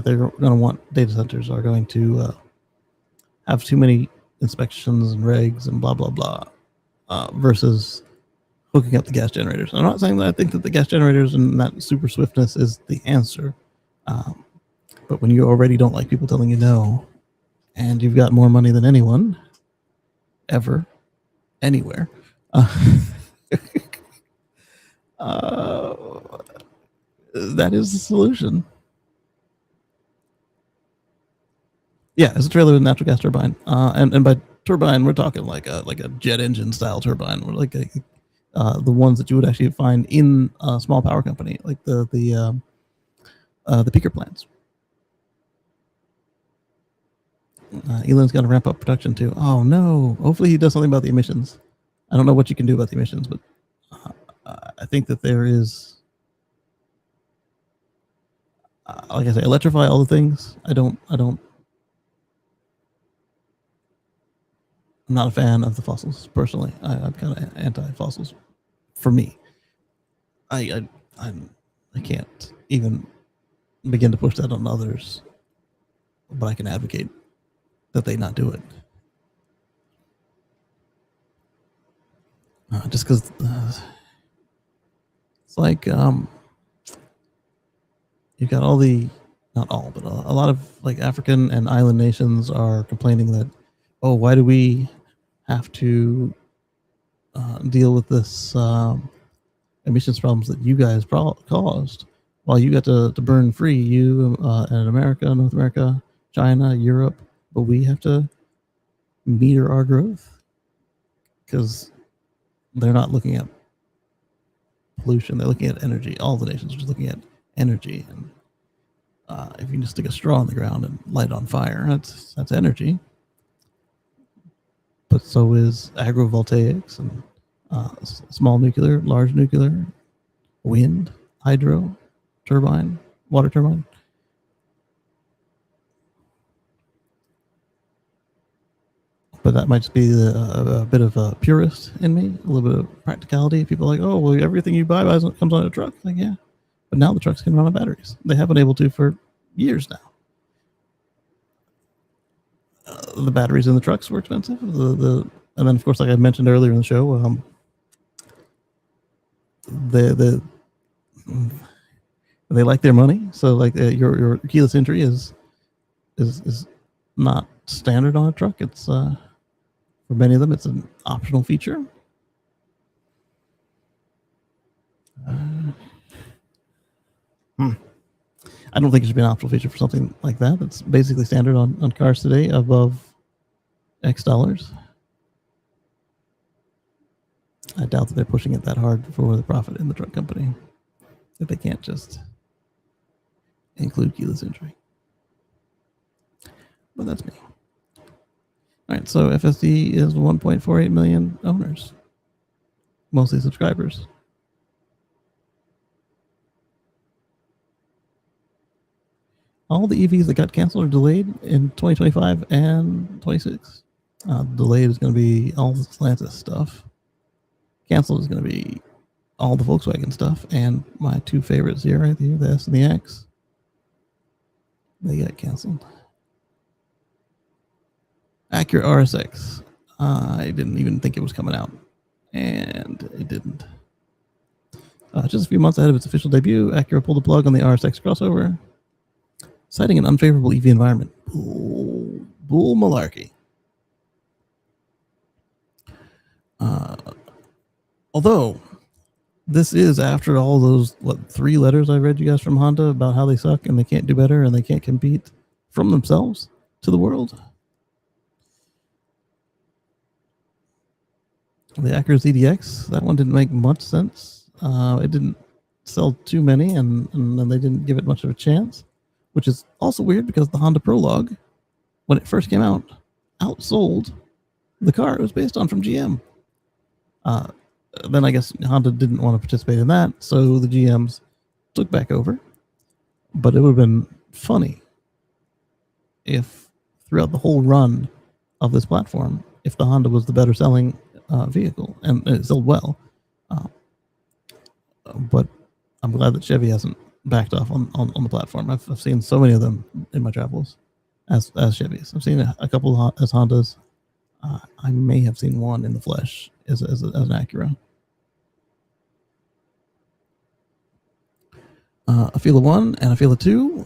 they're going to want data centers are going to have too many inspections and regs and blah blah blah, versus hooking up the gas generators. I'm not saying that I think that the gas generators and that super swiftness is the answer, but when you already don't like people telling you no, and you've got more money than anyone ever, anywhere, that is the solution. Yeah, it's a trailer with a natural gas turbine, and by turbine we're talking like a jet engine style turbine, or like the ones that you would actually find in a small power company, like the peaker plants. Elon's got to ramp up production too. Oh no! Hopefully he does something about the emissions. I don't know what you can do about the emissions, but I think that there is, like I say, electrify all the things. I'm not a fan of the fossils personally. I'm kind of anti-fossils. For me, I can't even begin to push that on others, but I can advocate that they not do it. Just because it's like you've got all the, not all, but a lot of like African and island nations are complaining that, oh, why do we have to deal with this emissions problems that you guys caused while you got to burn free, you in America, North America, China, Europe, but we have to meter our growth because they're not looking at pollution. They're looking at energy. All the nations are just looking at energy. And If you can just stick a straw in the ground and light it on fire, that's energy. But so is agrovoltaics and small nuclear, large nuclear, wind, hydro, turbine, water turbine. But that might just be a bit of a purist in me, a little bit of practicality. People are like, oh, well, everything you buy comes on a truck. Like, yeah. But now the trucks can run on batteries. They have been able to for years now. The batteries in the trucks were expensive. And then, of course, like I mentioned earlier in the show, they like their money. So, like your keyless entry is not standard on a truck. It's for many of them, it's an optional feature. I don't think it should be an optional feature for something like that. It's basically standard on cars today above X dollars. I doubt that they're pushing it that hard for the profit in the truck company. That they can't just include keyless entry. But that's me. All right, so FSD is 1.48 million owners, mostly subscribers. All the EVs that got canceled or delayed in 2025 and 26. Delayed is going to be all the Stellantis stuff. Canceled is going to be all the Volkswagen stuff, and my two favorites here, right here, the S and the X. They got canceled. Acura RSX. I didn't even think it was coming out, and it didn't. Just a few months ahead of its official debut, Acura pulled the plug on the RSX crossover, citing an unfavorable EV environment. Bull malarkey. Although, this is after all those, 3 letters I read you guys from Honda about how they suck and they can't do better and they can't compete from themselves to the world. The Acura ZDX, that one didn't make much sense. It didn't sell too many, and then they didn't give it much of a chance, which is also weird because the Honda Prologue, when it first came out, outsold the car it was based on from GM. Then I guess Honda didn't want to participate in that, so the GMs took back over. But it would have been funny if throughout the whole run of this platform, if the Honda was the better selling vehicle, and it sold well. But I'm glad that Chevy hasn't backed off on the platform. I've seen so many of them in my travels as Chevys. I've seen a couple as Hondas. I may have seen one in the flesh as an Acura. A Fila 1 and a Fila 2,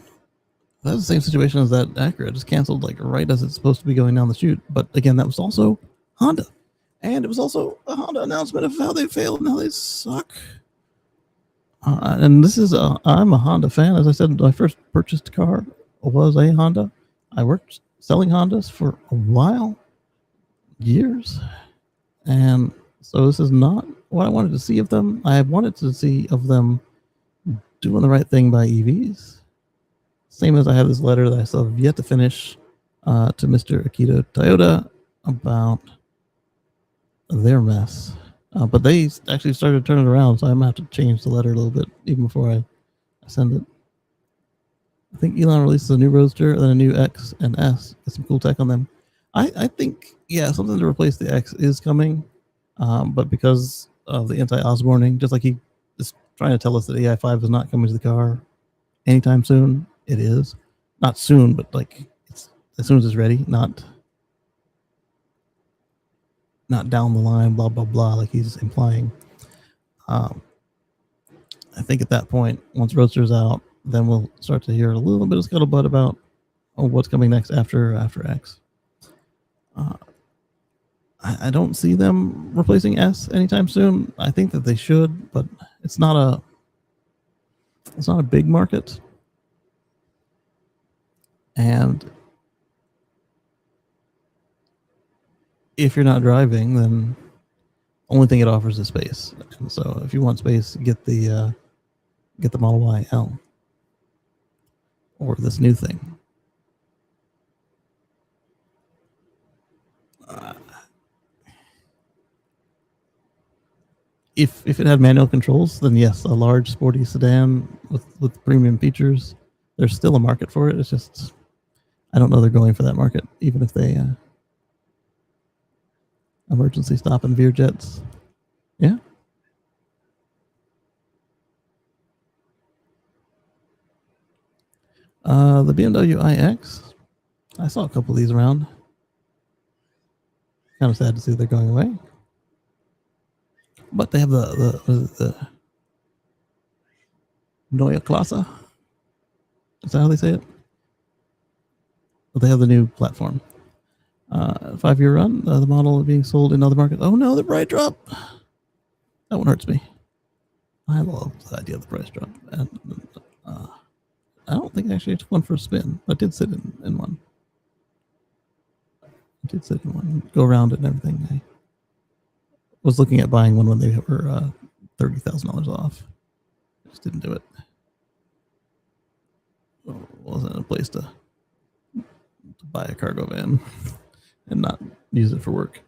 that's the same situation as that Acura. Just canceled right as it's supposed to be going down the chute. But again, that was also Honda. And it was also a Honda announcement of how they failed and how they suck. And this is, I'm a Honda fan. As I said, my first purchased car was a Honda. I worked selling Hondas for a while, years. And so this is not what I wanted to see of them. I wanted to see of them doing the right thing by EVs. Same as I have this letter that I still have yet to finish to Mr. Akito Toyota about their mess. But they actually started turning around, so I'm going to have to change the letter a little bit even before I send it. I think Elon releases a new Roadster, then a new X and S. Get some cool tech on them. I think, yeah, something to replace the X is coming, but because of the anti-Osborning, just like he is trying to tell us that AI5 is not coming to the car anytime soon, it is. Not soon, but it's as soon as it's ready, not down the line, blah, blah, blah, like he's implying. I think at that point, once Roadster's out, then we'll start to hear a little bit of scuttlebutt about what's coming next after X. I don't see them replacing S anytime soon. I think that they should, but it's not a big market. And if you're not driving, then the only thing it offers is space. And so if you want space, get the Model Y L. or this new thing. If it had manual controls, then yes, a large sporty sedan with premium features. There's still a market for it. It's just I don't know they're going for that market, even if they emergency stop and veer jets. Yeah. The BMW iX. I saw a couple of these around. Kind of sad to see they're going away. But they have the Neue Klasse. Is that how they say it? But they have the new platform. 5-year run. The model is being sold in other markets. Oh no, the price drop. That one hurts me. I love the idea of the price drop. And I don't think I actually took one for a spin. I did sit in one. I did sit in one. Go around it and everything. I was looking at buying one when they were $30,000 off. I just didn't do it. Wasn't a place to buy a cargo van and not use it for work.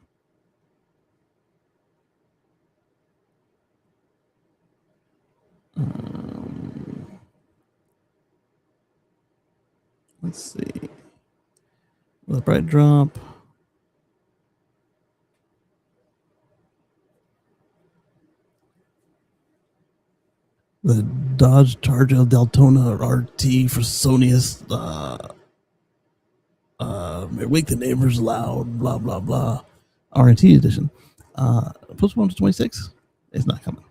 Let's see. The bright drop. The Dodge Charger Deltona RT Fresonius. Wake the neighbors loud. Blah blah blah. RT edition. Postponed to 26. It's not coming.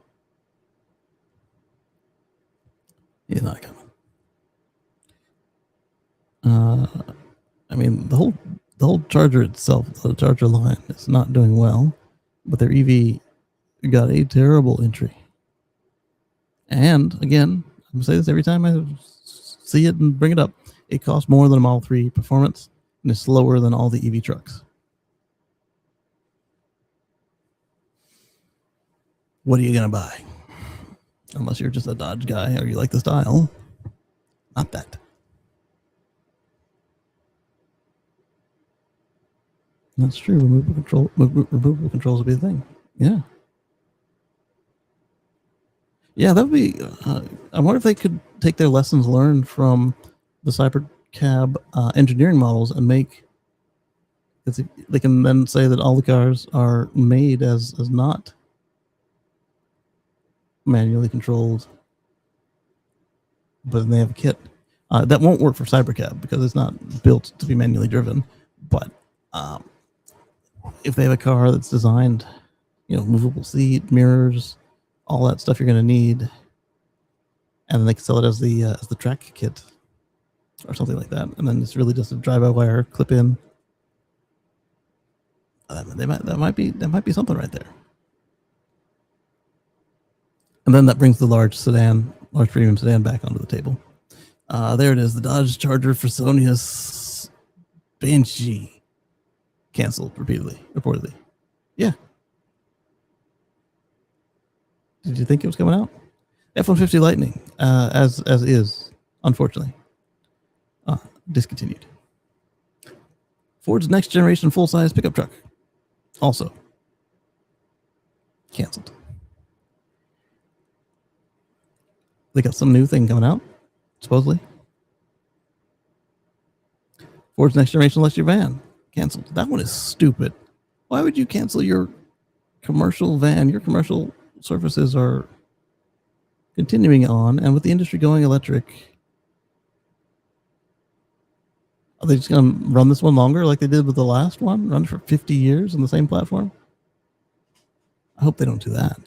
It's not coming. I mean, the whole Charger itself, the Charger line, is not doing well, but their EV got a terrible entry. And again, I'm gonna say this every time I see it and bring it up. It costs more than a Model 3 performance and is slower than all the EV trucks. What are you gonna buy? Unless you're just a Dodge guy or you like the style. Not that. That's true. Removable controls would be a thing. Yeah. Yeah, that would be. I wonder if they could take their lessons learned from the Cybercab engineering models and make. They can then say that all the cars are made as not manually controlled, but then they have a kit. That won't work for Cybercab because it's not built to be manually driven. But if they have a car that's designed, movable seat, mirrors, all that stuff you're going to need, and then they can sell it as the track kit or something like that, and then it's really just a drive-by-wire clip-in. That might be something right there. And then that brings the large premium sedan back onto the table. There it is, the Dodge Charger Fresonius Banshee. Canceled reportedly. Yeah. Did you think it was coming out? F-150 Lightning, as is, unfortunately, discontinued. Ford's next generation full-size pickup truck, also canceled. They got some new thing coming out, supposedly. Ford's next generation electric van, canceled. That one is stupid. Why would you cancel your commercial van? Your commercial services are continuing on, and with the industry going electric, are they just going to run this one longer like they did with the last one? Run for 50 years on the same platform? I hope they don't do that.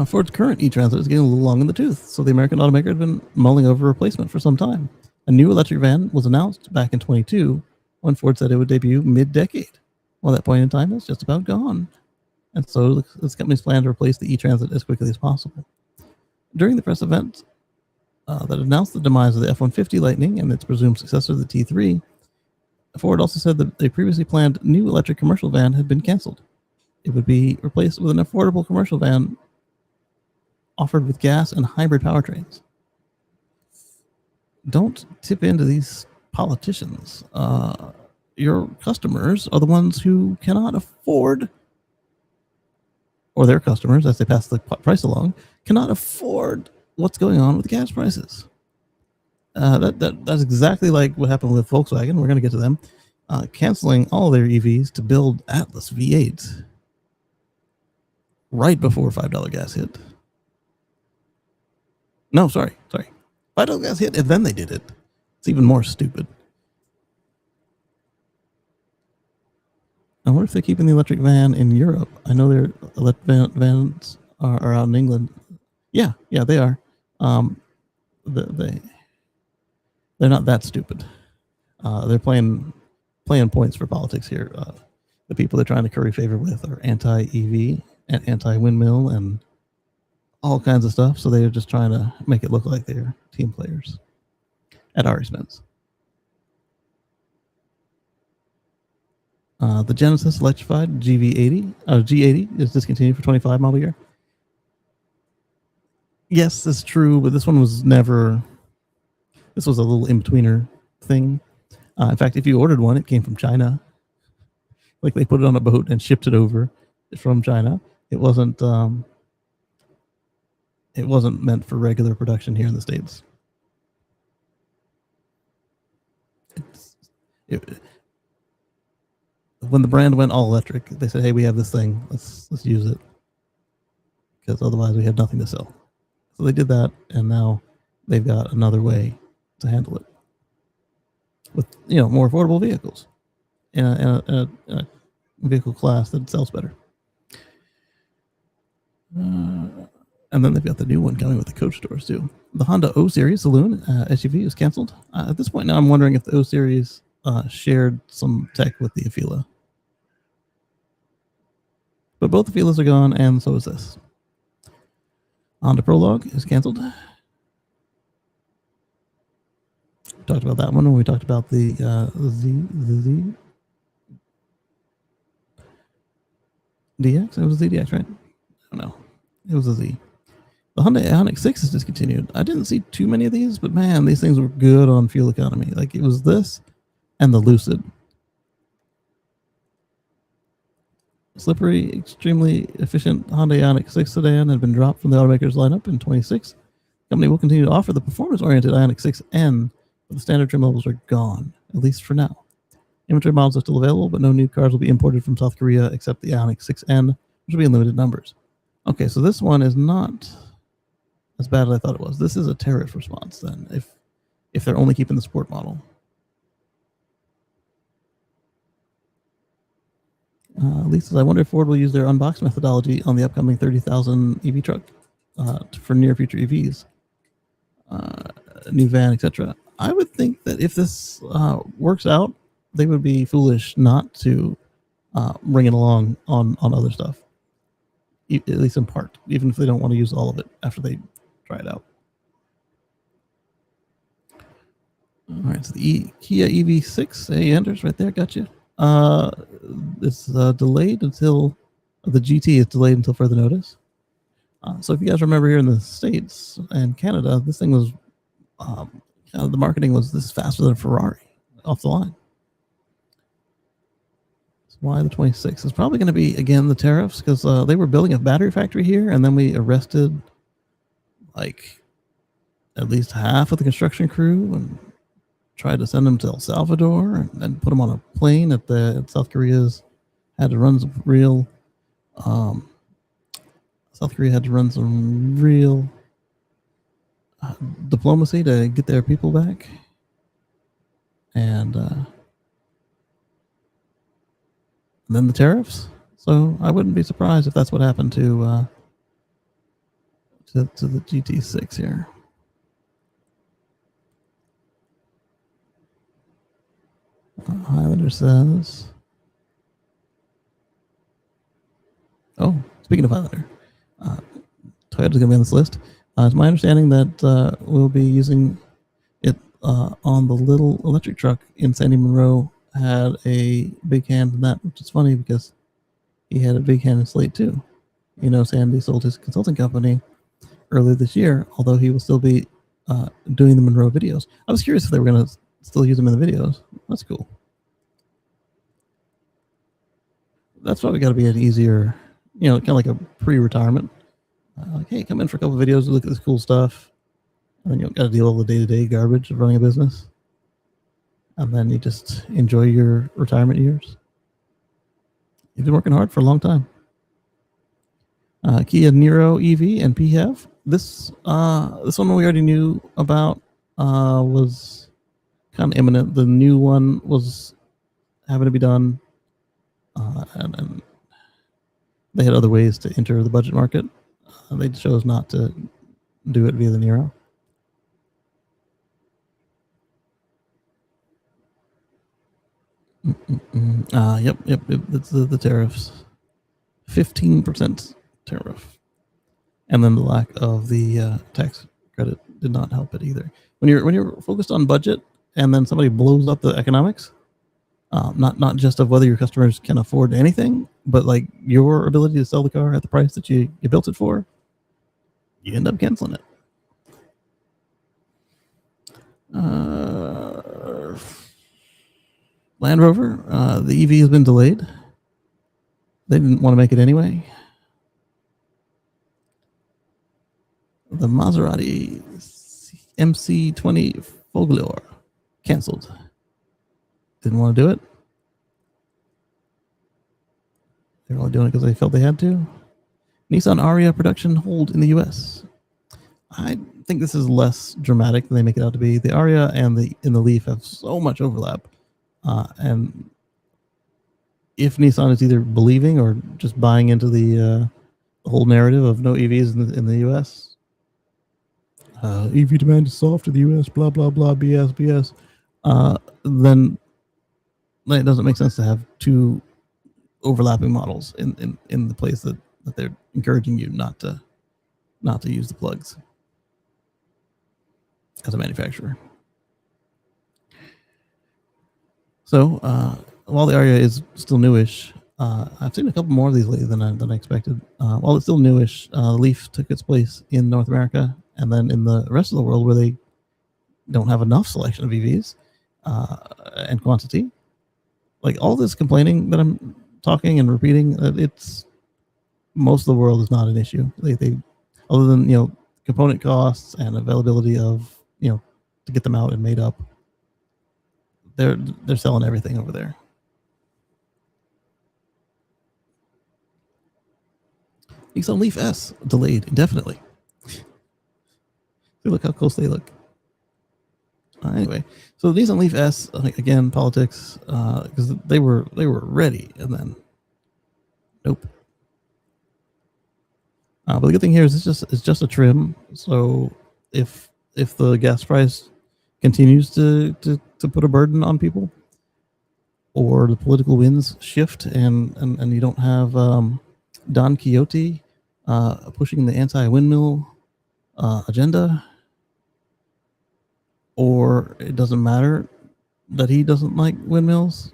Ford's current e-Transit is getting a little long in the tooth, so the American automaker had been mulling over replacement for some time. A new electric van was announced back in 22 when Ford said it would debut mid-decade. Well, that point in time is just about gone. And so this company's plan to replace the e-Transit as quickly as possible. During the press event that announced the demise of the F-150 Lightning and its presumed successor, the T3, Ford also said that a previously planned new electric commercial van had been canceled. It would be replaced with an affordable commercial van offered with gas and hybrid powertrains. Don't tip into these politicians. Your customers are the ones who cannot afford, or their customers, as they pass the price along, cannot afford what's going on with the gas prices. That's exactly like what happened with Volkswagen. We're going to get to them. Canceling all their EVs to build Atlas V8s right before $5 gas hit. No, sorry. $5 gas hit, and then they did it. It's even more stupid. I wonder if they're keeping the electric van in Europe. I know their electric vans are out in England. Yeah, they are. They're not that stupid. They're playing points for politics here. The people they're trying to curry favor with are anti-EV and anti-windmill and all kinds of stuff. So they're just trying to make it look like they're team players at our expense. The Genesis electrified G80 is discontinued for 25 model year. Yes, that's true, but this one was never. This was a little in-betweener thing. In fact, if you ordered one, it came from China. Like they put it on a boat and shipped it over from China. It wasn't. It wasn't meant for regular production here in the States. When the brand went all electric, they said, "Hey, we have this thing. Let's use it, because otherwise we have nothing to sell." So they did that, and now they've got another way to handle it with more affordable vehicles in a vehicle class that sells better. And then they've got the new one coming with the coach doors too. The Honda O Series saloon SUV is canceled. At this point now, I'm wondering if the O Series shared some tech with the Afeela. But both Afeelas are gone, and so is this. Honda Prologue is canceled. We talked about that one when we talked about the Z DX. It was a ZDX, right? I don't know. It was a Z. The Hyundai Ioniq 6 is discontinued. I didn't see too many of these, but man, these things were good on fuel economy. Like it was this and the Lucid. Slippery, extremely efficient Hyundai Ioniq 6 sedan had been dropped from the automaker's lineup in 26. The company will continue to offer the performance-oriented Ioniq 6N, but the standard trim levels are gone, at least for now. Inventory models are still available, but no new cars will be imported from South Korea except the Ioniq 6N, which will be in limited numbers. Okay, so this one is not as bad as I thought it was. This is a tariff response then, if they're only keeping the sport model. Lisa, I wonder if Ford will use their unbox methodology on the upcoming 30,000 EV truck for near future EVs, new van, etc. I would think that if this works out, they would be foolish not to bring it along on other stuff, at least in part, even if they don't want to use all of it after they try it out. All right, so the Kia EV6, hey, Anders, right there, got you. It's delayed until the GT is delayed until further notice. So if you guys remember here in the States and Canada, this thing was the marketing was this is faster than a Ferrari off the line. So why the 26? It's probably going to be again the tariffs because they were building a battery factory here, and then we arrested like at least half of the construction crew and tried to send them to El Salvador and put them on a plane at South Korea's had to run some real South Korea had to run some real diplomacy to get their people back, and then the tariffs. So I wouldn't be surprised if that's what happened to the GT6 here. Highlander says, oh, speaking of Highlander, Toyota's going to be on this list. It's my understanding that we'll be using it on the little electric truck in Sandy Monroe. Had a big hand in that, which is funny because he had a big hand in Slate too. Sandy sold his consulting company earlier this year, although he will still be doing the Monroe videos. I was curious if they were going to still use them in the videos. That's cool. That's probably got to be an easier, kind of like a pre-retirement. Like, hey, come in for a couple of videos, look at this cool stuff, and then you got to deal with the day-to-day garbage of running a business, and then you just enjoy your retirement years. You've been working hard for a long time. Kia Niro EV and PHEV. This one we already knew about. Was kind of imminent. The new one was having to be done, and they had other ways to enter the budget market. They chose not to do it via the Niro. Yep. It's the tariffs. 15% tariff, and then the lack of the tax credit did not help it either. When you're focused on budget, and then somebody blows up the economics, not just of whether your customers can afford anything, but like your ability to sell the car at the price that you built it for, you end up canceling it. Land Rover, the EV has been delayed. They didn't want to make it anyway. The Maserati MC20 Foglior canceled. Didn't want to do it. They're only doing it because they felt they had to. Nissan Ariya production hold in the U.S. I think this is less dramatic than they make it out to be. The Ariya and the Leaf have so much overlap, and if Nissan is either believing or just buying into the whole narrative of no EVs in the U.S., EV demand is soft in the U.S., blah blah blah, BS, then it doesn't make sense to have two overlapping models in the place that they're encouraging you not to use the plugs as a manufacturer. So while the Ariya is still newish, I've seen a couple more of these lately than I expected. While it's still newish, Leaf took its place in North America, and then in the rest of the world where they don't have enough selection of EVs and quantity. Like all this complaining that I'm talking and repeating, it's most of the world is not an issue. They other than component costs and availability of to get them out and made up, they're selling everything over there. Nissan Leaf S delayed indefinitely. Look how close they look. Anyway, so the Nissan Leaf S, again, politics, because they were ready, and then nope. But the good thing here is it's just a trim. So if the gas price continues to put a burden on people, or the political winds shift and you don't have Don Quixote pushing the anti-windmill agenda, or it doesn't matter that he doesn't like windmills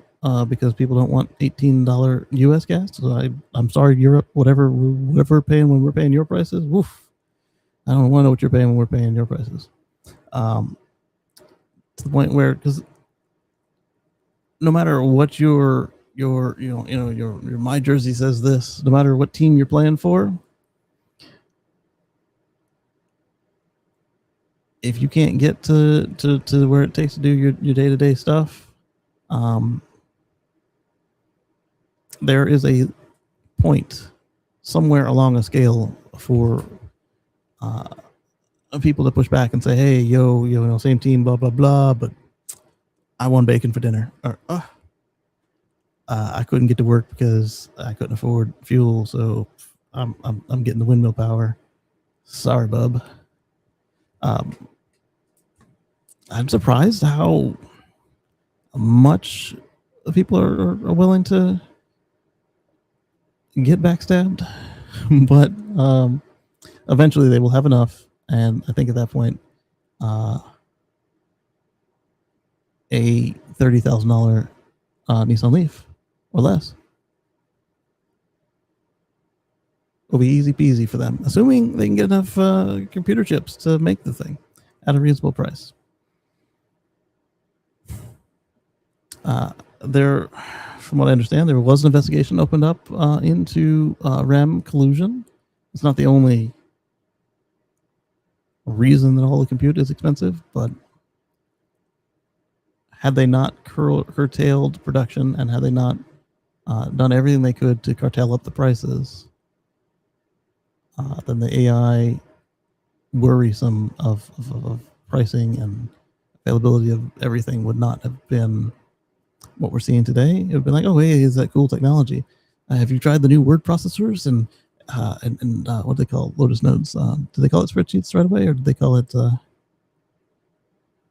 because people don't want $18 US gas. So I'm sorry, Europe, whatever we're paying when we're paying your prices. Woof. I don't want to know what you're paying when we're paying your prices. To the point where, because no matter what your my jersey says this, no matter what team you're playing for, if you can't get to where it takes to do your day-to-day stuff, there is a point somewhere along a scale for people to push back and say, hey, same team, blah, blah, blah, but I want bacon for dinner. Or, I couldn't get to work because I couldn't afford fuel, so I'm getting the windmill power. Sorry, bub. I'm surprised how much people are willing to get backstabbed, but eventually they will have enough, and I think at that point, a $30,000 Nissan Leaf or less will be easy peasy for them, assuming they can get enough computer chips to make the thing at a reasonable price. There, from what I understand, there was an investigation opened up into RAM collusion. It's not the only reason that all the compute is expensive, but had they not curtailed production and had they not done everything they could to cartel up the prices, then the AI worrisome of pricing and availability of everything would not have been what we're seeing today. It would have been like, oh, hey, is that cool technology? Have you tried the new word processors and what do they call Lotus nodes? Do they call it spreadsheets right away, or did they call it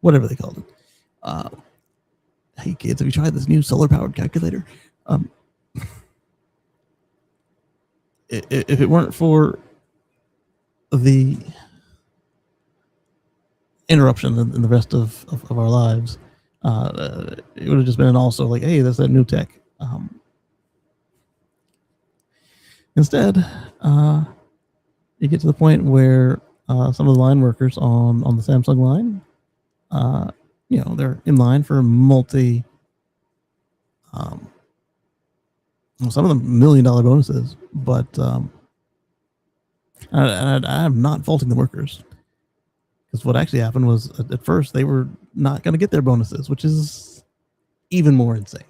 whatever they called it? Hey kids, have you tried this new solar-powered calculator? If it weren't for the interruption in the rest of our lives, it would have just been also like, hey, that's that new tech. Instead, you get to the point where some of the line workers on the Samsung line, they're in line for multi, some of them $1 million bonuses, but I'm not faulting the workers, because what actually happened was at first they were not going to get their bonuses, which is even more insane.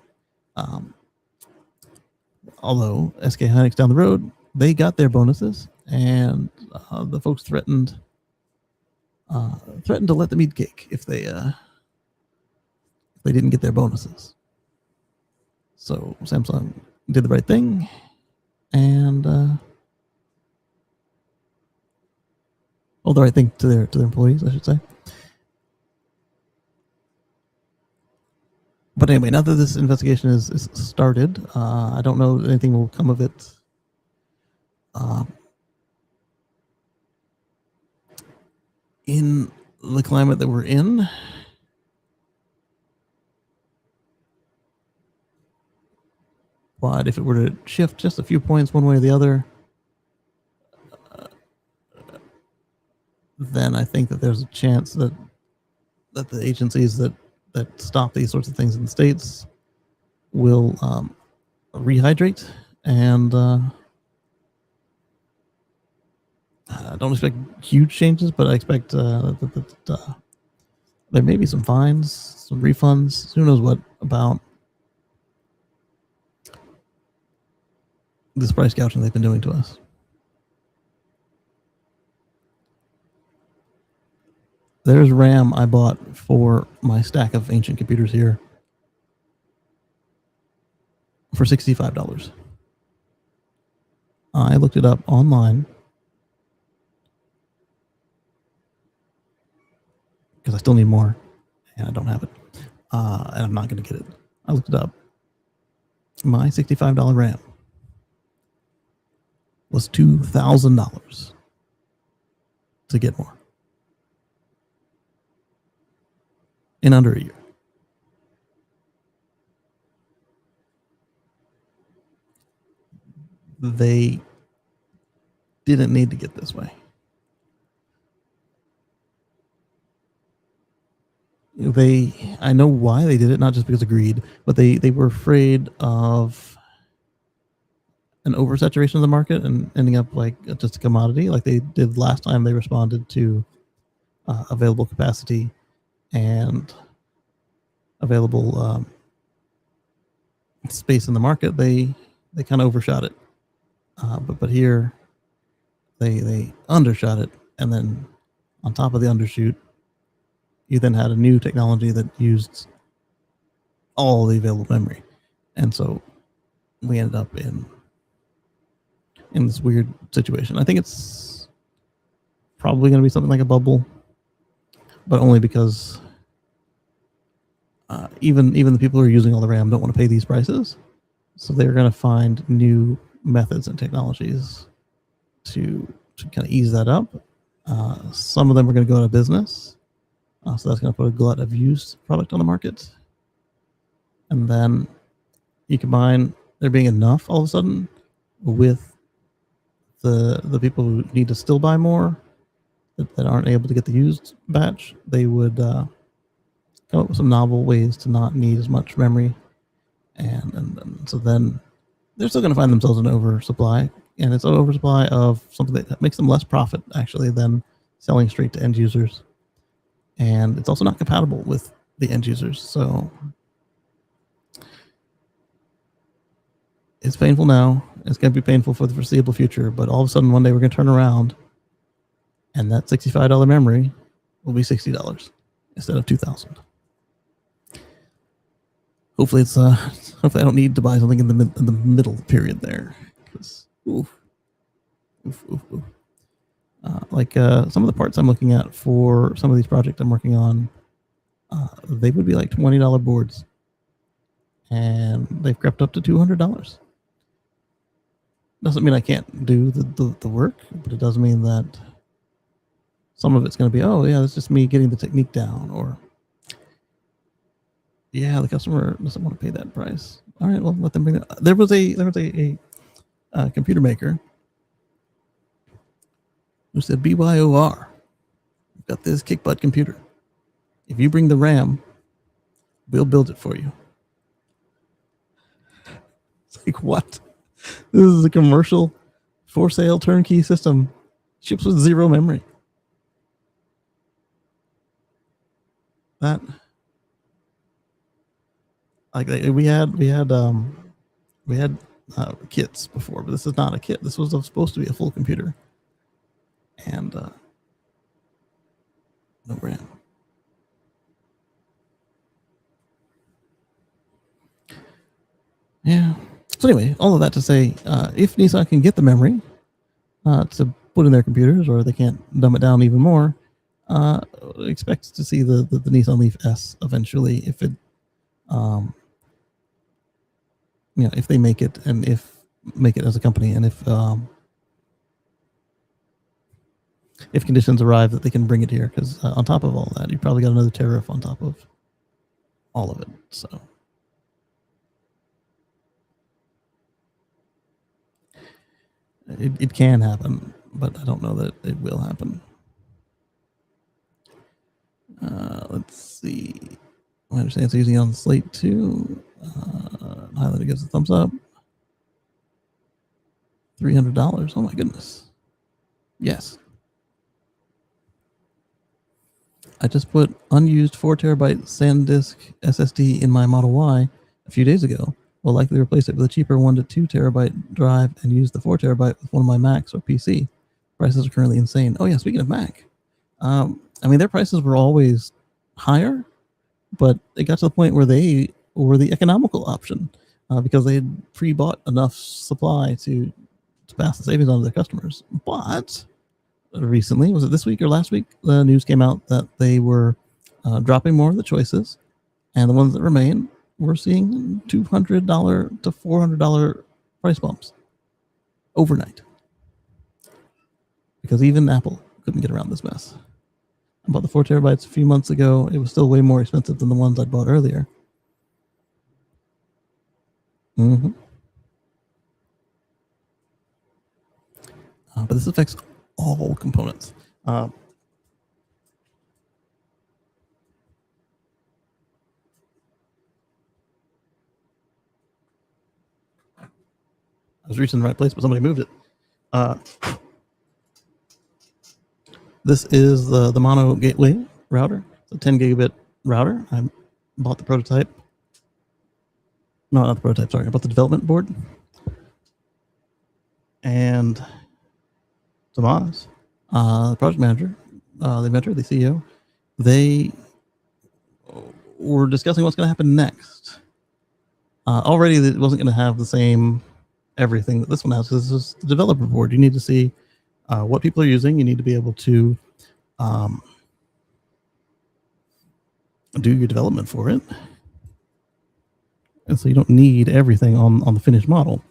Although SK Hynix down the road, they got their bonuses, and the folks threatened to let them eat cake if they didn't get their bonuses. So Samsung did the right thing, and the right thing to their employees, I should say. But anyway, now that this investigation is started, I don't know that anything will come of it. In the climate that we're in, but if it were to shift just a few points one way or the other, then I think that there's a chance that the agencies that stop these sorts of things in the States will rehydrate, and I don't expect huge changes, but I expect that there may be some fines, some refunds, who knows what, about this price gouging they've been doing to us. There's RAM I bought for my stack of ancient computers here for $65. I looked it up online because I still need more, and I don't have it, and I'm not going to get it. I looked it up. My $65 RAM was $2,000 to get more in under a year. They didn't need to get this way. I know why they did it, not just because of greed, but they were afraid of an oversaturation of the market and ending up like just a commodity, like they did last time they responded to available capacity and available space in the market. They kind of overshot it, but here they undershot it, and then on top of the undershoot, you then had a new technology that used all the available memory, and so we ended up in this weird situation. I think it's probably going to be something like a bubble, but only because even the people who are using all the RAM don't want to pay these prices, so they're going to find new methods and technologies to kind of ease that up. Some of them are going to go out of business, so that's going to put a glut of used product on the market, and then you combine there being enough all of a sudden with the people who need to still buy more that aren't able to get the used batch, they would come up with some novel ways to not need as much memory, and so then they're still going to find themselves in oversupply, and it's an oversupply of something that makes them less profit actually than selling straight to end users, and it's also not compatible with the end users. So it's painful now. It's going to be painful for the foreseeable future. But all of a sudden, one day we're going to turn around, and that $65 memory will be $60 instead of $2,000. Hopefully, it's hopefully I don't need to buy something in the middle period there. Oof. Like some of the parts I'm looking at for some of these projects I'm working on, they would be like $20 boards, and they've crept up to $200. Doesn't mean I can't do the work, but it does mean that some of it's going to be, oh yeah, that's just me getting the technique down, or yeah, the customer doesn't want to pay that price. All right, well, let them bring that. There was a computer maker who said, BYOR, we've got this kick butt computer. If you bring the RAM, we'll build it for you. It's like, what? This is a commercial for sale turnkey system. Ships with zero memory. That, like, we had kits before, but this is not a kit. This was supposed to be a full computer, and no RAM. Yeah. So anyway, all of that to say, if Nissan can get the memory to put in their computers, or they can't dumb it down even more, expect to see the Nissan Leaf S eventually, if it, if they make it, and if make it as a company, and if conditions arrive that they can bring it here, because on top of all that, you probably got another tariff on top of all of it. So it can happen, but I don't know that it will happen. Let's see. I understand it's using it on the Slate too. Highlighter gives a thumbs up. $300. Oh my goodness. Yes. I just put unused 4 terabyte SanDisk SSD in my Model Y a few days ago. Will likely replace it with a cheaper 1 to 2 terabyte drive and use the 4 terabyte with one of my Macs or PC. Prices are currently insane. Oh yeah, speaking of Mac, I mean, their prices were always higher, but it got to the point where they were the economical option because they had pre-bought enough supply to pass the savings on to their customers. But recently, was it this week or last week, the news came out that they were dropping more of the choices, and the ones that remain, we're seeing $200 to $400 price bumps overnight, because even Apple couldn't get around this mess. I bought the 4 terabytes a few months ago. It was still way more expensive than the ones I bought earlier. But this affects all components. I was reaching the right place, but somebody moved it. This is the Mono Gateway router. It's a 10 gigabit router. I bought the prototype. No, not the prototype, sorry. I bought the development board. And Tomas, the project manager, the inventor, the CEO, they were discussing what's going to happen next. Already, it wasn't going to have the same everything that this one has, because this is the developer board. You need to see what people are using. You need to be able to do your development for it. And so you don't need everything on the finished model.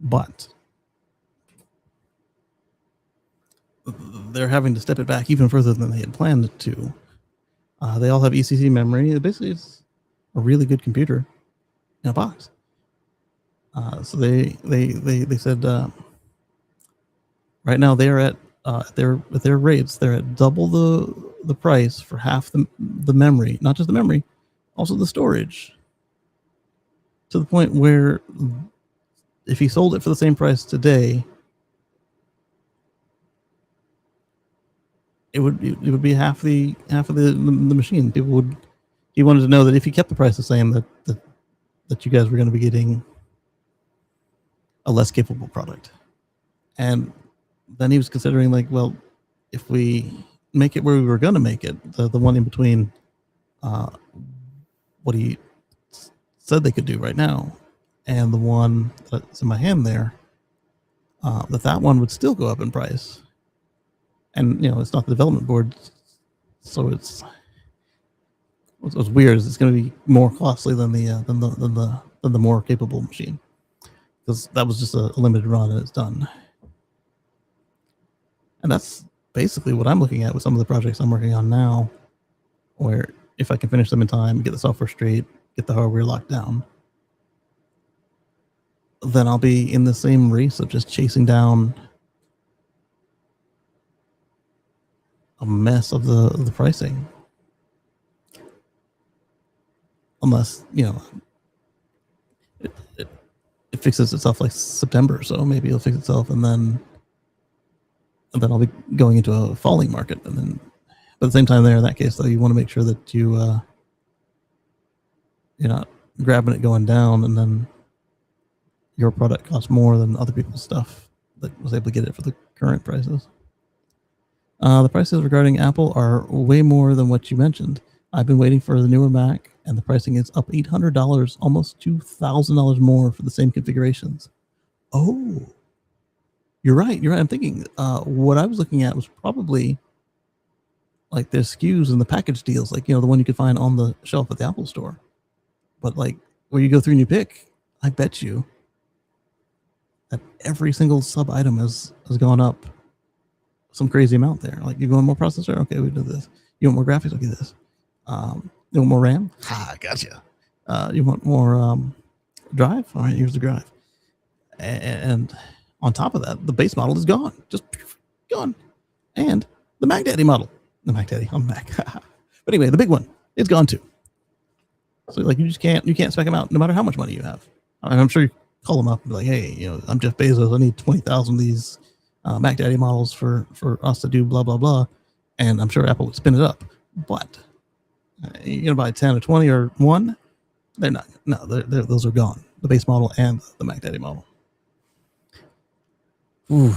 But they're having to step it back even further than they had planned to. They all have ECC memory. Basically, it's a really good computer in a box. So they said Right now, they're at their rates. They're at double the price for half the memory, not just the memory, also the storage. To the point where, if he sold it for the same price today, it would be half the machine. People would. He wanted to know that if he kept the price the same, that you guys were going to be getting a less capable product. And then he was considering, like, well, if we make it where we were going to make it, the one in between what he said they could do right now and the one that's in my hand there, that one would still go up in price. And, it's not the development board, so what's weird is it's going to be more costly than the more capable machine, because that was just a limited run and it's done. And that's basically what I'm looking at with some of the projects I'm working on now, where if I can finish them in time, get the software straight, get the hardware locked down, then I'll be in the same race of just chasing down a mess of the pricing. Unless, it fixes itself like September, so maybe it'll fix itself, and then I'll be going into a falling market. And then, but at the same time, there, in that case, though, you want to make sure that you're not grabbing it going down, and then your product costs more than other people's stuff that was able to get it for the current prices. The prices regarding Apple are way more than what you mentioned. I've been waiting for the newer Mac, and the pricing is up $800, almost $2,000 more for the same configurations. Oh, you're right. I'm thinking what I was looking at was probably like their SKUs and the package deals, like, the one you could find on the shelf at the Apple store. But like where you go through and you pick, I bet you that every single sub item has gone up some crazy amount there. Like, you want more processor? Okay, we do this. You want more graphics? Okay, this. You want more RAM? Gotcha. You want more drive? All right, here's the drive. And on top of that, the base model is gone. Just gone. And the Mac Daddy model. The Mac Daddy on Mac. But anyway, the big one, it's gone too. So like you can't spec them out no matter how much money you have. I'm sure you call them up and be like, hey, I'm Jeff Bezos. I need 20,000 of these Mac Daddy models for us to do blah, blah, blah. And I'm sure Apple would spin it up. But you're going to buy 10 or 20 or one? They're not. No, those are gone. The base model and the Mac Daddy model. Ooh.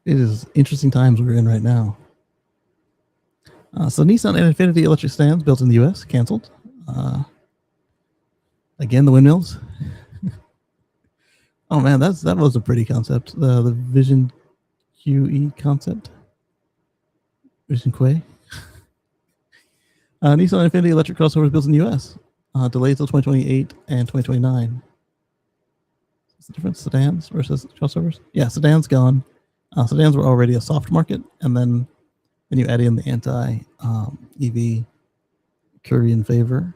It is interesting times we're in right now. So Nissan and Infiniti electric stands built in the U.S. canceled. Again, the windmills. Oh man, that was a pretty concept. The Vision QE concept. Vision Quay. Nissan and Infiniti electric crossovers built in the U.S. Delayed till 2028 and 2029. What's the difference? Sedans versus crossovers? Yeah, sedans gone. Sedans were already a soft market, and then you add in the anti-EV Korean favor.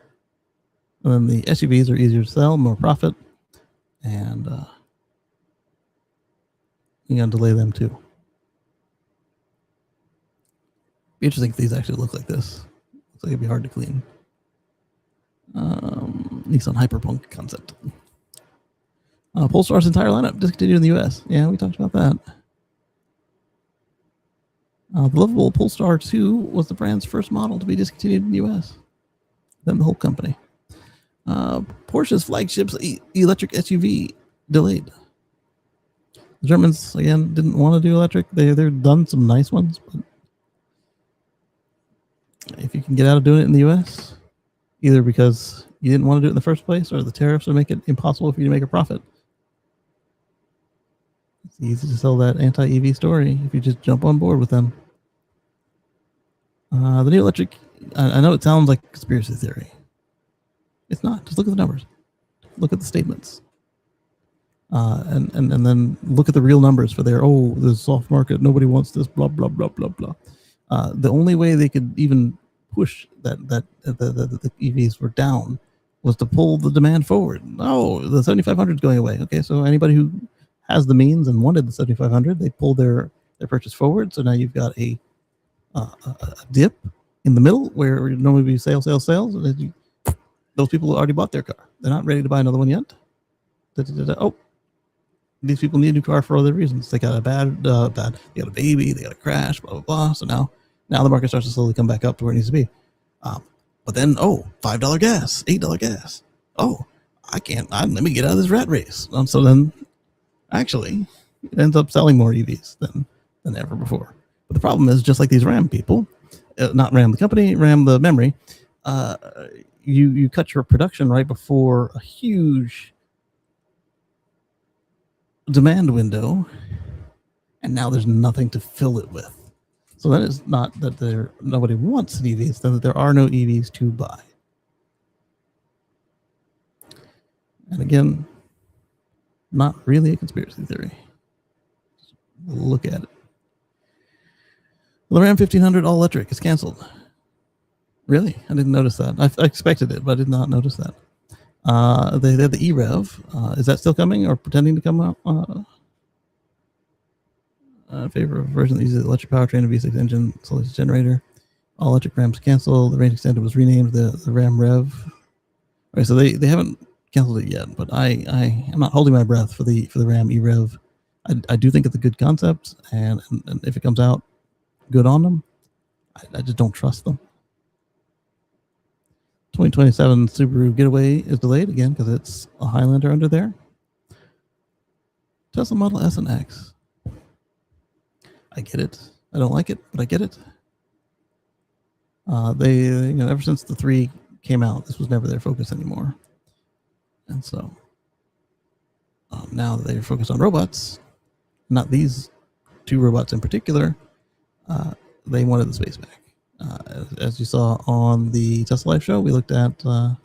And then the SUVs are easier to sell, more profit, and you gotta delay them too. Be interesting if these actually look like this. Looks like it'd be hard to clean. Nissan Hyperpunk concept. Polestar's entire lineup discontinued in the US. Yeah, we talked about that. The lovable Polestar 2 was the brand's first model to be discontinued in the US. Then the whole company. Porsche's flagship electric SUV delayed. The Germans, again, didn't want to do electric. They've done some nice ones, but if you can get out of doing it in the US, either because you didn't want to do it in the first place or the tariffs would make it impossible for you to make a profit. It's easy to sell that anti-EV story if you just jump on board with them. The new electric, I know it sounds like conspiracy theory. It's not. Just look at the numbers. Look at the statements. And then look at the real numbers for the soft market, nobody wants this, blah, blah, blah, blah, blah. The only way they could even push that the EVs were down was to pull the demand forward. No, the 7500 is going away. Okay, so anybody who has the means and wanted the 7500, they pull their purchase forward. So now you've got a dip in the middle where it normally be sales. And those people already bought their car. They're not ready to buy another one yet. Oh, these people need a new car for other reasons. They got a bad, they got a baby, they got a crash, blah, blah, blah. So now the market starts to slowly come back up to where it needs to be. But then, $5 gas, $8 gas. Let me get out of this rat race. So then, actually, it ends up selling more EVs than ever before. But the problem is, just like these RAM people, not RAM the company, RAM the memory, you cut your production right before a huge demand window, and now there's nothing to fill it with. So that is not that nobody wants an EV, it's that there are no EVs to buy. And again, not really a conspiracy theory. Just look at it. The Ram 1500 all electric is canceled. Really? I didn't notice that. I expected it, but I did not notice that. They had the EREV. Is that still coming or pretending to come out? In favor of a version that uses electric powertrain and V6 engine, solid generator. All electric Rams canceled. The range extender was renamed the Ram Rev. All right, so they haven't canceled it yet, but I am not holding my breath for the Ram EREV. I do think it's a good concept, and if it comes out, good on them. I just don't trust them. 2027 Subaru Getaway is delayed again because it's a Highlander under there. Tesla Model S and X. I get it. I don't like it, but I get it. They, ever since the 3 came out, this was never their focus anymore. And so now that they're focused on robots, not these 2 robots in particular, they wanted the space back. As you saw on the Tesla Live show, we looked at a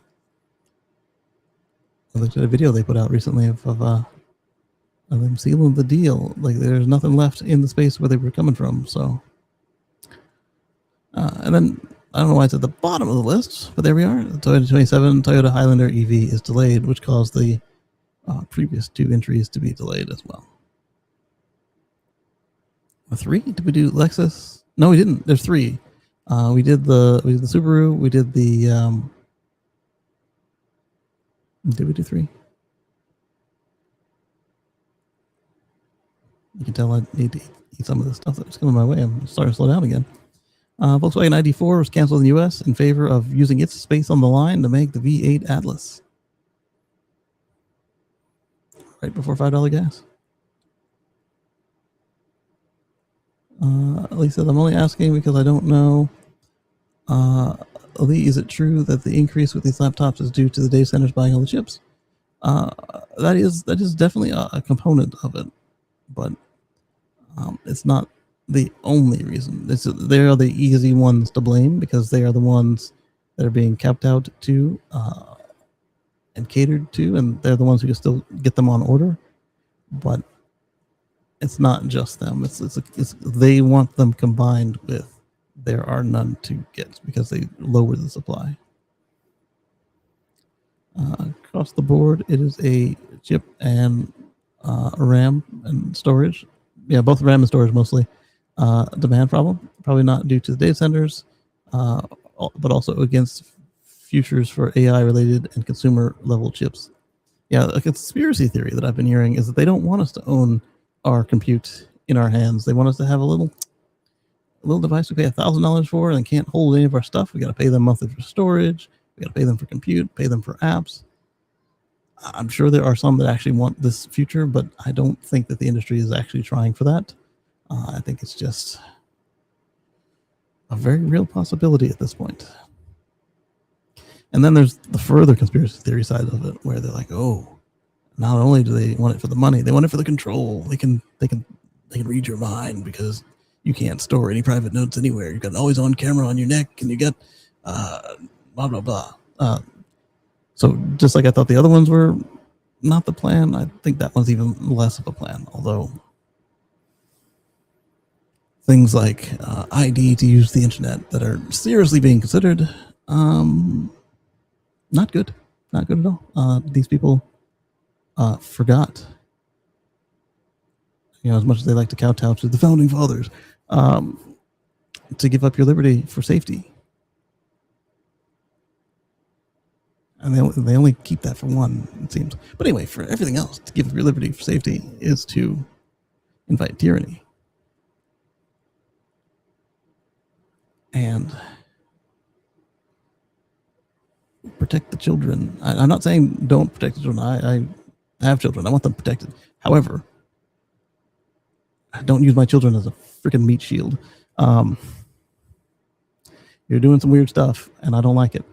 video they put out recently of them sealing the deal. Like there's nothing left in the space where they were coming from. So, and then I don't know why it's at the bottom of the list, but there we are. The Toyota 27 Toyota Highlander EV is delayed, which caused the previous 2 entries to be delayed as well. 3? Did we do Lexus? No, we didn't. There's 3. We did the Subaru. We did the. Did we do 3? You can tell I need to eat some of this stuff that's coming my way. I'm starting to slow down again. Volkswagen ID4 was canceled in the U.S. in favor of using its space on the line to make the V8 Atlas. Right before $5 gas. Lisa, I'm only asking because I don't know. Lee, is it true that the increase with these laptops is due to the data centers buying all the chips? That is definitely a component of it, but it's not the only reason. They are the easy ones to blame because they are the ones that are being capped out to and catered to, and they're the ones who can still get them on order. But it's not just them. It's they want them combined with there are none to get because they lower the supply. Across the board, it is a chip and RAM and storage. Yeah, both RAM and storage mostly. Demand problem, probably not due to the data centers, but also against futures for AI-related and consumer-level chips. Yeah, a conspiracy theory that I've been hearing is that they don't want us to own our compute in our hands. They want us to have a little device we pay $1,000 for and can't hold any of our stuff. We got to pay them monthly for storage. We got to pay them for compute, pay them for apps. I'm sure there are some that actually want this future, but I don't think that the industry is actually trying for that. I think it's just a very real possibility at this point. And then there's the further conspiracy theory side of it, where they're like, oh, not only do they want it for the money, they want it for the control. They can read your mind because you can't store any private notes anywhere. You've got an always on camera on your neck, and you got blah blah blah. So just like I thought the other ones were not the plan, I think that one's even less of a plan. Although things like ID to use the internet that are seriously being considered, not good at all. These people forgot as much as they like to kowtow to the founding fathers, to give up your liberty for safety. And they only keep that for one, it seems. But anyway, for everything else, to give up your liberty for safety is to invite tyranny. And protect the children. I'm not saying don't protect the children. I have children. I want them protected. However, don't use my children as a freaking meat shield. You're doing some weird stuff, and I don't like it.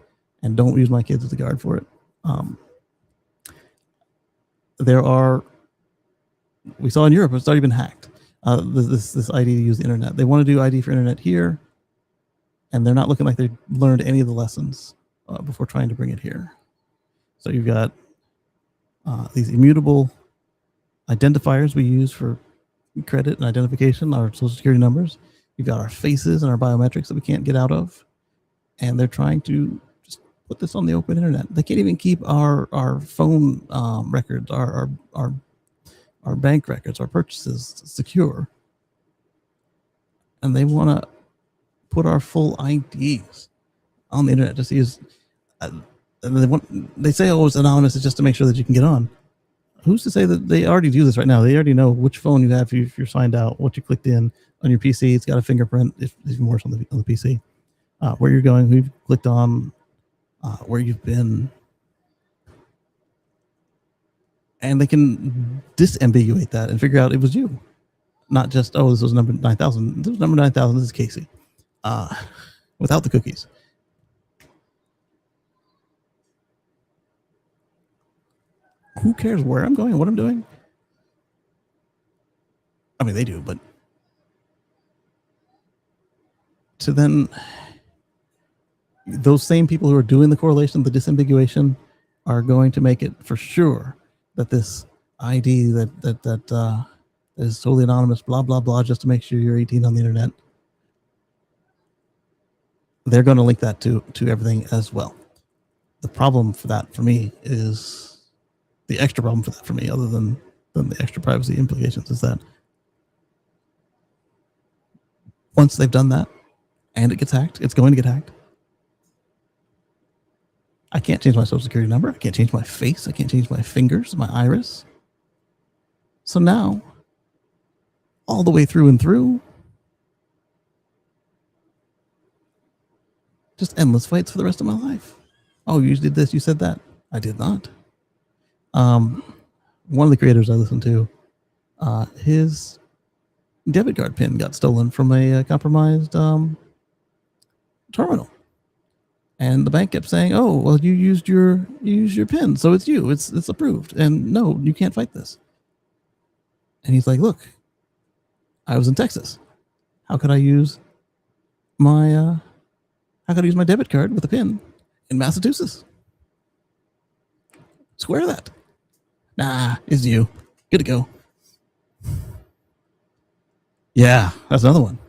And don't use my kids as a guard for it. We saw in Europe, it's already been hacked. This ID to use the internet. They want to do ID for internet here, and they're not looking like they've learned any of the lessons before trying to bring it here. So you've got these immutable identifiers we use for credit and identification, our social security numbers. You've got our faces and our biometrics that we can't get out of. And they're trying to just put this on the open internet. They can't even keep our phone records, our bank records, our purchases secure. And they want to put our full IDs on the internet to use. They say, oh, it's anonymous. It's just to make sure that you can get on. Who's to say that they already do this right now? They already know which phone you have if you're signed out, what you clicked in on your PC. It's got a fingerprint, if even worse on the PC. Where you're going, who you've clicked on, where you've been. And they can disambiguate that and figure out it was you. Not just, oh, this was number 9,000. This was number 9,000. This is Kacey. Without the cookies. Who cares where I'm going and what I'm doing? I mean, they do, but to then, those same people who are doing the correlation, the disambiguation, are going to make it for sure that this ID that is totally anonymous, blah, blah, blah, just to make sure you're 18 on the internet. They're going to link that to everything as well. The problem for that for me is the extra problem for that for me, other than the extra privacy implications, is that once they've done that and it gets hacked, it's going to get hacked. I can't change my social security number. I can't change my face. I can't change my fingers, my iris. So now, all the way through and through, just endless fights for the rest of my life. Oh, you did this, you said that. I did not. One of the creators I listened to, his debit card pin got stolen from a compromised terminal. And the bank kept saying, "Oh, well, you used your PIN, so it's you. It's approved. And no, you can't fight this." And he's like, "Look, I was in Texas. How could I use my debit card with a PIN in Massachusetts? Square that. Nah, it's you. Good to go." Yeah, that's another one.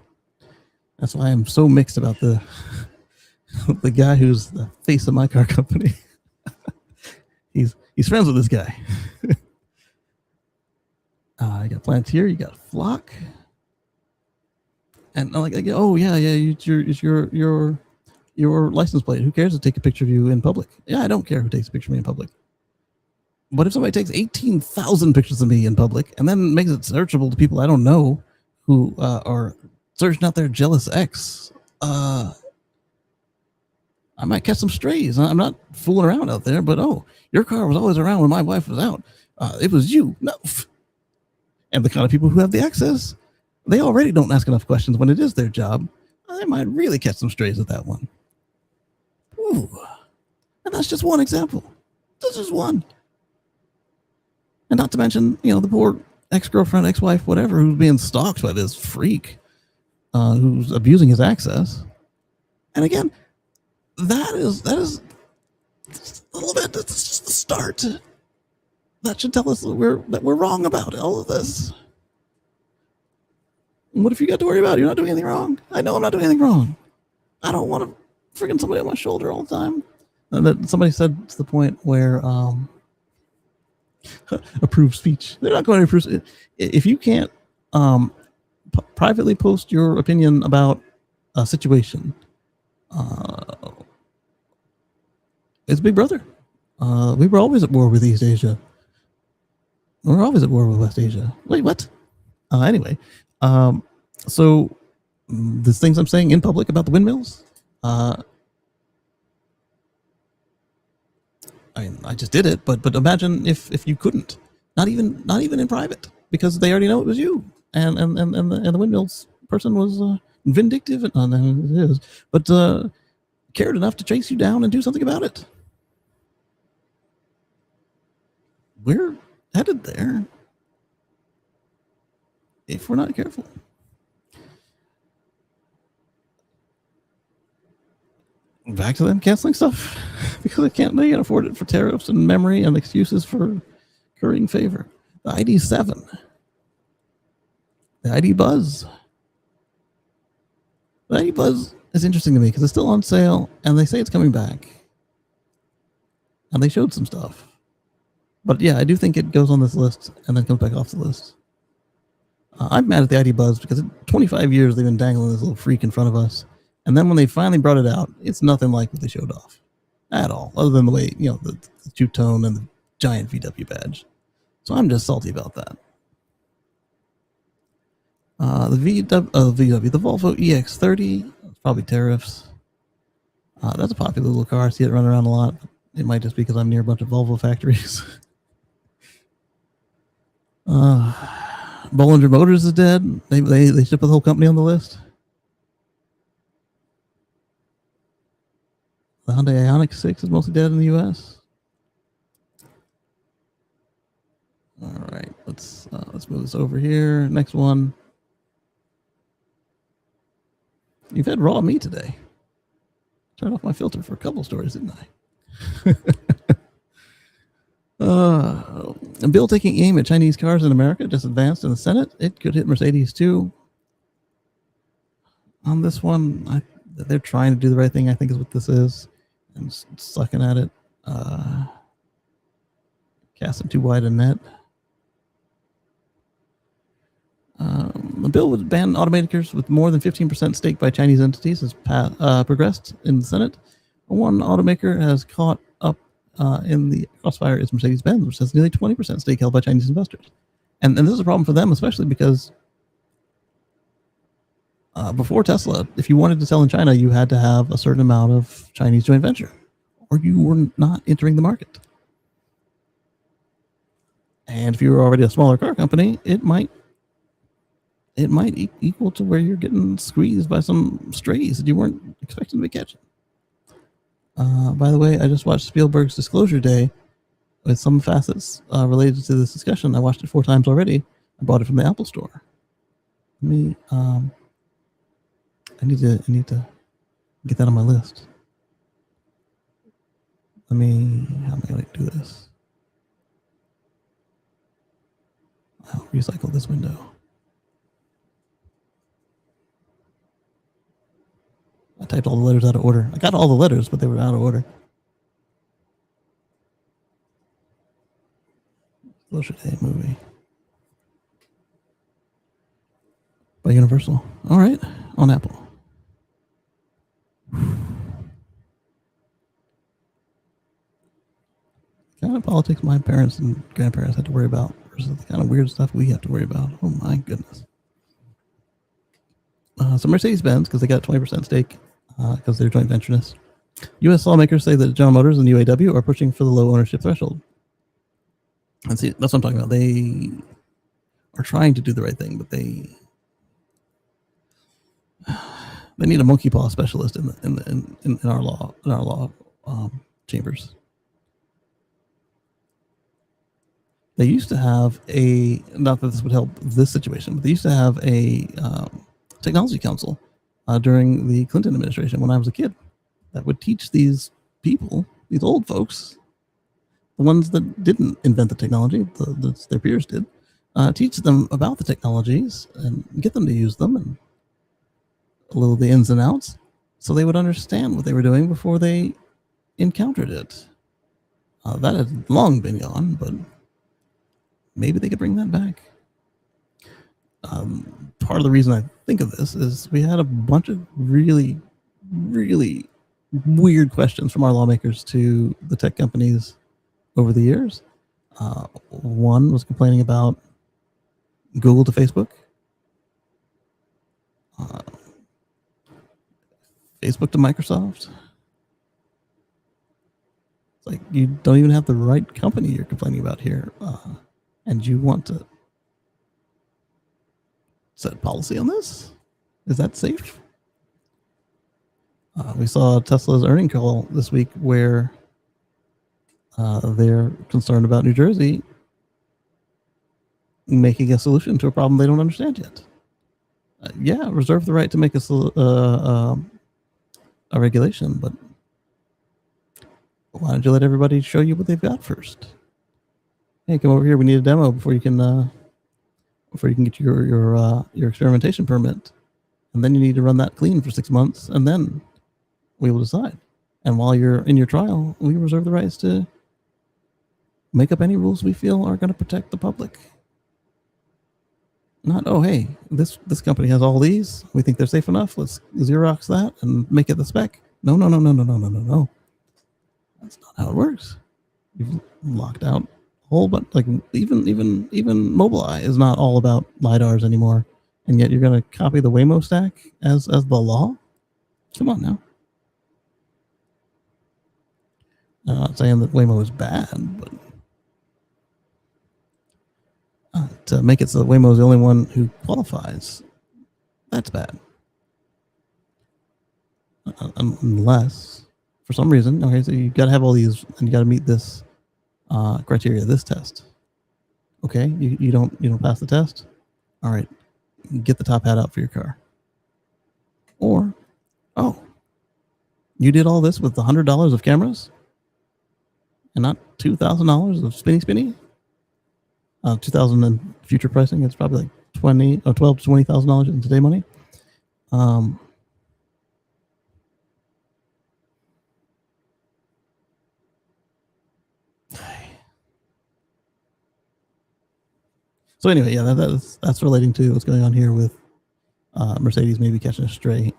That's why I'm so mixed about the guy who's the face of my car company. He's friends with this guy. I got plants here. You got Flock, and I'm like, oh yeah, it's your license plate. Who cares to take a picture of you in public? Yeah, I don't care who takes a picture of me in public. But if somebody takes 18,000 pictures of me in public and then makes it searchable to people I don't know who are searching out their jealous ex, I might catch some strays. I'm not fooling around out there, but oh, your car was always around when my wife was out. It was you. No. And the kind of people who have the access, they already don't ask enough questions when it is their job. I might really catch some strays with that one. Ooh. And that's just one example. That's just one. And not to mention, the poor ex-girlfriend, ex-wife, whatever, who's being stalked by this freak who's abusing his access. And again, that is a little bit. That's just the start. That should tell us that we're wrong about all of this. And what if you got to worry about it? You're not doing anything wrong. I know I'm not doing anything wrong. I don't want to freaking somebody on my shoulder all the time. And that somebody said to the point where approved speech. They're not going to approve. If you can't Privately post your opinion about a situation. It's Big Brother. We were always at war with East Asia. We're always at war with West Asia. Wait, what? Anyway, so these things I'm saying in public about the windmills, I just did it, but imagine if you couldn't, not even in private, because they already know it was you, and the windmills person was vindictive, and it is, but cared enough to chase you down and do something about it. We're headed there if we're not careful. Back to them canceling stuff because they can't afford it for tariffs and memory and excuses for currying favor. The ID7, the ID Buzz. The ID Buzz is interesting to me because it's still on sale and they say it's coming back. And they showed some stuff. But yeah, I do think it goes on this list and then comes back off the list. I'm mad at the ID Buzz because 25 years they've been dangling this little freak in front of us. And then when they finally brought it out, it's nothing like what they showed off at all, other than the way, the two-tone and the giant VW badge. So I'm just salty about that. The Volvo EX30, it's probably tariffs. That's a popular little car. I see it running around a lot. It might just be because I'm near a bunch of Volvo factories. Bollinger Motors is dead. They should put the whole company on the list. The Hyundai Ioniq 6 is mostly dead in the U.S. All right, let's move this over here. Next one. You've had raw meat today. Turned off my filter for a couple stories, didn't I? A bill taking aim at Chinese cars in America just advanced in the Senate. It could hit Mercedes too. On this one, they're trying to do the right thing, I think is what this is. And sucking at it. Casting too wide a net. The bill would ban automakers with more than 15% stake by Chinese entities has progressed in the Senate. One automaker has caught up in the crossfire is Mercedes-Benz, which has nearly 20% stake held by Chinese investors. And this is a problem for them, especially because before Tesla, if you wanted to sell in China, you had to have a certain amount of Chinese joint venture, or you were not entering the market. And if you were already a smaller car company, it might equal to where you're getting squeezed by some strays that you weren't expecting to be catching. By the way, I just watched Spielberg's Disclosure Day with some facets related to this discussion. I watched it 4 times already. I bought it from the Apple Store. I need to get that on my list. How am I going to do this? I'll recycle this window. I typed all the letters out of order. I got all the letters, but they were out of order. Disclosure Day movie. By Universal. All right, on Apple. Kind of politics my parents and grandparents had to worry about versus the kind of weird stuff we have to worry about. Oh my goodness. So Mercedes-Benz, because they got 20% stake, because they're joint venturists. U.S. lawmakers say that General Motors and UAW are pushing for the low ownership threshold. And see, that's what I'm talking about. They are trying to do the right thing, but they need a monkey paw specialist in our law chambers. They used to have not that this would help this situation, but they used to have a technology council during the Clinton administration when I was a kid that would teach these people, these old folks, the ones that didn't invent the technology, their peers did, teach them about the technologies and get them to use them and a little of the ins and outs so they would understand what they were doing before they encountered it. That has long been gone, but maybe they could bring that back. Part of the reason I think of this is we had a bunch of really, really weird questions from our lawmakers to the tech companies over the years. One was complaining about Google to Facebook, Facebook to Microsoft. It's like you don't even have the right company you're complaining about here, and you want to set policy on this? Is that safe? We saw Tesla's earnings call this week where they're concerned about New Jersey making a solution to a problem they don't understand yet. Yeah, reserve the right to make a regulation, but why don't you let everybody show you what they've got first? Hey, come over here. We need a demo before you can get your experimentation permit, and then you need to run that clean for 6 months, and then we will decide. And while you're in your trial, we reserve the rights to make up any rules we feel are going to protect the public. Not, oh, hey, this company has all these. We think they're safe enough. Let's Xerox that and make it the spec. No. That's not how it works. You've locked out a whole bunch. Like even Mobileye is not all about lidars anymore, and yet you're going to copy the Waymo stack as the law. Come on now. I'm not saying that Waymo is bad, but to make it so that Waymo is the only one who qualifies, that's bad. Unless, for some reason, okay, so you got to have all these, and you got to meet this criteria, this test. Okay, you don't pass the test. All right, get the top hat out for your car. Or, oh, you did all this with $100 of cameras, and not $2,000 of spinny. 2,000 in future pricing. It's probably like $12,000 to $20,000 in today money. So anyway, yeah, that's relating to what's going on here with Mercedes maybe catching a stray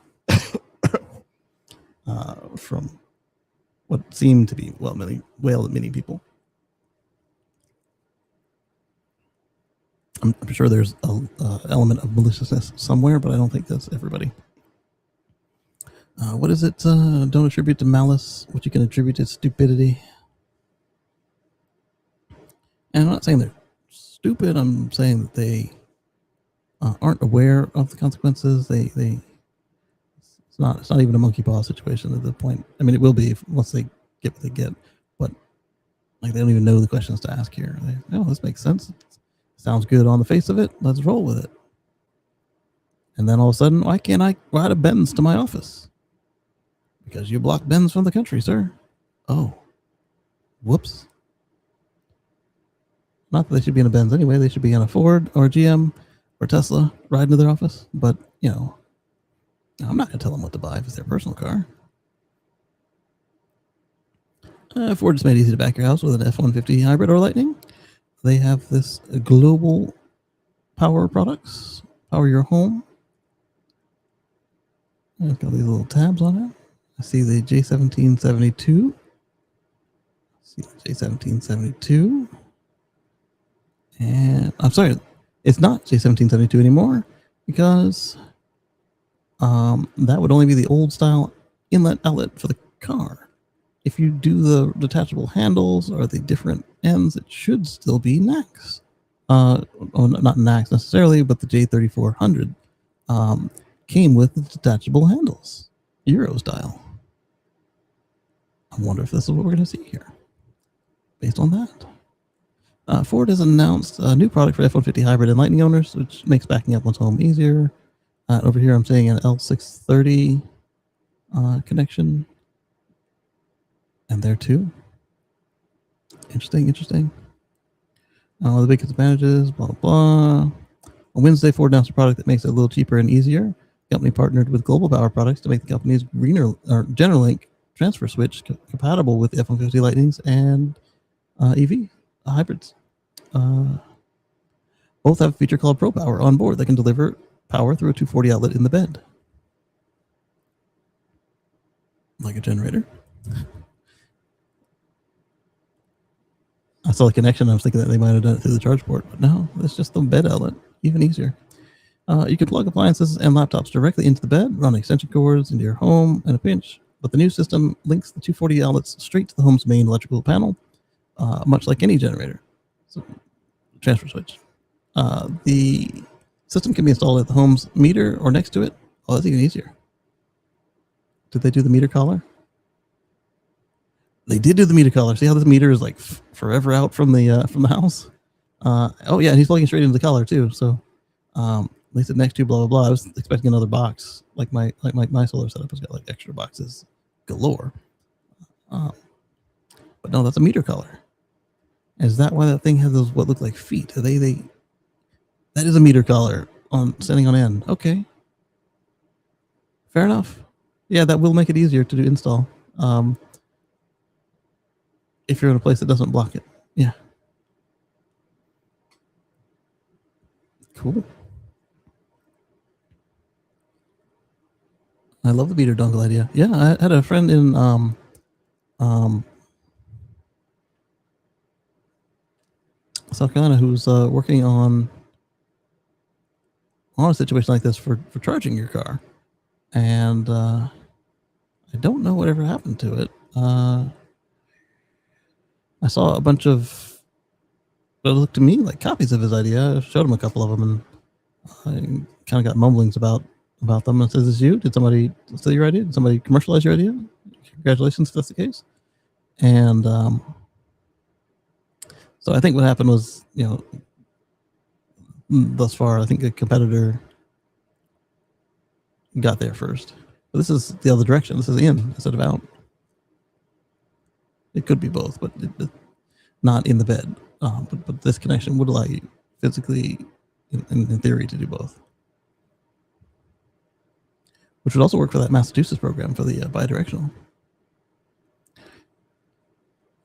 from what seemed to be many people. I'm sure there's an element of maliciousness somewhere, but I don't think that's everybody. What is it? Don't attribute to malice what you can attribute to stupidity. And I'm not saying they're stupid. I'm saying that they aren't aware of the consequences. It's not even a monkey paw situation at the point. I mean, it will be once they get what they get, but like they don't even know the questions to ask here. This makes sense. Sounds good on the face of it. Let's roll with it. And then all of a sudden, why can't I ride a Benz to my office? Because you blocked Benz from the country, sir. Oh, whoops. Not that they should be in a Benz anyway. They should be in a Ford or a GM or Tesla riding to their office. But, I'm not going to tell them what to buy if it's their personal car. Ford just made it easy to back your house with an F-150 hybrid or Lightning. They have this global power products, power your home. I've got these little tabs on it. I see the J1772. And I'm sorry, it's not J1772 anymore because that would only be the old style inlet outlet for the car. If you do the detachable handles or the different ends, it should still be NACS. Not NACS necessarily, but the J3400 came with the detachable handles, Euro style. I wonder if this is what we're going to see here. Based on that, Ford has announced a new product for F-150 hybrid and Lightning owners, which makes backing up one's home easier. Over here, I'm seeing an L630 connection. And there too. Interesting. The biggest advantages, blah, blah, blah. On Wednesday, Ford announced a product that makes it a little cheaper and easier. The company partnered with Global Power Products to make the company's GenerLink transfer switch compatible with F-150 Lightnings and EV hybrids. Both have a feature called Pro Power on board that can deliver power through a 240 outlet in the bed. Like a generator. I saw the connection. I was thinking that they might have done it through the charge port, but no, it's just the bed outlet. Even easier. You can plug appliances and laptops directly into the bed, run extension cords into your home in a pinch, but the new system links the 240 outlets straight to the home's main electrical panel, much like any generator. So, transfer switch. The system can be installed at the home's meter or next to it. Oh, that's even easier. Did they do the meter collar? They did do the meter collar. See how this meter is like forever out from the house? Oh yeah, and he's plugging straight into the collar too. So they said next to blah blah blah. I was expecting another box like my solar setup has got like extra boxes galore. But no, that's a meter collar. Is that why that thing has those what look like feet? Are they that is a meter collar on standing on end. Okay, fair enough. Yeah, that will make it easier to do install. If you're in a place that doesn't block it. Yeah. Cool. I love the meter dongle idea. Yeah, I had a friend in South Carolina who's working on a situation like this for charging your car, and I don't know whatever happened to it. I saw a bunch of what looked to me like copies of his idea. I showed him a couple of them, and I kind of got mumblings about them. And says, "Is you? Did somebody steal your idea? Did somebody commercialize your idea? Congratulations if that's the case." And so I think what happened was, thus far, I think a competitor got there first. But this is the other direction. This is in instead of out. It could be both, but not in the bed. But this connection would allow you physically, in theory, to do both. Which would also work for that Massachusetts program for the bidirectional.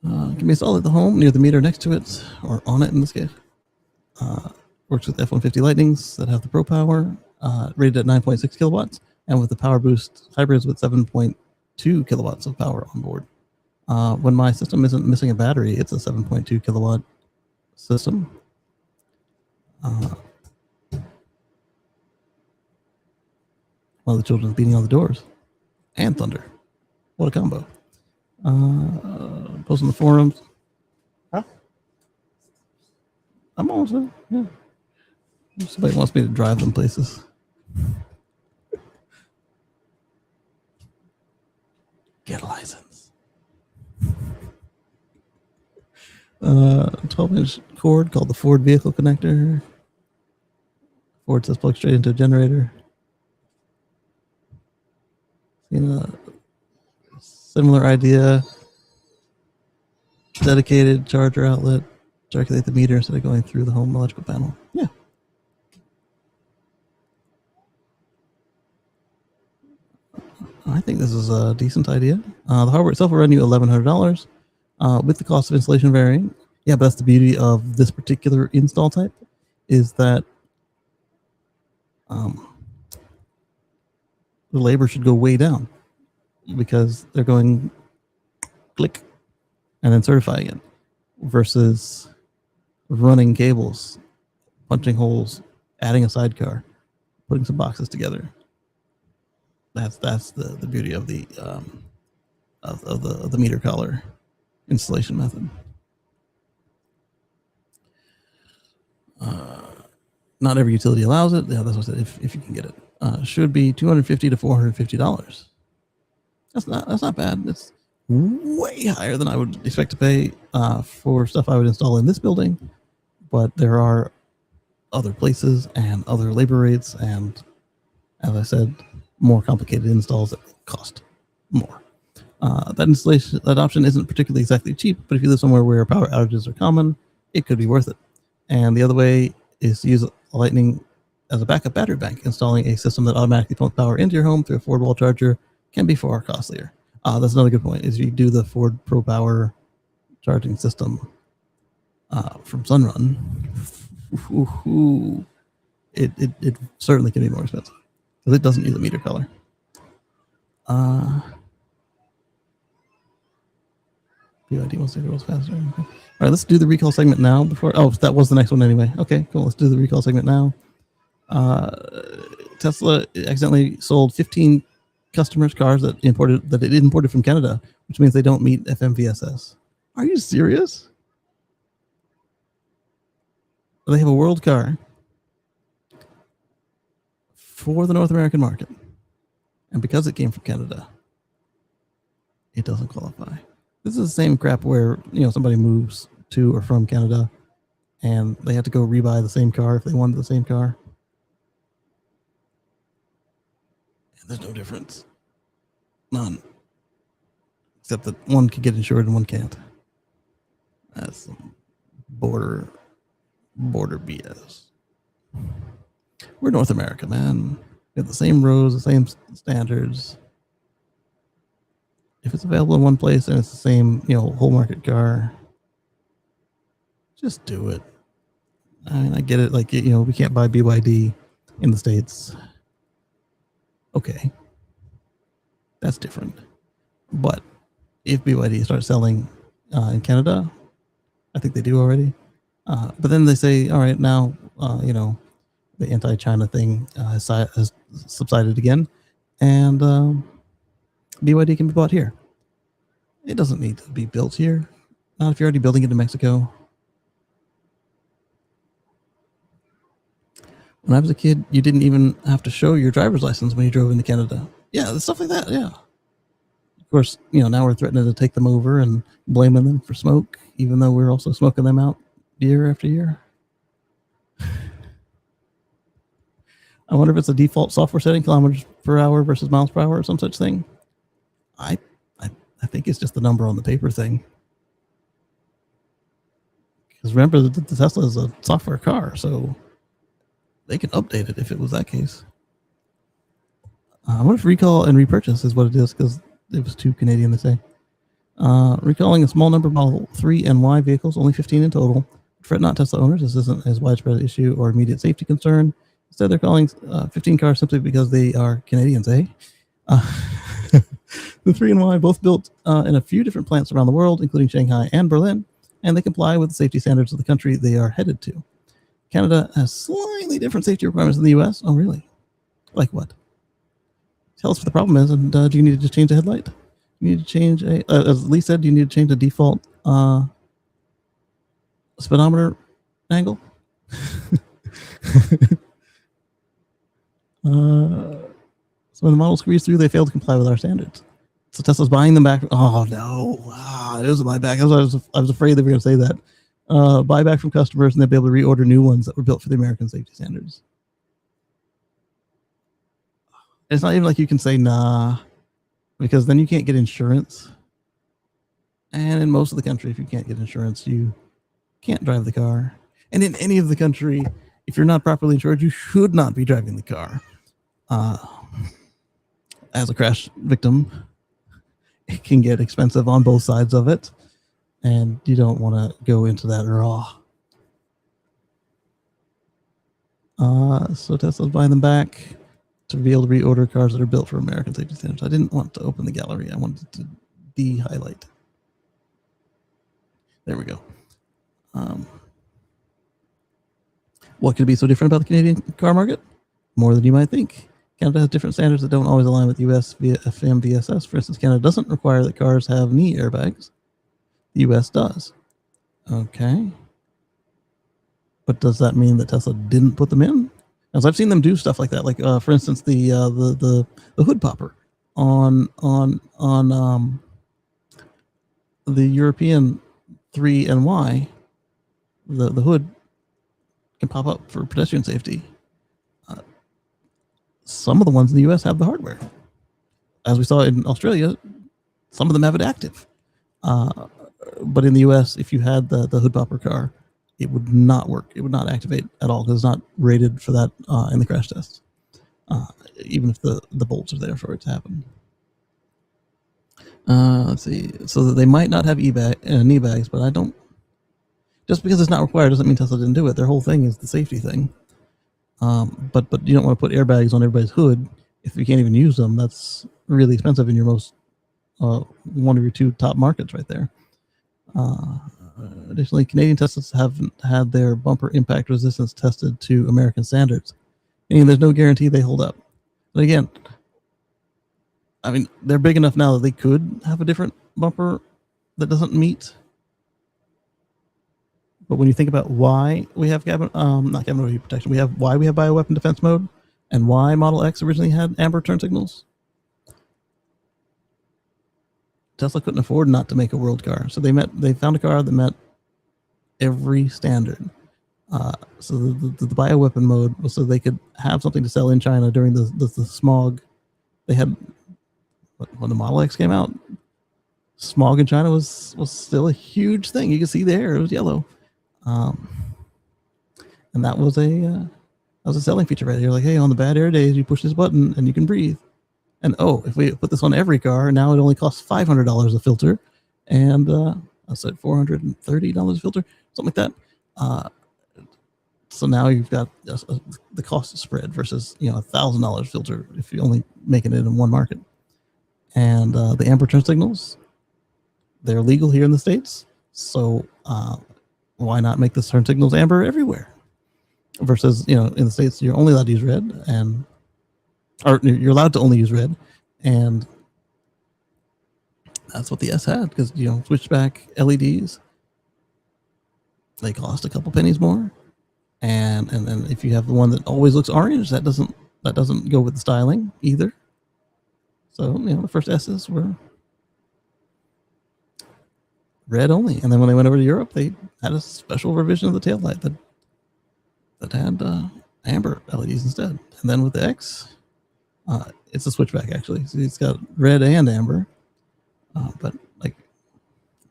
Can be installed at the home near the meter next to it, or on it in this case. Works with F-150 Lightnings that have the Pro Power, rated at 9.6 kilowatts, and with the Power Boost hybrids with 7.2 kilowatts of power on board. When my system isn't missing a battery, it's a 7.2 kilowatt system. One of the children is beating on the doors. And thunder. What a combo. Post in the forums. Huh? I'm almost there. Yeah. Somebody wants me to drive them places. Get a license. 12-inch cord called the Ford vehicle connector. Ford says plug straight into a generator. Similar idea. Dedicated charger outlet. Circulate the meter instead of going through the home electrical panel. Yeah. I think this is a decent idea. The hardware itself will run you $1,100 with the cost of installation varying. Yeah, but that's the beauty of this particular install type is that the labor should go way down because they're going click and then certifying it versus running cables, punching holes, adding a sidecar, putting some boxes together. That's the beauty of the meter collar installation method. Not every utility allows it. Yeah, that's what I said. If you can get it, should be $250 to $450. That's not bad. It's way higher than I would expect to pay for stuff I would install in this building. But there are other places and other labor rates, and as I said, more complicated installs that cost more. That option isn't particularly exactly cheap, but if you live somewhere where power outages are common, it could be worth it. And the other way is to use Lightning as a backup battery bank. Installing a system that automatically pumps power into your home through a Ford wall charger can be far costlier. That's another good point, is you do the Ford Pro Power charging system from Sunrun Ooh, it certainly can be more expensive because it doesn't use a meter color. BYD wants to go faster. Okay. All right, let's do the recall segment now. Before that was the next one anyway. Okay, cool. Let's do the recall segment now. Tesla accidentally sold 15 customers cars that it imported from Canada, which means they don't meet FMVSS. Are you serious? They have a world car for the North American market, and because it came from Canada, it doesn't qualify. This is the same crap where somebody moves to or from Canada, and they have to go rebuy the same car if they wanted the same car. And there's no difference, none, except that one can get insured and one can't. That's some border BS. We're North America, man. We have the same rules, the same standards. If it's available in one place and it's the same, whole market car, just do it. I mean, I get it. Like, we can't buy BYD in the States. Okay. That's different. But if BYD starts selling in Canada, I think they do already. But then they say, all right, now, the anti-China thing has subsided again, and BYD can be bought here. It doesn't need to be built here. Not if you're already building it in Mexico. When I was a kid, you didn't even have to show your driver's license when you drove into Canada. Yeah, stuff like that, yeah. Of course, now we're threatening to take them over and blaming them for smoke, even though we're also smoking them out year after year. I wonder if it's a default software setting, kilometers per hour versus miles per hour or some such thing. I think it's just the number on the paper thing. Because remember, the Tesla is a software car, so they can update it if it was that case. What if recall and repurchase is what it is? Because it was too Canadian to say. Recalling a small number of Model 3 and Y vehicles, only 15 in total. Fret not Tesla owners, this isn't as widespread issue or immediate safety concern. Instead, they're calling 15 cars simply because they are Canadians, eh? The 3 and Y both built in a few different plants around the world, including Shanghai and Berlin, and they comply with the safety standards of the country they are headed to. Canada has slightly different safety requirements than the US. Oh, really? Like what? Tell us what the problem is, and do you need to just change the headlight? You need to change as Lee said, you need to change the default speedometer angle. So when the model squeezed through, they failed to comply with our standards. So Tesla's buying them back. Oh no, it was a buyback. I was afraid they were going to say that. Buy back from customers, and they'll be able to reorder new ones that were built for the American safety standards. It's not even like you can say nah, because then you can't get insurance. And in most of the country, if you can't get insurance, you can't drive the car. And in any of the country, if you're not properly insured, you should not be driving the car. As a crash victim, it can get expensive on both sides of it, and you don't want to go into that raw. So Tesla's buying them back to be able to reorder cars that are built for American safety standards. I didn't want to open the gallery. I wanted to de-highlight. There we go. What could be so different about the Canadian car market? More than you might think. Canada has different standards that don't always align with US via FMVSS. For instance, Canada doesn't require that cars have knee airbags. The US does. Okay. But does that mean that Tesla didn't put them in? As I've seen them do stuff like that, like for instance, the hood popper on the European 3 and Y, the hood can pop up for pedestrian safety. Some of the ones in the US have the hardware. As we saw in Australia, some of them have it active. But in the US, if you had the hood popper car, it would not work. It would not activate at all because it's not rated for that in the crash tests, even if the bolts are there for it to happen. Let's see. So that they might not have knee bags, but I don't. Just because it's not required doesn't mean Tesla didn't do it. Their whole thing is the safety thing. But you don't want to put airbags on everybody's hood if you can't even use them. That's really expensive in your most one of your two top markets right there. Additionally, Canadian Teslas haven't had their bumper impact resistance tested to American standards, meaning there's no guarantee they hold up. But again, I mean, they're big enough now that they could have a different bumper that doesn't meet. But when you think about why we have not cabin overheat protection, why we have bioweapon defense mode, and why Model X originally had amber turn signals, Tesla couldn't afford not to make a world car, so they found a car that met every standard. So the bioweapon mode was so they could have something to sell in China during the smog. They had when the Model X came out, smog in China was still a huge thing. You could see the air; it was yellow, and that was a selling feature right there. You're like, hey, on the bad air days, you push this button and you can breathe. And if we put this on every car, now it only costs $500 a filter, and I said $430 a filter, something like that. So now you've got the cost spread versus $1,000 filter if you're only making it in one market. And the amber turn signals, they're legal here in the States, so why not make the turn signals amber everywhere? Versus in the States you're only allowed to use red, or you're allowed to only use red, and that's what the S had, because switchback LEDs, they cost a couple pennies more, and then if you have the one that always looks orange, that doesn't go with the styling either. So the first S's were red only, and then when they went over to Europe, they had a special revision of the taillight that had amber LEDs instead. And then with the X, it's a switchback actually. So it's got red and amber, but like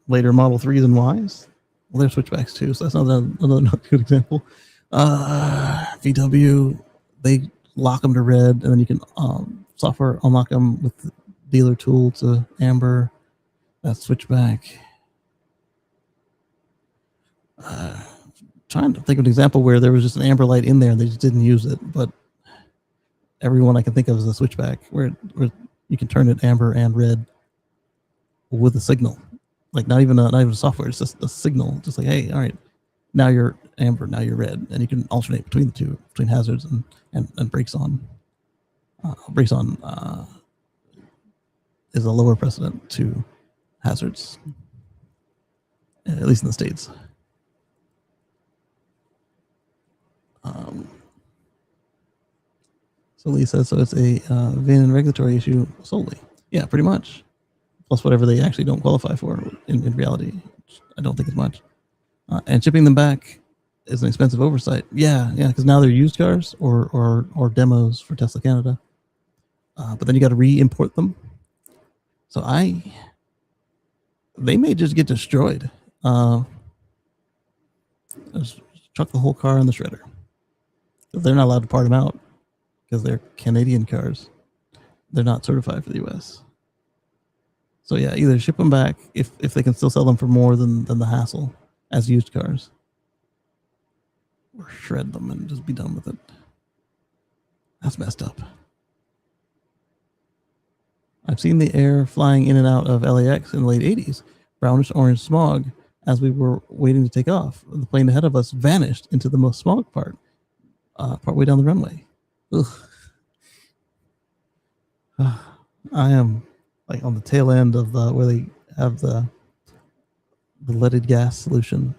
later Model 3s and Ys, well, they're switchbacks too. So that's another not good example. VW, they lock them to red, and then you can software unlock them with the dealer tool to amber. That's switchback. Trying to think of an example where there was just an amber light in there and they just didn't use it, but everyone I can think of is a switchback where you can turn it amber and red with a signal, like not even a software, it's just a signal, just like, hey, all right, now you're amber, now you're red, and you can alternate between the two, between hazards and brakes on. Brakes on is a lower precedent to hazards, at least in the States. So Lee says, so it's a VIN and regulatory issue solely. Yeah, pretty much. Plus whatever they actually don't qualify for in reality. I don't think it's much. And shipping them back is an expensive oversight. Yeah, because now they're used cars or demos for Tesla Canada. But then you got to re-import them. So they may just get destroyed. Just chuck the whole car in the shredder. They're not allowed to part them out because they're Canadian cars. They're not certified for the US. So yeah, either ship them back if they can still sell them for more than the hassle as used cars, or shred them and just be done with it. That's messed up. I've seen the air flying in and out of LAX in the late 80s, brownish orange smog. As we were waiting to take off, the plane ahead of us vanished into the most smog part way down the runway. Ugh. I am like on the tail end of where they have the leaded gas solution.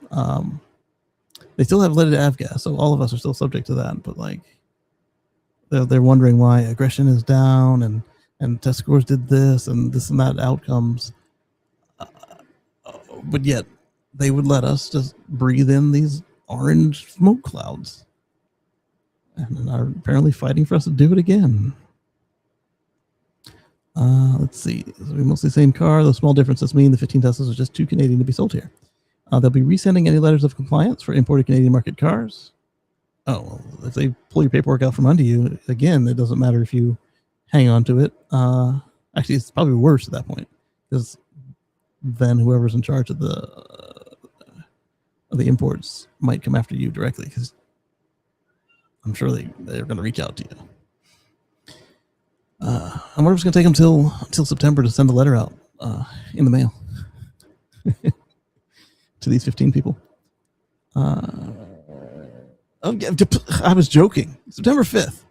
They still have leaded avgas, so all of us are still subject to that. But like, they're wondering why aggression is down and test scores did this and that outcomes. But yet they would let us just breathe in these orange smoke clouds, and are apparently fighting for us to do it again. Let's see. So we mostly same car. Those small differences mean the 15 Teslas are just too Canadian to be sold here. They'll be resending any letters of compliance for imported Canadian market cars. Oh, well, if they pull your paperwork out from under you, again, it doesn't matter if you hang on to it. Actually, it's probably worse at that point, because then whoever's in charge of the imports might come after you directly, because I'm sure they're going to reach out to you. I wonder if it's going to take them till September to send the letter out in the mail to these 15 people. I was joking. September 5th.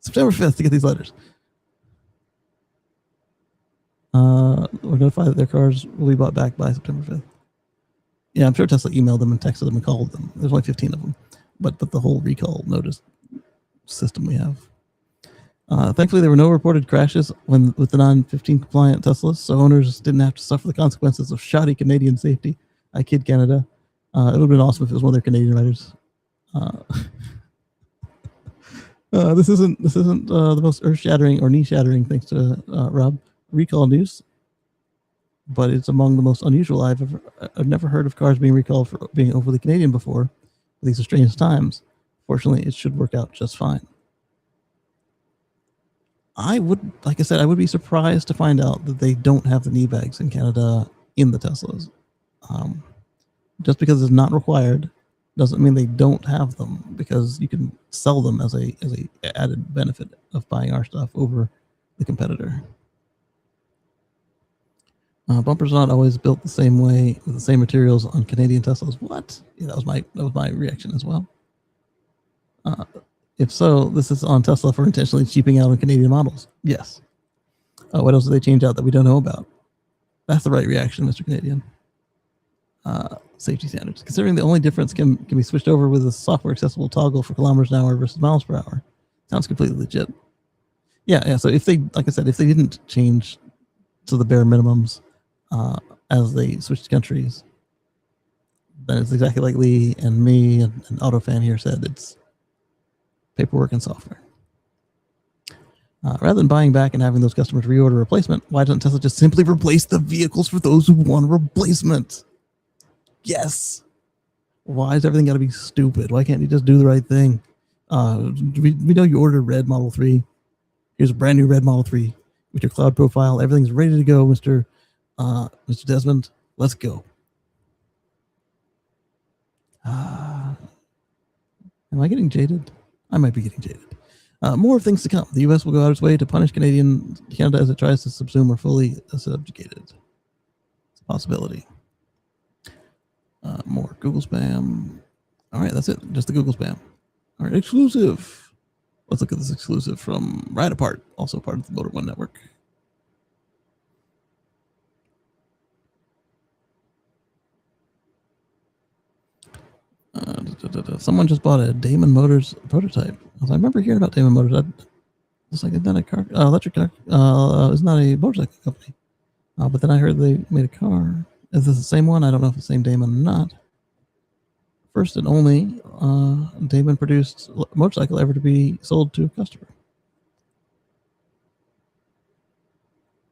September 5th to get these letters. We're notified that their cars will be bought back by September 5th. Yeah, I'm sure Tesla emailed them and texted them and called them. There's only 15 of them. But the whole recall notice system we have. Thankfully, there were no reported crashes with the non-15 compliant Teslas, so owners didn't have to suffer the consequences of shoddy Canadian safety. I kid Canada. It would have been awesome if it was one of their Canadian writers. This isn't the most earth-shattering or knee-shattering, thanks to Rob, recall news, but it's among the most unusual. I've never heard of cars being recalled for being overly Canadian before. These are strange times. Fortunately, it should work out just fine. I would be surprised to find out that they don't have the knee bags in Canada in the Teslas. Just because it's not required doesn't mean they don't have them, because you can sell them as a added benefit of buying our stuff over the competitor. Bumpers are not always built the same way with the same materials on Canadian Teslas. What? Yeah, that was my reaction as well. If so, this is on Tesla for intentionally cheaping out on Canadian models. Yes. What else did they change out that we don't know about? That's the right reaction, Mr. Canadian. Safety standards. Considering the only difference can be switched over with a software accessible toggle for kilometers an hour versus miles per hour. Sounds completely legit. Yeah. So if they didn't change to the bare minimums as they switched countries, then it's exactly like Lee and me and AutoFan here said. It's paperwork and software. Rather than buying back and having those customers reorder a replacement, why doesn't Tesla just simply replace the vehicles for those who want a replacement? Yes. Why is everything got to be stupid? Why can't you just do the right thing? We know you ordered a red Model 3. Here's a brand new red Model 3 with your cloud profile. Everything's ready to go, Mr. Desmond. Let's go. Am I getting jaded? I might be getting jaded. More things to come. The U.S. will go out of its way to punish Canada as it tries to subsume or fully subjugate it. It's a possibility. More Google spam. All right, that's it. Just the Google spam. All right, exclusive. Let's look at this exclusive from Ride Apart, also part of the Motor One network. Someone just bought a Damon Motors prototype. I remember hearing about Damon Motors. It's like, it's not a car, electric car. It's not a motorcycle company. But then I heard they made a car. Is this the same one? I don't know if it's the same Damon or not. First and only Damon produced motorcycle ever to be sold to a customer.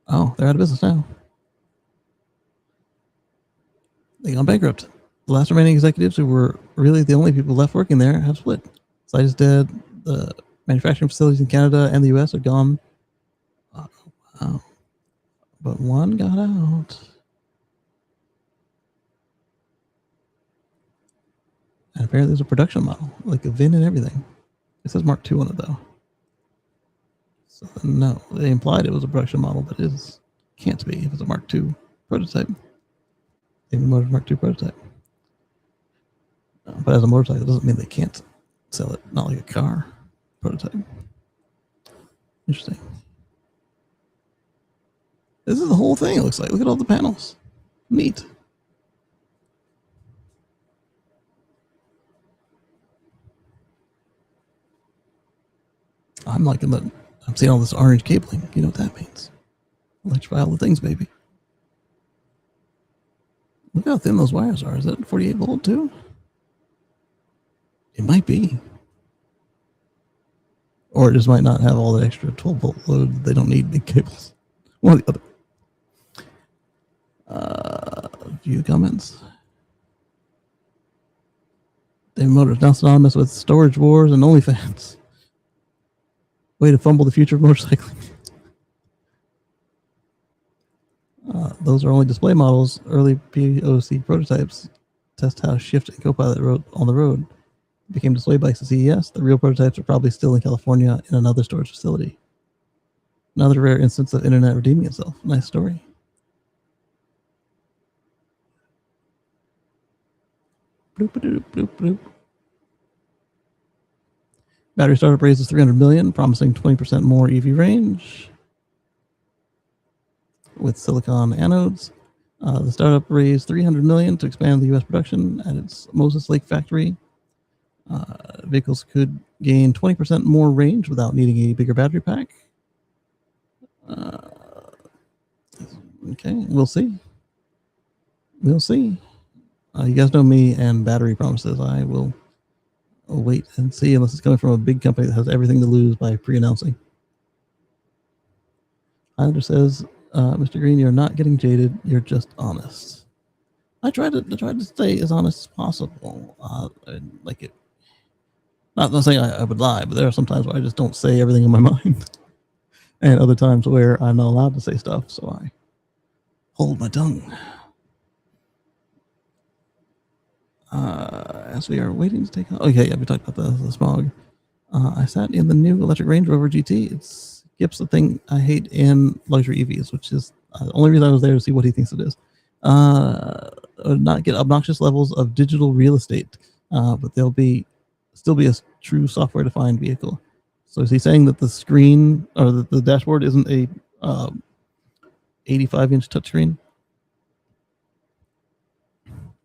Oh, they're out of business now. They gone bankrupt. The last remaining executives, who were really the only people left working there, have split. Site is dead. The manufacturing facilities in Canada and the US are gone. Wow. But one got out. And apparently there's a production model, like a VIN and everything. It says Mark II on it, though. So no, they implied it was a production model, but it can't be if it's a Mark II prototype. Even Motors Mark II prototype. But as a motorcycle, it doesn't mean they can't sell it. Not like a car prototype. Interesting. This is the whole thing, it looks like. Look at all the panels. Neat. I'm seeing all this orange cabling. You know what that means. Electrify all the things, baby. Look how thin those wires are. Is that 48 volt too? It might be. Or it just might not have all the extra 12 volt load. They don't need big cables. One or the other. View comments. Damon Motors now synonymous with storage wars and OnlyFans. Way to fumble the future of motorcycling. Those are only display models, early POC prototypes. test how Shift and Copilot rode on the road. Became displayed bikes at CES. The real prototypes are probably still in California in another storage facility. Another rare instance of internet redeeming itself. Nice story. Bloop, bloop, bloop, bloop. Battery startup raises $300 million, promising 20% more EV range with silicon anodes. The startup raised $300 million to expand the U.S. production at its Moses Lake factory. Vehicles could gain 20% more range without needing a bigger battery pack. Okay, we'll see. We'll see. You guys know me and battery promises. I will wait and see unless it's coming from a big company that has everything to lose by pre-announcing. Highlander says, Mr. Green, you're not getting jaded. You're just honest. I try to stay as honest as possible. Like it. Not saying I would lie, but there are some times where I just don't say everything in my mind, and other times where I'm not allowed to say stuff, so I hold my tongue. As we are waiting to take off. Okay, yeah, we talked about the smog. I sat in the new electric Range Rover GT. It skips the thing I hate in luxury EVs, which is the only reason I was there to see what he thinks it is. Not get obnoxious levels of digital real estate, but there'll still be a true software-defined vehicle. So is he saying that the screen or the dashboard isn't a 85-inch touchscreen?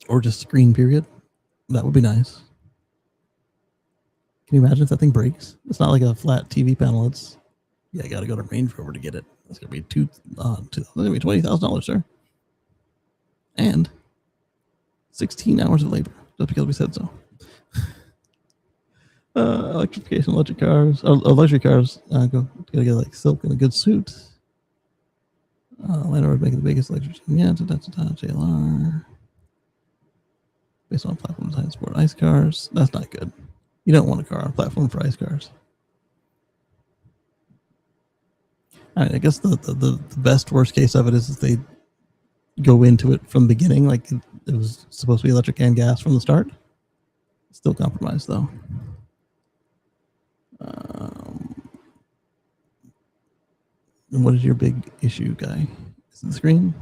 Or just screen, period? That would be nice. Can you imagine if that thing breaks? It's not like a flat TV panel. It's, yeah, I got to go to Range Rover to get it. That's going to be $20,000, sir. And 16 hours of labor, just because we said so. Electrification, electric cars, luxury cars. Gotta get like silk and a good suit. Landlord making the biggest electric. Yeah, JLR. Based on platform design, sport ice cars. That's not good. You don't want a car on a platform for ice cars. I mean, I guess the best worst case of it is that they go into it from the beginning, like it was supposed to be electric and gas from the start. Still compromised though. And what is your big issue, guy? Is it the screen?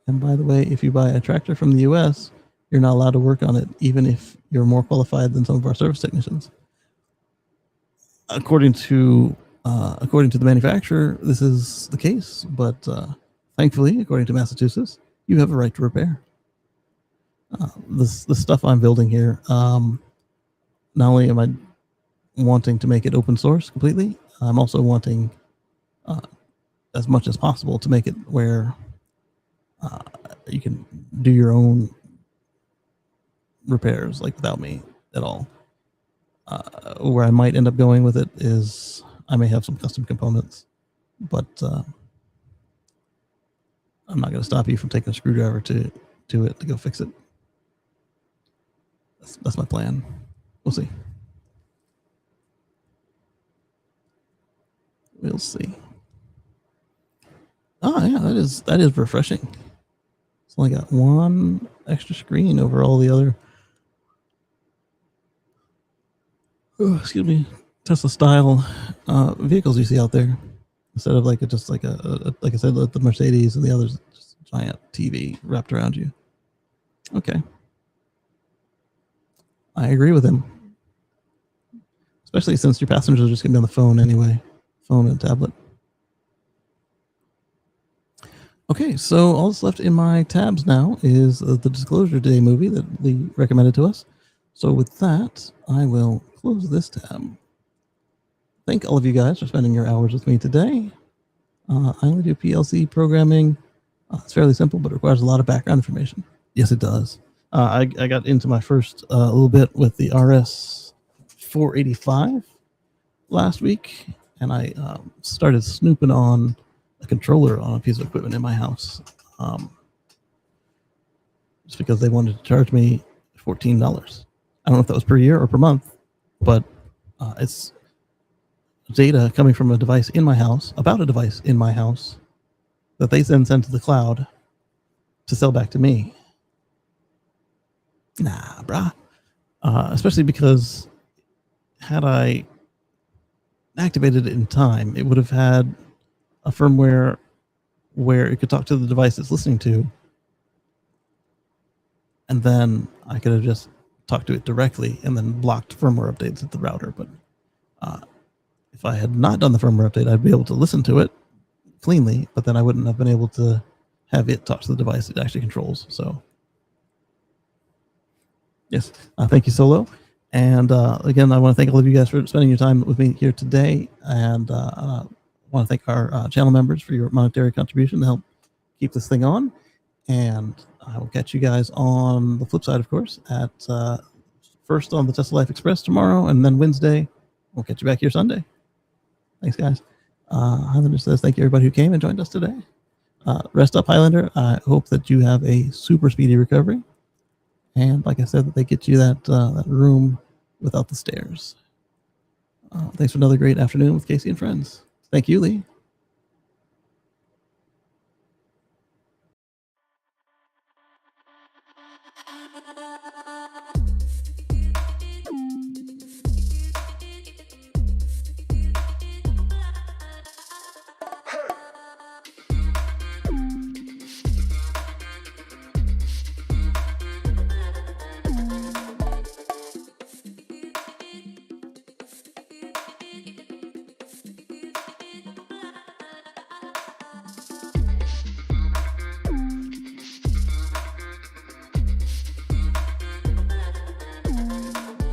And by the way, if you buy a tractor from the US, you're not allowed to work on it, even if you're more qualified than some of our service technicians. According to the manufacturer, this is the case, but thankfully, according to Massachusetts, you have a right to repair. The stuff I'm building here, not only am I wanting to make it open source completely, I'm also wanting, as much as possible, to make it where you can do your own repairs, like without me at all. Where I might end up going with it is I may have some custom components, but I'm not going to stop you from taking a screwdriver to go fix it. That's my plan. We'll see. We'll see. Oh yeah, that is refreshing. It's only got one extra screen over all the other. Excuse me, Tesla style vehicles you see out there, instead of like I said, the Mercedes and the others, just a giant TV wrapped around you. Okay, I agree with him, especially since your passengers are just gonna be on the phone anyway, phone and tablet. Okay, so all that's left in my tabs now is the Disclosure Day movie that Lee recommended to us. So with that, I will close this tab. Thank all of you guys for spending your hours with me today. I only do PLC programming. It's fairly simple, but it requires a lot of background information. Yes, it does. I got into my first little bit with the RS 485 last week, and I started snooping on a controller on a piece of equipment in my house, just because they wanted to charge me $14. I don't know if that was per year or per month, but it's data coming from a device in my house, about a device in my house, that they then send to the cloud, to sell back to me. Nah, brah. Especially because had I activated it in time, it would have had a firmware where it could talk to the device it's listening to, and then I could have just talked to it directly and then blocked firmware updates at the router. But if I had not done the firmware update, I'd be able to listen to it cleanly, but then I wouldn't have been able to have it talk to the device it actually controls. So yes, thank you, Solo. And again, I want to thank all of you guys for spending your time with me here today. And I want to thank our channel members for your monetary contribution to help keep this thing on. And I will catch you guys on the flip side, of course, at first on the Tesla Life Express tomorrow, and then Wednesday. We'll catch you back here Sunday. Thanks, guys. Highlander says, thank you, everybody who came and joined us today. Rest up, Highlander. I hope that you have a super speedy recovery. And like I said, that they get you that room without the stairs. Thanks for another great afternoon with Kacey and Friends. Thank you, Lee.